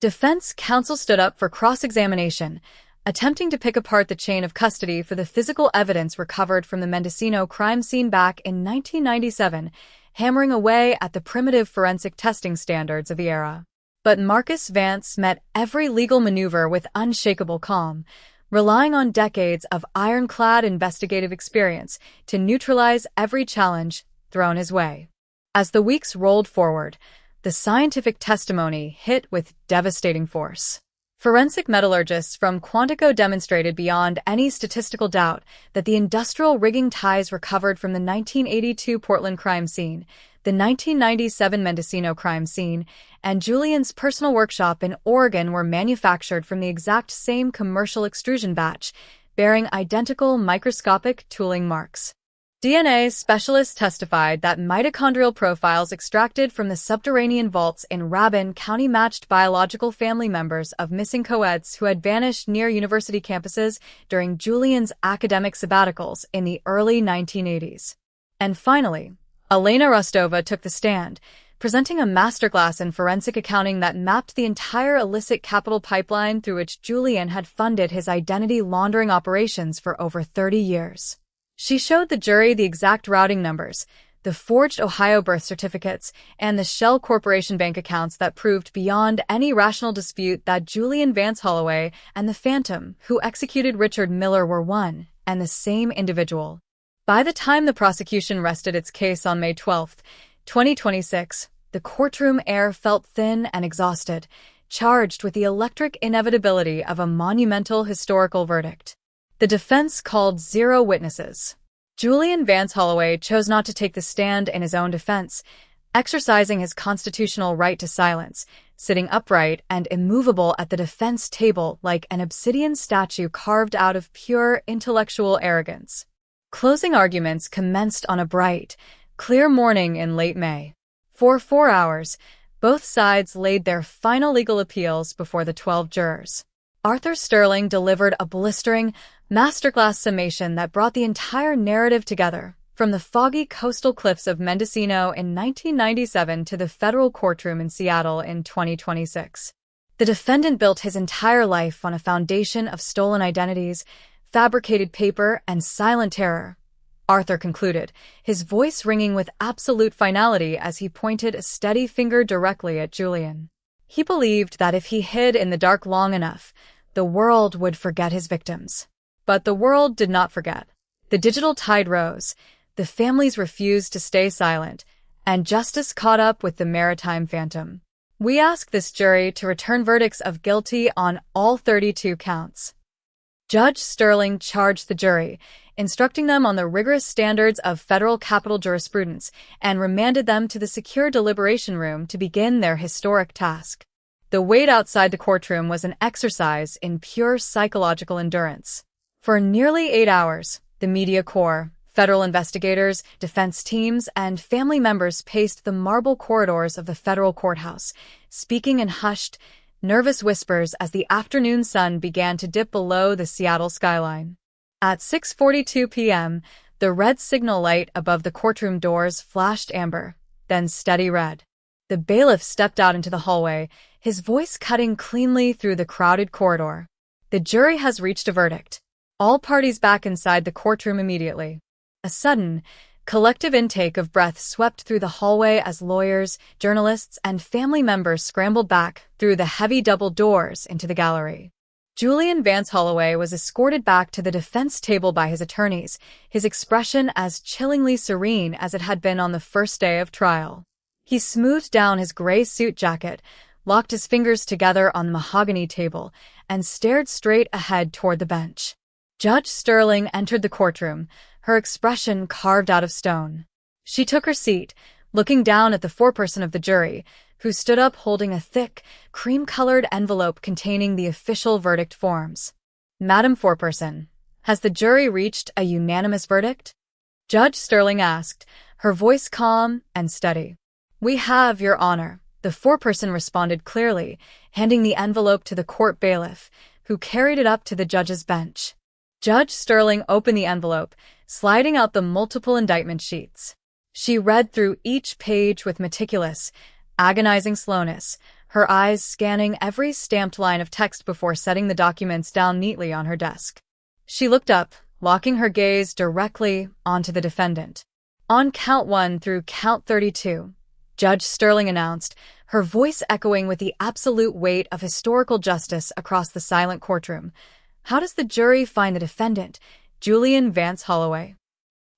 Defense counsel stood up for cross-examination, attempting to pick apart the chain of custody for the physical evidence recovered from the Mendocino crime scene back in 1997, hammering away at the primitive forensic testing standards of the era. But Marcus Vance met every legal maneuver with unshakable calm, relying on decades of ironclad investigative experience to neutralize every challenge thrown his way. As the weeks rolled forward, the scientific testimony hit with devastating force. Forensic metallurgists from Quantico demonstrated beyond any statistical doubt that the industrial rigging ties recovered from the 1982 Portland crime scene, the 1997 Mendocino crime scene, and Julian's personal workshop in Oregon were manufactured from the exact same commercial extrusion batch, bearing identical microscopic tooling marks. DNA specialists testified that mitochondrial profiles extracted from the subterranean vaults in Rabun County matched biological family members of missing co-eds who had vanished near university campuses during Julian's academic sabbaticals in the early 1980s. And finally, Elena Rostova took the stand, presenting a masterclass in forensic accounting that mapped the entire illicit capital pipeline through which Julian had funded his identity laundering operations for over 30 years. She showed the jury the exact routing numbers, the forged Ohio birth certificates, and the Shell Corporation bank accounts that proved beyond any rational dispute that Julian Vance Holloway and the Phantom who executed Richard Miller were one and the same individual. By the time the prosecution rested its case on May 12, 2026, the courtroom air felt thin and exhausted, charged with the electric inevitability of a monumental historical verdict. The defense called 0 witnesses. Julian Vance Holloway chose not to take the stand in his own defense, exercising his constitutional right to silence, sitting upright and immovable at the defense table like an obsidian statue carved out of pure intellectual arrogance. Closing arguments commenced on a bright, clear morning in late May. For 4 hours, both sides laid their final legal appeals before the 12 jurors. Arthur Sterling delivered a blistering, masterclass summation that brought the entire narrative together, from the foggy coastal cliffs of Mendocino in 1997 to the federal courtroom in Seattle in 2026. The defendant built his entire life on a foundation of stolen identities, fabricated paper, and silent terror. Arthur concluded, his voice ringing with absolute finality as he pointed a steady finger directly at Julian. He believed that if he hid in the dark long enough, the world would forget his victims. But the world did not forget. The digital tide rose, the families refused to stay silent, and justice caught up with the maritime phantom. We ask this jury to return verdicts of guilty on all 32 counts. Judge Sterling charged the jury, instructing them on the rigorous standards of federal capital jurisprudence, and remanded them to the secure deliberation room to begin their historic task. The wait outside the courtroom was an exercise in pure psychological endurance. For nearly 8 hours, the media corps, federal investigators, defense teams, and family members paced the marble corridors of the federal courthouse, speaking in hushed, nervous whispers as the afternoon sun began to dip below the Seattle skyline. At 6:42 p.m., the red signal light above the courtroom doors flashed amber, then steady red. The bailiff stepped out into the hallway, his voice cutting cleanly through the crowded corridor. The jury has reached a verdict. All parties back inside the courtroom immediately. A sudden, collective intake of breath swept through the hallway as lawyers, journalists, and family members scrambled back through the heavy double doors into the gallery. Julian Vance Holloway was escorted back to the defense table by his attorneys, his expression as chillingly serene as it had been on the first day of trial. He smoothed down his gray suit jacket, locked his fingers together on the mahogany table, and stared straight ahead toward the bench. Judge Sterling entered the courtroom, her expression carved out of stone. She took her seat, looking down at the foreperson of the jury, who stood up holding a thick, cream-colored envelope containing the official verdict forms. "Madam Foreperson, has the jury reached a unanimous verdict?" Judge Sterling asked, her voice calm and steady. "We have, Your Honor," the foreperson responded clearly, handing the envelope to the court bailiff, who carried it up to the judge's bench. Judge Sterling opened the envelope, sliding out the multiple indictment sheets. She read through each page with meticulous, agonizing slowness, her eyes scanning every stamped line of text before setting the documents down neatly on her desk. She looked up, locking her gaze directly onto the defendant. "On count 1 through count 32, Judge Sterling announced, her voice echoing with the absolute weight of historical justice across the silent courtroom. "How does the jury find the defendant, Julian Vance Holloway?"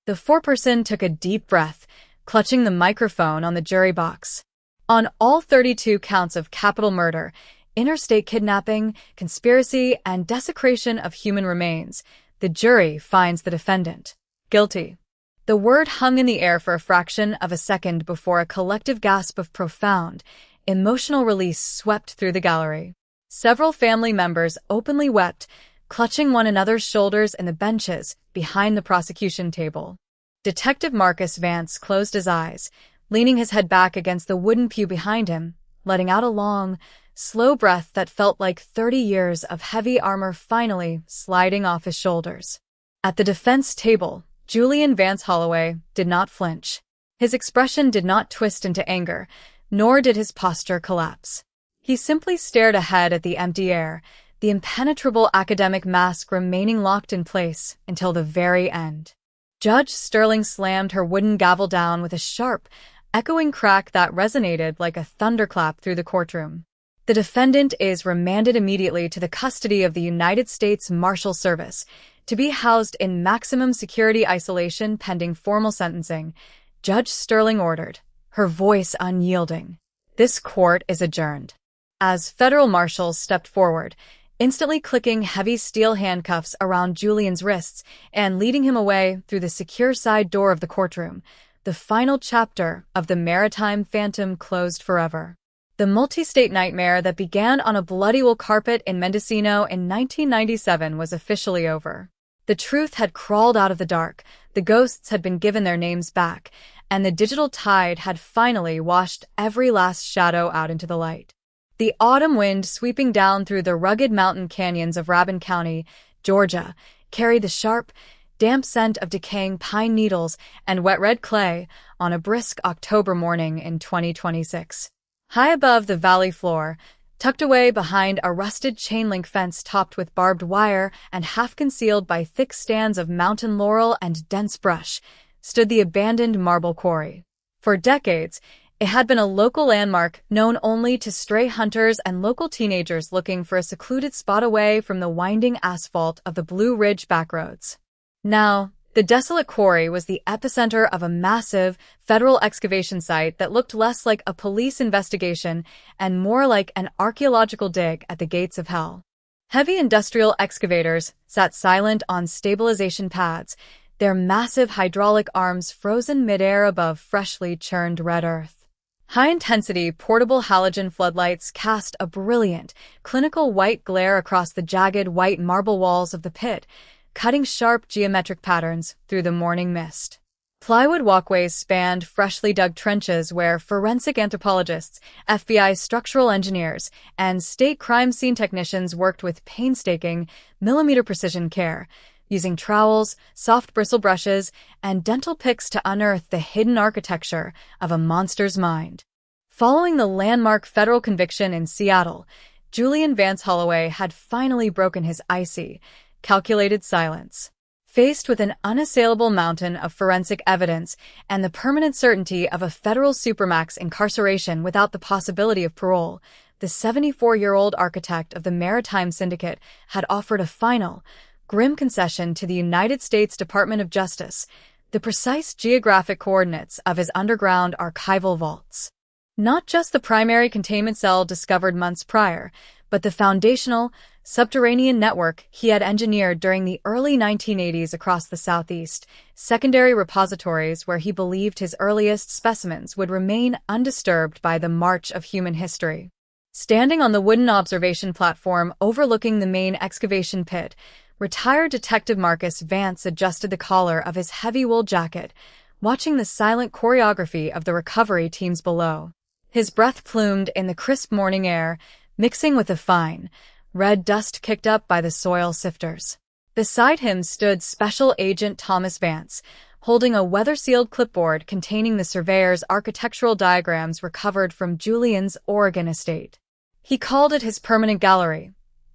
The foreperson took a deep breath, clutching the microphone on the jury box. "On all 32 counts of capital murder, interstate kidnapping, conspiracy, and desecration of human remains, the jury finds the defendant guilty." The word hung in the air for a fraction of a second before a collective gasp of profound, emotional release swept through the gallery. Several family members openly wept, clutching one another's shoulders in the benches behind the prosecution table. Detective Marcus Vance closed his eyes, leaning his head back against the wooden pew behind him, letting out a long, slow breath that felt like 30 years of heavy armor finally sliding off his shoulders. At the defense table, Julian Vance Holloway did not flinch. His expression did not twist into anger, nor did his posture collapse. He simply stared ahead at the empty air, the impenetrable academic mask remaining locked in place until the very end. Judge Sterling slammed her wooden gavel down with a sharp, echoing crack that resonated like a thunderclap through the courtroom. "The defendant is remanded immediately to the custody of the United States Marshal Service, to be housed in maximum security isolation pending formal sentencing," Judge Sterling ordered, her voice unyielding. "This court is adjourned." As federal marshals stepped forward, instantly clicking heavy steel handcuffs around Julian's wrists and leading him away through the secure side door of the courtroom, the final chapter of the maritime phantom closed forever. The multi-state nightmare that began on a bloody wool carpet in Mendocino in 1997 was officially over. The truth had crawled out of the dark, the ghosts had been given their names back, and the digital tide had finally washed every last shadow out into the light. The autumn wind sweeping down through the rugged mountain canyons of Rabun County, Georgia, carried the sharp, damp scent of decaying pine needles and wet red clay on a brisk October morning in 2026. High above the valley floor, tucked away behind a rusted chain-link fence topped with barbed wire and half-concealed by thick stands of mountain laurel and dense brush, stood the abandoned marble quarry. For decades, it had been a local landmark known only to stray hunters and local teenagers looking for a secluded spot away from the winding asphalt of the Blue Ridge backroads. Now, the desolate quarry was the epicenter of a massive, federal excavation site that looked less like a police investigation and more like an archaeological dig at the gates of hell. Heavy industrial excavators sat silent on stabilization pads, their massive hydraulic arms frozen midair above freshly churned red earth. High-intensity portable halogen floodlights cast a brilliant, clinical white glare across the jagged white marble walls of the pit, cutting sharp geometric patterns through the morning mist. Plywood walkways spanned freshly dug trenches where forensic anthropologists, FBI structural engineers, and state crime scene technicians worked with painstaking, millimeter-precision care, using trowels, soft bristle brushes, and dental picks to unearth the hidden architecture of a monster's mind. Following the landmark federal conviction in Seattle, Julian Vance Holloway had finally broken his icy, calculated silence. Faced with an unassailable mountain of forensic evidence and the permanent certainty of a federal supermax incarceration without the possibility of parole, the 74-year-old architect of the Maritime Syndicate had offered a final, grim concession to the United States Department of Justice, the precise geographic coordinates of his underground archival vaults. Not just the primary containment cell discovered months prior, but the foundational, subterranean network he had engineered during the early 1980s across the Southeast, secondary repositories where he believed his earliest specimens would remain undisturbed by the march of human history. Standing on the wooden observation platform overlooking the main excavation pit, retired Detective Marcus Vance adjusted the collar of his heavy wool jacket, watching the silent choreography of the recovery teams below. His breath plumed in the crisp morning air, mixing with the fine, red dust kicked up by the soil sifters. Beside him stood Special Agent Thomas Vance, holding a weather-sealed clipboard containing the surveyor's architectural diagrams recovered from Julian's Oregon estate. He called it his permanent gallery.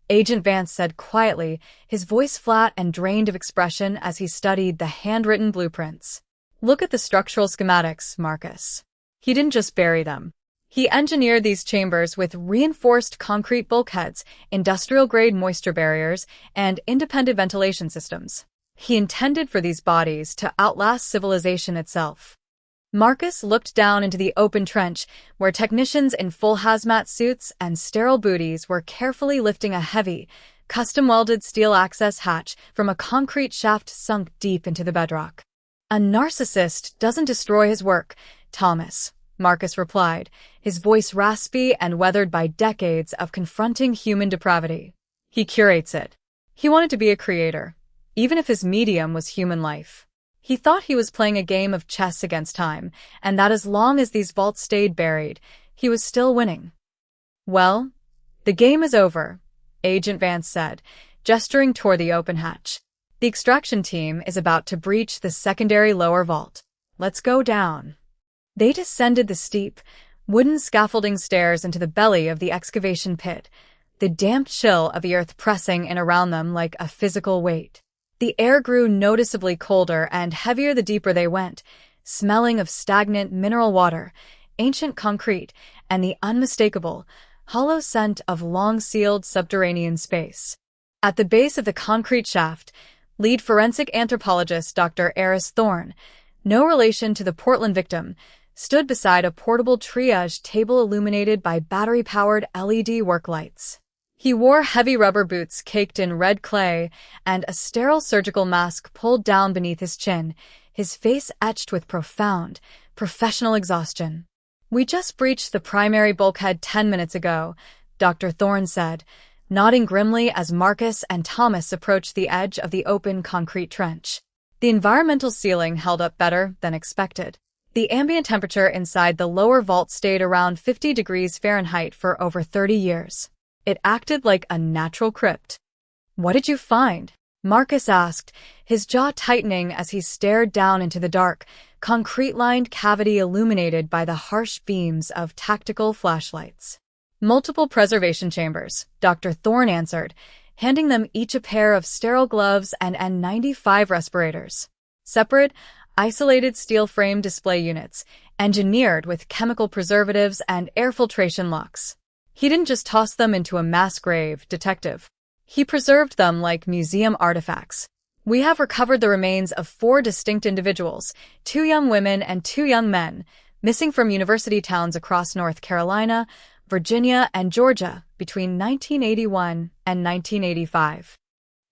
Agent Vance said quietly, his voice flat and drained of expression as he studied the handwritten blueprints. Look at the structural schematics, Marcus. He didn't just bury them. He engineered these chambers with reinforced concrete bulkheads, industrial-grade moisture barriers, and independent ventilation systems. He intended for these bodies to outlast civilization itself. Marcus looked down into the open trench, where technicians in full hazmat suits and sterile booties were carefully lifting a heavy, custom-welded steel access hatch from a concrete shaft sunk deep into the bedrock. A narcissist doesn't destroy his work, Thomas, Marcus replied, his voice raspy and weathered by decades of confronting human depravity. He curates it. He wanted to be a creator, even if his medium was human life. He thought he was playing a game of chess against time, and that as long as these vaults stayed buried, he was still winning. Well, the game is over, Agent Vance said, gesturing toward the open hatch. The extraction team is about to breach the secondary lower vault. Let's go down. They descended the steep, wooden scaffolding stairs into the belly of the excavation pit, the damp chill of the earth pressing in around them like a physical weight. The air grew noticeably colder and heavier the deeper they went, smelling of stagnant mineral water, ancient concrete, and the unmistakable, hollow scent of long-sealed subterranean space. At the base of the concrete shaft, lead forensic anthropologist Dr. Eris Thorne, no relation to the Portland victim, stood beside a portable triage table illuminated by battery-powered LED work lights. He wore heavy rubber boots caked in red clay and a sterile surgical mask pulled down beneath his chin, his face etched with profound, professional exhaustion. We just breached the primary bulkhead 10 minutes ago, Dr. Thorne said, nodding grimly as Marcus and Thomas approached the edge of the open concrete trench. The environmental sealing held up better than expected. The ambient temperature inside the lower vault stayed around 50 degrees Fahrenheit for over 30 years. It acted like a natural crypt. What did you find? Marcus asked, his jaw tightening as he stared down into the dark, concrete-lined cavity illuminated by the harsh beams of tactical flashlights. Multiple preservation chambers, Dr. Thorne answered, handing them each a pair of sterile gloves and N95 respirators. Separate, isolated steel frame display units, engineered with chemical preservatives and air filtration locks. He didn't just toss them into a mass grave, detective. He preserved them like museum artifacts. We have recovered the remains of 4 distinct individuals, 2 young women and 2 young men, missing from university towns across North Carolina, Virginia, and Georgia between 1981 and 1985.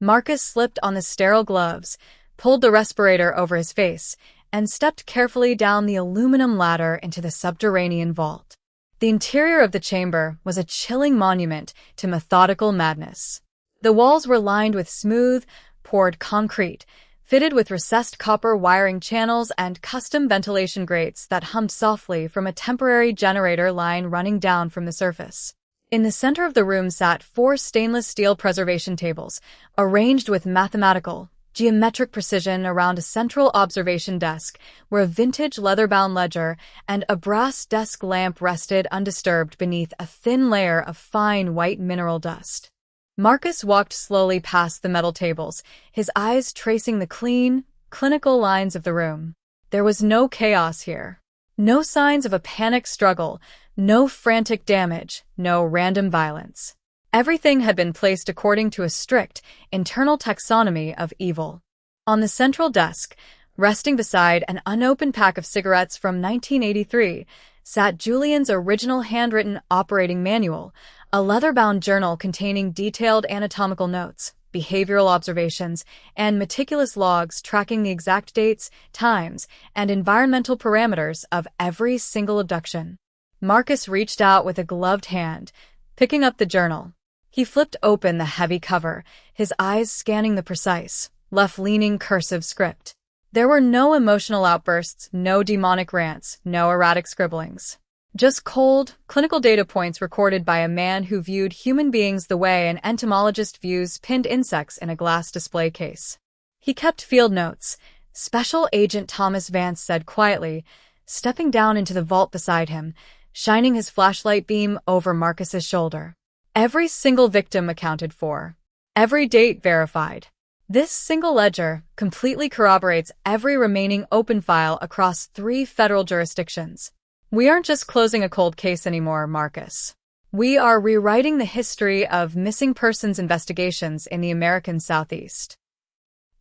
Marcus slipped on the sterile gloves, pulled the respirator over his face, and stepped carefully down the aluminum ladder into the subterranean vault. The interior of the chamber was a chilling monument to methodical madness. The walls were lined with smooth, poured concrete, fitted with recessed copper wiring channels and custom ventilation grates that hummed softly from a temporary generator line running down from the surface. In the center of the room sat 4 stainless steel preservation tables, arranged with mathematical, geometric precision around a central observation desk where a vintage leather-bound ledger and a brass desk lamp rested undisturbed beneath a thin layer of fine white mineral dust. Marcus walked slowly past the metal tables, his eyes tracing the clean, clinical lines of the room. There was no chaos here. No signs of a panic struggle, no frantic damage, no random violence. Everything had been placed according to a strict, internal taxonomy of evil. On the central desk, resting beside an unopened pack of cigarettes from 1983, sat Julian's original handwritten operating manual, a leather-bound journal containing detailed anatomical notes, behavioral observations, and meticulous logs tracking the exact dates, times, and environmental parameters of every single abduction. Marcus reached out with a gloved hand, picking up the journal. He flipped open the heavy cover, his eyes scanning the precise, left-leaning cursive script. There were no emotional outbursts, no demonic rants, no erratic scribblings. Just cold, clinical data points recorded by a man who viewed human beings the way an entomologist views pinned insects in a glass display case. He kept field notes. Special Agent Thomas Vance said quietly, stepping down into the vault beside him, shining his flashlight beam over Marcus's shoulder. Every single victim accounted for. Every date verified. This single ledger completely corroborates every remaining open file across 3 federal jurisdictions. We aren't just closing a cold case anymore, Marcus. We are rewriting the history of missing persons investigations in the American Southeast.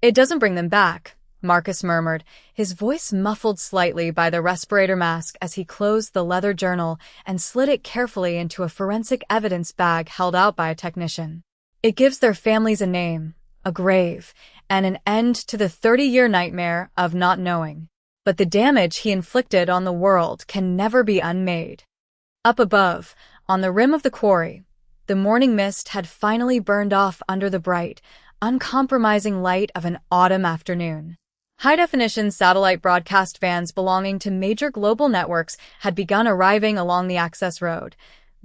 It doesn't bring them back, Marcus murmured, his voice muffled slightly by the respirator mask as he closed the leather journal and slid it carefully into a forensic evidence bag held out by a technician. It gives their families a name, a grave, and an end to the 30-year nightmare of not knowing. But the damage he inflicted on the world can never be unmade. Up above, on the rim of the quarry, the morning mist had finally burned off under the bright, uncompromising light of an autumn afternoon. High-definition satellite broadcast vans belonging to major global networks had begun arriving along the access road,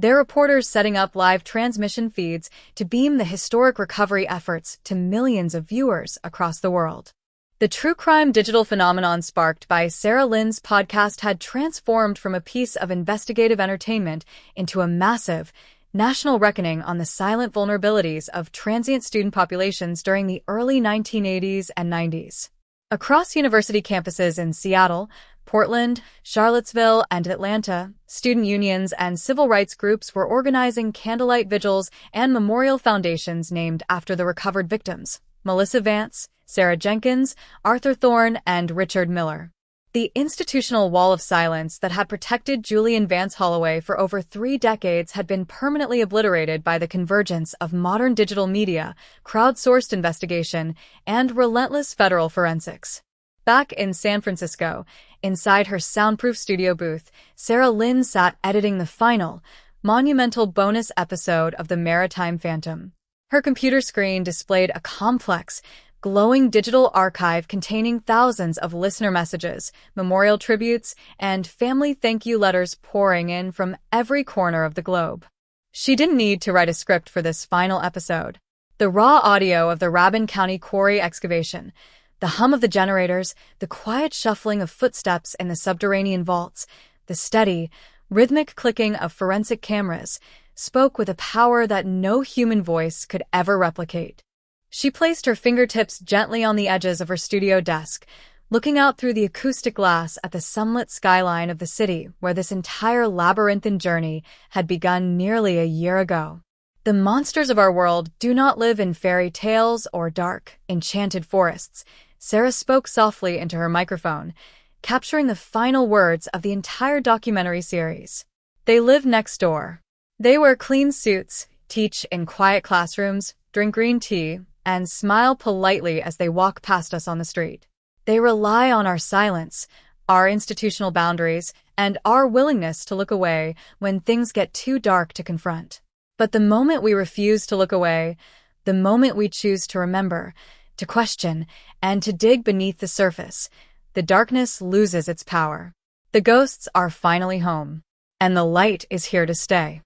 their reporters setting up live transmission feeds to beam the historic recovery efforts to millions of viewers across the world. The true crime digital phenomenon sparked by Sarah Lynn's podcast had transformed from a piece of investigative entertainment into a massive, national reckoning on the silent vulnerabilities of transient student populations during the early 1980s and 90s. Across university campuses in Seattle, Portland, Charlottesville, and Atlanta, student unions and civil rights groups were organizing candlelight vigils and memorial foundations named after the recovered victims, Melissa Vance, Sarah Jenkins, Arthur Thorne, and Richard Miller. The institutional wall of silence that had protected Julian Vance Holloway for over 3 decades had been permanently obliterated by the convergence of modern digital media, crowdsourced investigation, and relentless federal forensics. Back in San Francisco, inside her soundproof studio booth, Sarah Lynn sat editing the final, monumental bonus episode of The Maritime Phantom. Her computer screen displayed a complex, glowing digital archive containing thousands of listener messages, memorial tributes, and family thank you letters pouring in from every corner of the globe. She didn't need to write a script for this final episode. The raw audio of the Rabun County quarry excavation, the hum of the generators, the quiet shuffling of footsteps in the subterranean vaults, the steady, rhythmic clicking of forensic cameras, spoke with a power that no human voice could ever replicate. She placed her fingertips gently on the edges of her studio desk, looking out through the acoustic glass at the sunlit skyline of the city where this entire labyrinthine journey had begun nearly a year ago. The monsters of our world do not live in fairy tales or dark, enchanted forests. Sarah spoke softly into her microphone, capturing the final words of the entire documentary series. They live next door. They wear clean suits, teach in quiet classrooms, drink green tea, and smile politely as they walk past us on the street. They rely on our silence, our institutional boundaries, and our willingness to look away when things get too dark to confront. But the moment we refuse to look away, the moment we choose to remember, to question, and to dig beneath the surface, the darkness loses its power. The ghosts are finally home, and the light is here to stay.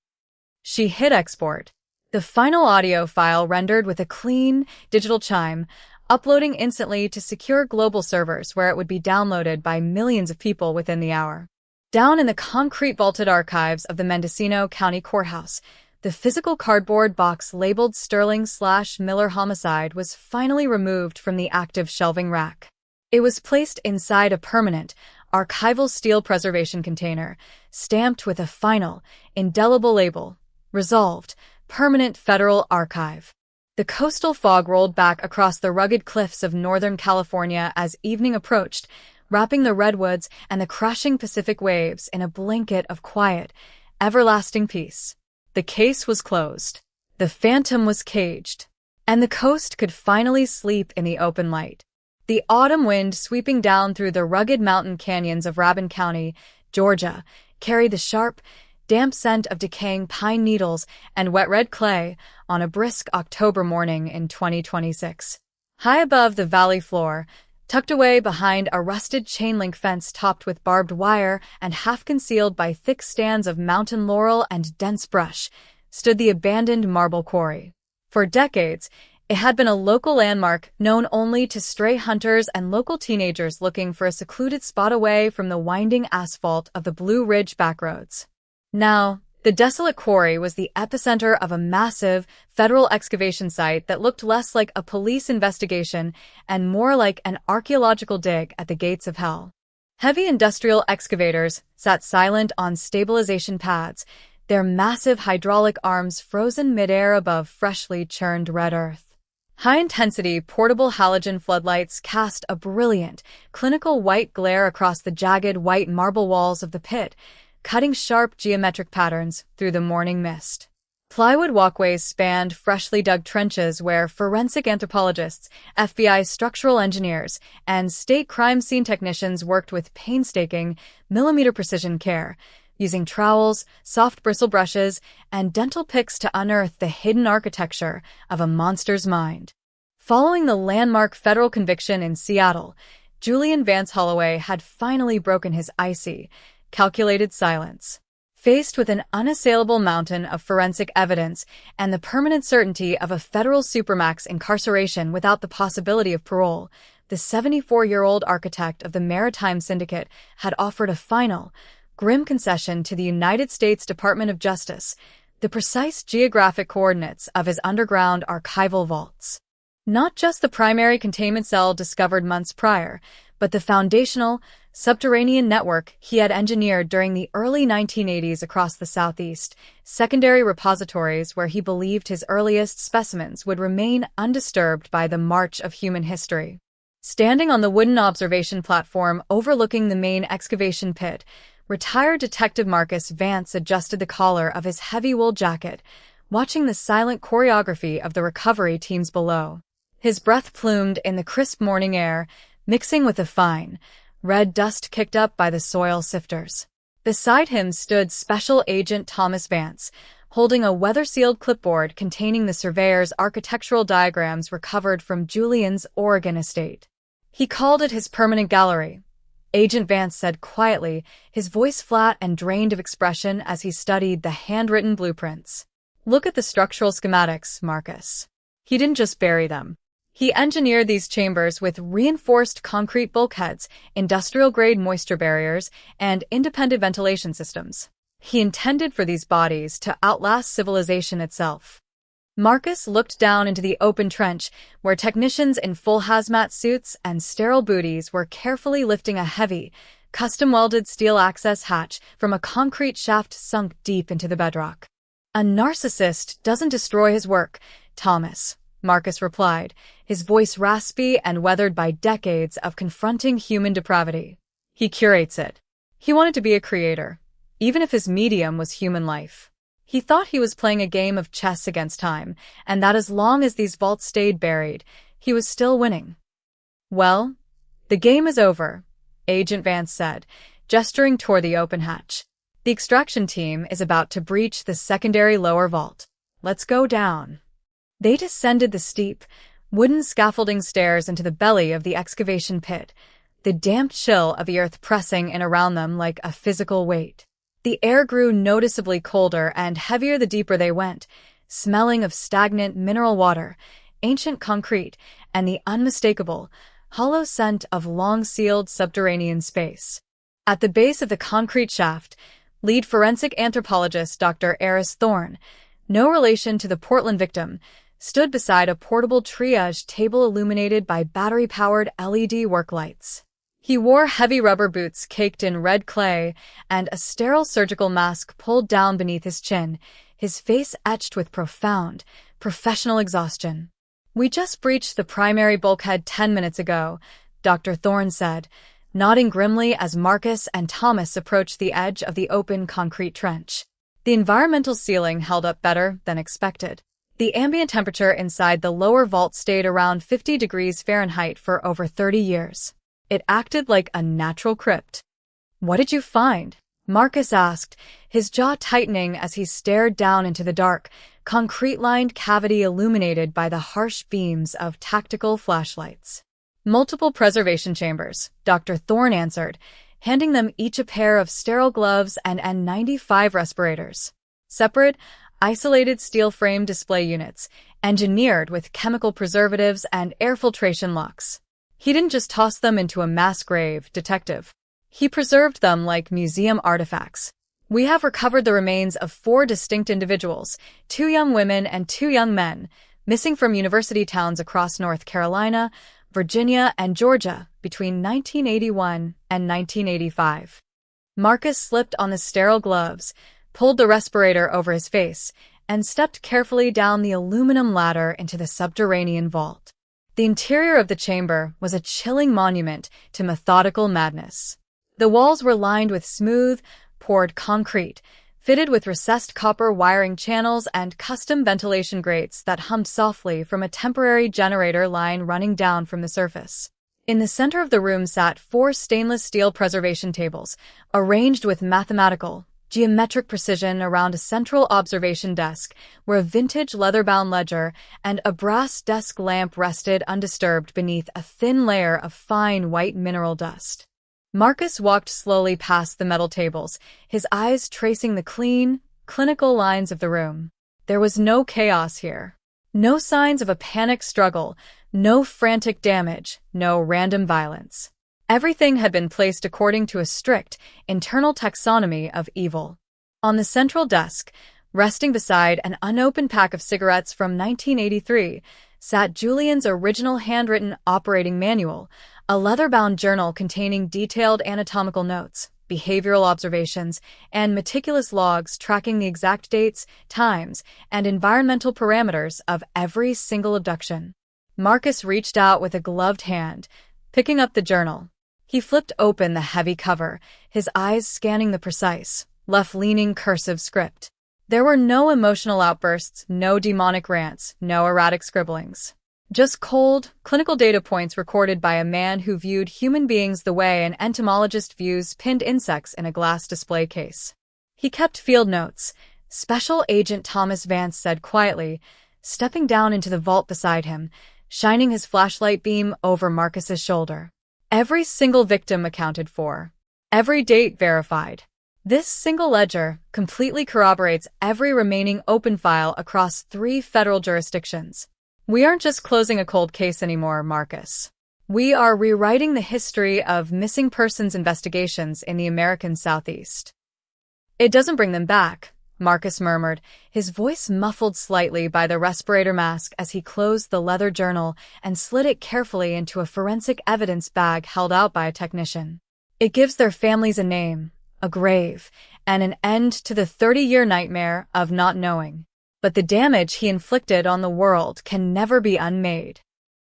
She hit export. The final audio file rendered with a clean, digital chime, uploading instantly to secure global servers where it would be downloaded by millions of people within the hour. Down in the concrete-vaulted archives of the Mendocino County Courthouse, the physical cardboard box labeled Sterling/Miller homicide was finally removed from the active shelving rack. It was placed inside a permanent, archival steel preservation container, stamped with a final, indelible label, Resolved, Permanent Federal Archive. The coastal fog rolled back across the rugged cliffs of Northern California as evening approached, wrapping the redwoods and the crashing Pacific waves in a blanket of quiet, everlasting peace. The case was closed. The phantom was caged. And the coast could finally sleep in the open light. The autumn wind sweeping down through the rugged mountain canyons of Rabun County, Georgia, carried the sharp, damp scent of decaying pine needles and wet red clay on a brisk October morning in 2026. High above the valley floor, Tucked away behind a rusted chain-link fence topped with barbed wire and half-concealed by thick stands of mountain laurel and dense brush, stood the abandoned marble quarry. For decades, it had been a local landmark known only to stray hunters and local teenagers looking for a secluded spot away from the winding asphalt of the Blue Ridge backroads. Now, the desolate quarry was the epicenter of a massive, federal excavation site that looked less like a police investigation and more like an archaeological dig at the gates of hell. Heavy industrial excavators sat silent on stabilization pads, their massive hydraulic arms frozen midair above freshly churned red earth. High-intensity portable halogen floodlights cast a brilliant, clinical white glare across the jagged white marble walls of the pit, cutting sharp geometric patterns through the morning mist. Plywood walkways spanned freshly dug trenches where forensic anthropologists, FBI structural engineers, and state crime scene technicians worked with painstaking, millimeter-precision care, using trowels, soft bristle brushes, and dental picks to unearth the hidden architecture of a monster's mind. Following the landmark federal conviction in Seattle, Julian Vance Holloway had finally broken his icy, calculated silence. Faced with an unassailable mountain of forensic evidence and the permanent certainty of a federal supermax incarceration without the possibility of parole, the 74-year-old architect of the Maritime Syndicate had offered a final, grim concession to the United States Department of Justice, the precise geographic coordinates of his underground archival vaults. Not just the primary containment cell discovered months prior, but the foundational, subterranean network he had engineered during the early 1980s across the Southeast, secondary repositories where he believed his earliest specimens would remain undisturbed by the march of human history. Standing on the wooden observation platform overlooking the main excavation pit, retired Detective Marcus Vance adjusted the collar of his heavy wool jacket, watching the silent choreography of the recovery teams below. His breath plumed in the crisp morning air, mixing with the fine, red dust kicked up by the soil sifters. Beside him stood Special Agent Thomas Vance, holding a weather-sealed clipboard containing the surveyor's architectural diagrams recovered from Julian's Oregon estate. He called it his permanent gallery. Agent Vance said quietly, his voice flat and drained of expression as he studied the handwritten blueprints. "Look at the structural schematics, Marcus." He didn't just bury them. He engineered these chambers with reinforced concrete bulkheads, industrial-grade moisture barriers, and independent ventilation systems. He intended for these bodies to outlast civilization itself. Marcus looked down into the open trench, where technicians in full hazmat suits and sterile booties were carefully lifting a heavy, custom-welded steel access hatch from a concrete shaft sunk deep into the bedrock. "A narcissist doesn't destroy his work, Thomas," Marcus replied, his voice raspy and weathered by decades of confronting human depravity. "He curates it." He wanted to be a creator, even if his medium was human life. He thought he was playing a game of chess against time, and that as long as these vaults stayed buried, he was still winning. "Well, the game is over," Agent Vance said, gesturing toward the open hatch. "The extraction team is about to breach the secondary lower vault. Let's go down." They descended the steep, wooden scaffolding stairs into the belly of the excavation pit, the damp chill of the earth pressing in around them like a physical weight. The air grew noticeably colder and heavier the deeper they went, smelling of stagnant mineral water, ancient concrete, and the unmistakable, hollow scent of long-sealed subterranean space. At the base of the concrete shaft, lead forensic anthropologist Dr. Eris Thorne, no relation to the Portland victim, stood beside a portable triage table illuminated by battery-powered LED work lights. He wore heavy rubber boots caked in red clay and a sterile surgical mask pulled down beneath his chin, his face etched with profound, professional exhaustion. "We just breached the primary bulkhead 10 minutes ago," Dr. Thorne said, nodding grimly as Marcus and Thomas approached the edge of the open concrete trench. The environmental sealing held up better than expected. The ambient temperature inside the lower vault stayed around 50 degrees Fahrenheit for over 30 years. It acted like a natural crypt. "What did you find?" Marcus asked, his jaw tightening as he stared down into the dark, concrete-lined cavity illuminated by the harsh beams of tactical flashlights. Multiple preservation chambers, Dr. Thorne answered, handing them each a pair of sterile gloves and N95 respirators. Separate, isolated steel frame display units, engineered with chemical preservatives and air filtration locks. He didn't just toss them into a mass grave, detective. He preserved them like museum artifacts. We have recovered the remains of 4 distinct individuals, 2 young women and 2 young men, missing from university towns across North Carolina, Virginia, and Georgia between 1981 and 1985. Marcus slipped on the sterile gloves, pulled the respirator over his face, and stepped carefully down the aluminum ladder into the subterranean vault. The interior of the chamber was a chilling monument to methodical madness. The walls were lined with smooth, poured concrete, fitted with recessed copper wiring channels and custom ventilation grates that hummed softly from a temporary generator line running down from the surface. In the center of the room sat 4 stainless steel preservation tables, arranged with mathematical, geometric precision around a central observation desk where a vintage leather-bound ledger and a brass desk lamp rested undisturbed beneath a thin layer of fine white mineral dust. Marcus walked slowly past the metal tables, his eyes tracing the clean, clinical lines of the room. There was no chaos here. No signs of a panic struggle, no frantic damage, no random violence. Everything had been placed according to a strict, internal taxonomy of evil. On the central desk, resting beside an unopened pack of cigarettes from 1983, sat Julian's original handwritten operating manual, a leather-bound journal containing detailed anatomical notes, behavioral observations, and meticulous logs tracking the exact dates, times, and environmental parameters of every single abduction. Marcus reached out with a gloved hand, picking up the journal. He flipped open the heavy cover, his eyes scanning the precise, left-leaning cursive script. There were no emotional outbursts, no demonic rants, no erratic scribblings. Just cold, clinical data points recorded by a man who viewed human beings the way an entomologist views pinned insects in a glass display case. He kept field notes. Special Agent Thomas Vance said quietly, stepping down into the vault beside him, shining his flashlight beam over Marcus's shoulder. Every single victim accounted for. Every date verified. This single ledger completely corroborates every remaining open file across 3 federal jurisdictions. We aren't just closing a cold case anymore, Marcus. We are rewriting the history of missing persons investigations in the American Southeast. It doesn't bring them back, Marcus murmured, his voice muffled slightly by the respirator mask as he closed the leather journal and slid it carefully into a forensic evidence bag held out by a technician. It gives their families a name, a grave, and an end to the 30-year nightmare of not knowing. But the damage he inflicted on the world can never be unmade.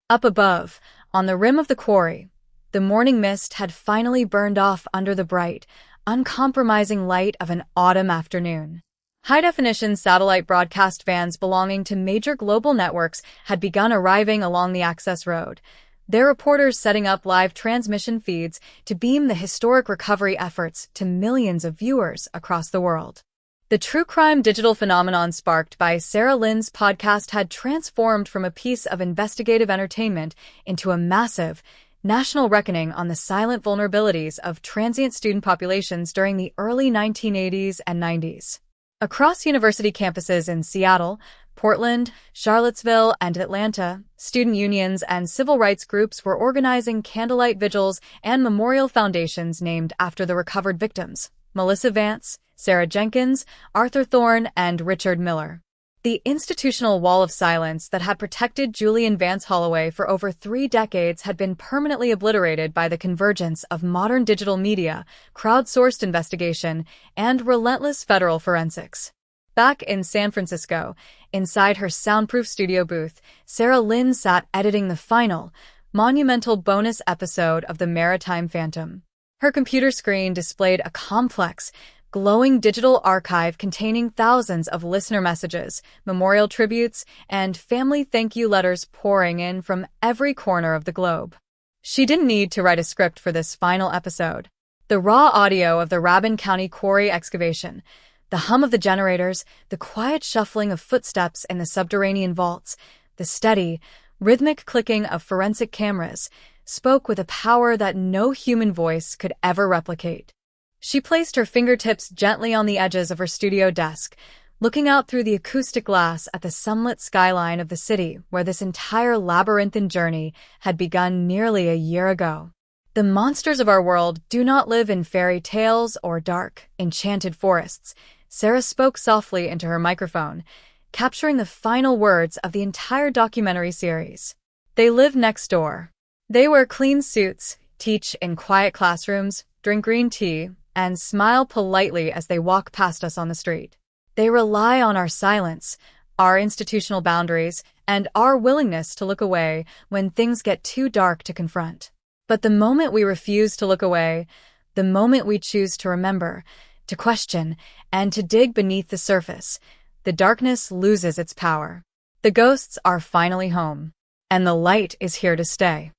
Up above, on the rim of the quarry, the morning mist had finally burned off under the bright, uncompromising light of an autumn afternoon. High-definition satellite broadcast vans belonging to major global networks had begun arriving along the access road, their reporters setting up live transmission feeds to beam the historic recovery efforts to millions of viewers across the world. The true crime digital phenomenon sparked by Sarah Lynn's podcast had transformed from a piece of investigative entertainment into a massive, national reckoning on the silent vulnerabilities of transient student populations during the early 1980s and 90s. Across university campuses in Seattle, Portland, Charlottesville, and Atlanta, student unions and civil rights groups were organizing candlelight vigils and memorial foundations named after the recovered victims, Melissa Vance, Sarah Jenkins, Arthur Thorne, and Richard Miller. The institutional wall of silence that had protected Julian Vance Holloway for over 3 decades had been permanently obliterated by the convergence of modern digital media, crowdsourced investigation, and relentless federal forensics. Back in San Francisco, inside her soundproof studio booth, Sarah Lynn sat editing the final, monumental bonus episode of The Maritime Phantom. Her computer screen displayed a complex, glowing digital archive containing thousands of listener messages, memorial tributes, and family thank you letters pouring in from every corner of the globe. She didn't need to write a script for this final episode. The raw audio of the Rabun County quarry excavation, the hum of the generators, the quiet shuffling of footsteps in the subterranean vaults, the steady, rhythmic clicking of forensic cameras, spoke with a power that no human voice could ever replicate. She placed her fingertips gently on the edges of her studio desk, looking out through the acoustic glass at the sunlit skyline of the city where this entire labyrinthine journey had begun nearly a year ago. The monsters of our world do not live in fairy tales or dark, enchanted forests. Sarah spoke softly into her microphone, capturing the final words of the entire documentary series. They live next door. They wear clean suits, teach in quiet classrooms, drink green tea, and smile politely as they walk past us on the street. They rely on our silence, our institutional boundaries, and our willingness to look away when things get too dark to confront. But the moment we refuse to look away, the moment we choose to remember, to question, and to dig beneath the surface, the darkness loses its power. The ghosts are finally home, and the light is here to stay.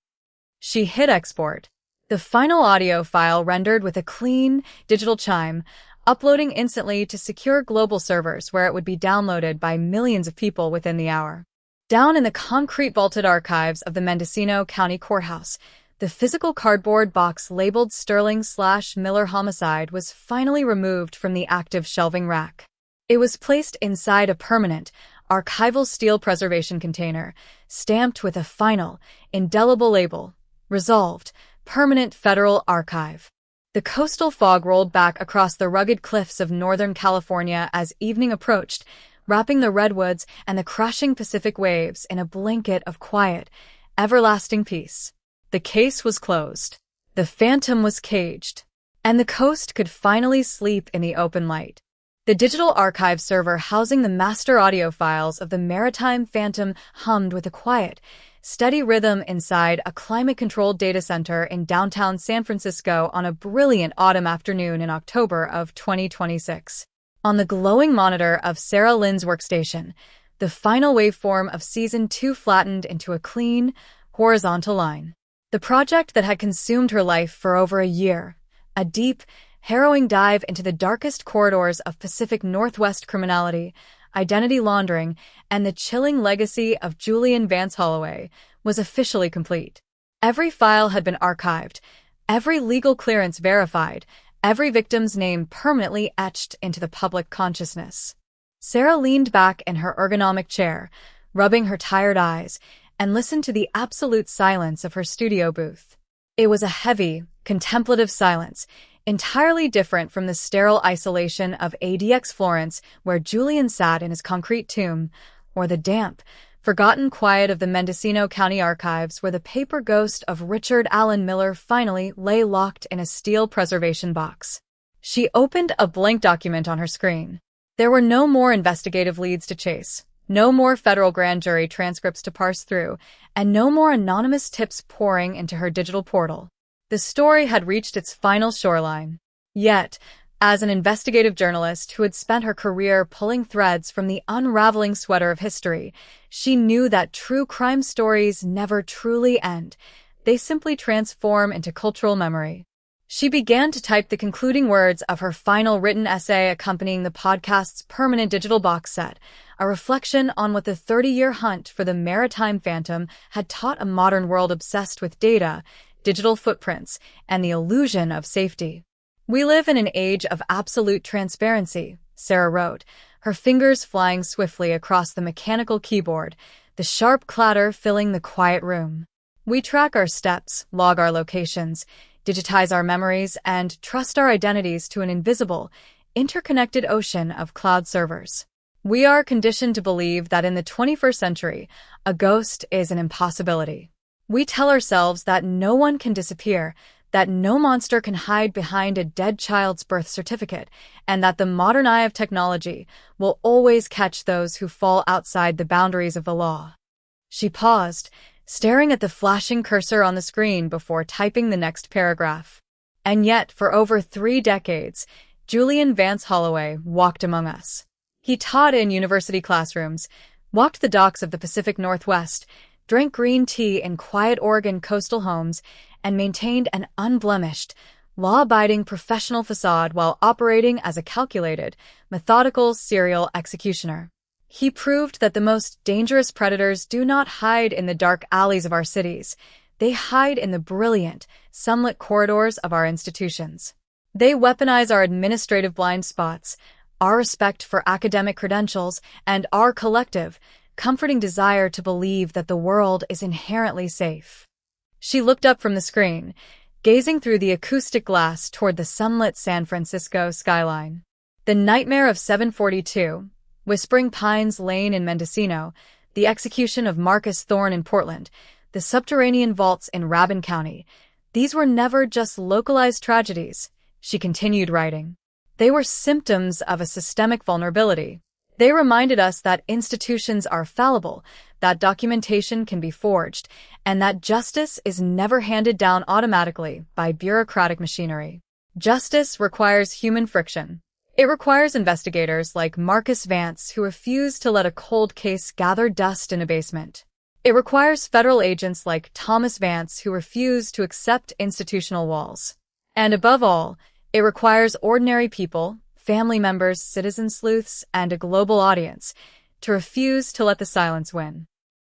She hit export. The final audio file rendered with a clean, digital chime, uploading instantly to secure global servers where it would be downloaded by millions of people within the hour. Down in the concrete-vaulted archives of the Mendocino County Courthouse, the physical cardboard box labeled Sterling/Miller homicide was finally removed from the active shelving rack. It was placed inside a permanent, archival steel preservation container, stamped with a final, indelible label, Resolved, Permanent Federal Archive. The coastal fog rolled back across the rugged cliffs of Northern California as evening approached, wrapping the redwoods and the crashing Pacific waves in a blanket of quiet, everlasting peace. The case was closed. The phantom was caged. And the coast could finally sleep in the open light. The digital archive server housing the master audio files of the maritime phantom hummed with a quiet, steady rhythm inside a climate-controlled data center in downtown San Francisco on a brilliant autumn afternoon in October of 2026. On the glowing monitor of Sarah Lynn's workstation, the final waveform of Season 2 flattened into a clean, horizontal line. The project that had consumed her life for over a year, a deep, harrowing dive into the darkest corridors of Pacific Northwest criminality, identity laundering, and the chilling legacy of Julian Vance Holloway, was officially complete. Every file had been archived, every legal clearance verified, every victim's name permanently etched into the public consciousness. Sarah leaned back in her ergonomic chair, rubbing her tired eyes, and listened to the absolute silence of her studio booth. It was a heavy, contemplative silence, entirely different from the sterile isolation of ADX Florence, where Julian sat in his concrete tomb, or the damp, forgotten quiet of the Mendocino County Archives, where the paper ghost of Richard Allen Miller finally lay locked in a steel preservation box. She opened a blank document on her screen. There were no more investigative leads to chase, no more federal grand jury transcripts to parse through, and no more anonymous tips pouring into her digital portal. The story had reached its final shoreline. Yet, as an investigative journalist who had spent her career pulling threads from the unraveling sweater of history, she knew that true crime stories never truly end. They simply transform into cultural memory. She began to type the concluding words of her final written essay accompanying the podcast's permanent digital box set, a reflection on what the 30-year hunt for the maritime phantom had taught a modern world obsessed with data, digital footprints, and the illusion of safety. "We live in an age of absolute transparency," Sarah wrote, her fingers flying swiftly across the mechanical keyboard, the sharp clatter filling the quiet room. "We track our steps, log our locations, digitize our memories, and trust our identities to an invisible, interconnected ocean of cloud servers. We are conditioned to believe that in the 21st century, a ghost is an impossibility. We tell ourselves that no one can disappear, that no monster can hide behind a dead child's birth certificate, and that the modern eye of technology will always catch those who fall outside the boundaries of the law." She paused, staring at the flashing cursor on the screen before typing the next paragraph. And yet, for over 3 decades, Julian Vance Holloway walked among us. He taught in university classrooms, walked the docks of the Pacific Northwest, drank green tea in quiet Oregon coastal homes, and maintained an unblemished, law-abiding professional facade while operating as a calculated, methodical serial executioner. He proved that the most dangerous predators do not hide in the dark alleys of our cities. they hide in the brilliant, sunlit corridors of our institutions. They weaponize our administrative blind spots, our respect for academic credentials, and our collective, comforting desire to believe that the world is inherently safe. She looked up from the screen, gazing through the acoustic glass toward the sunlit San Francisco skyline. The Nightmare of 742, Whispering Pines Lane in Mendocino, the execution of Marcus Thorne in Portland, the subterranean vaults in Rabun County. These were never just localized tragedies, she continued writing. They were symptoms of a systemic vulnerability. They reminded us that institutions are fallible, that documentation can be forged, and that justice is never handed down automatically by bureaucratic machinery. Justice requires human friction. It requires investigators like Marcus Vance who refuse to let a cold case gather dust in a basement. It requires federal agents like Thomas Vance who refuse to accept institutional walls. And above all, it requires ordinary people, family members, citizen sleuths, and a global audience to refuse to let the silence win.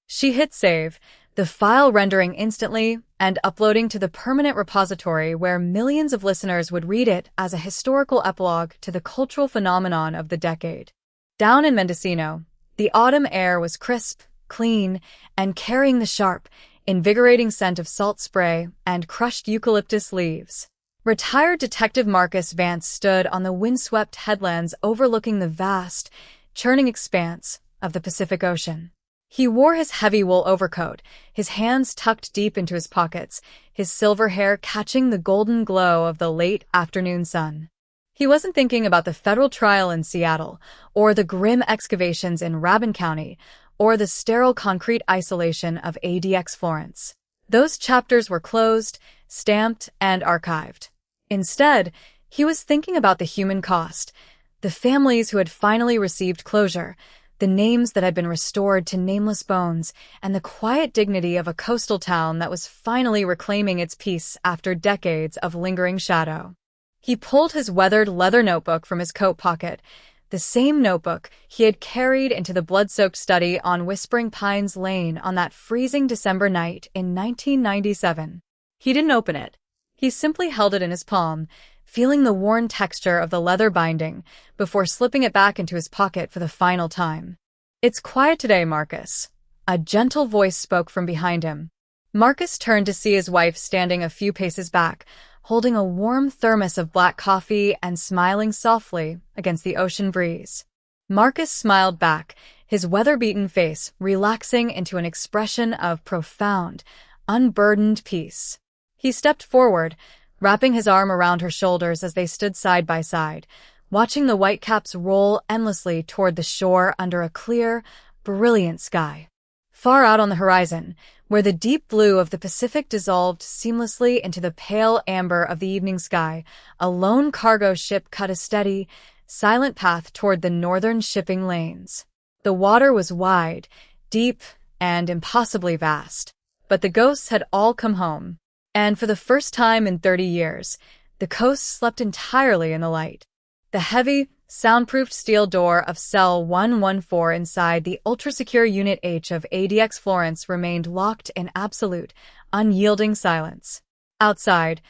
She hit save, the file rendering instantly and uploading to the permanent repository where millions of listeners would read it as a historical epilogue to the cultural phenomenon of the decade. Down in Mendocino, the autumn air was crisp, clean, and carrying the sharp, invigorating scent of salt spray and crushed eucalyptus leaves. Retired Detective Marcus Vance stood on the windswept headlands overlooking the vast, churning expanse of the Pacific Ocean. He wore his heavy wool overcoat, his hands tucked deep into his pockets, his silver hair catching the golden glow of the late afternoon sun. He wasn't thinking about the federal trial in Seattle, or the grim excavations in Rabun County, or the sterile concrete isolation of ADX Florence. Those chapters were closed, stamped, and archived. Instead, he was thinking about the human cost, the families who had finally received closure, the names that had been restored to nameless bones, and the quiet dignity of a coastal town that was finally reclaiming its peace after decades of lingering shadow. He pulled his weathered leather notebook from his coat pocket, the same notebook he had carried into the blood-soaked study on Whispering Pines Lane on that freezing December night in 1997. He didn't open it. He simply held it in his palm, feeling the worn texture of the leather binding before slipping it back into his pocket for the final time. "It's quiet today, Marcus." A gentle voice spoke from behind him. Marcus turned to see his wife standing a few paces back, holding a warm thermos of black coffee and smiling softly against the ocean breeze. Marcus smiled back, his weather-beaten face relaxing into an expression of profound, unburdened peace. He stepped forward, wrapping his arm around her shoulders as they stood side by side, watching the whitecaps roll endlessly toward the shore under a clear, brilliant sky. Far out on the horizon, where the deep blue of the Pacific dissolved seamlessly into the pale amber of the evening sky, a lone cargo ship cut a steady, silent path toward the northern shipping lanes. The water was wide, deep, and impossibly vast, but the ghosts had all come home. And for the first time in 30 years, the coast slept entirely in the light. The heavy, soundproofed steel door of cell 114 inside the ultra-secure Unit H of ADX Florence remained locked in absolute, unyielding silence. Outside,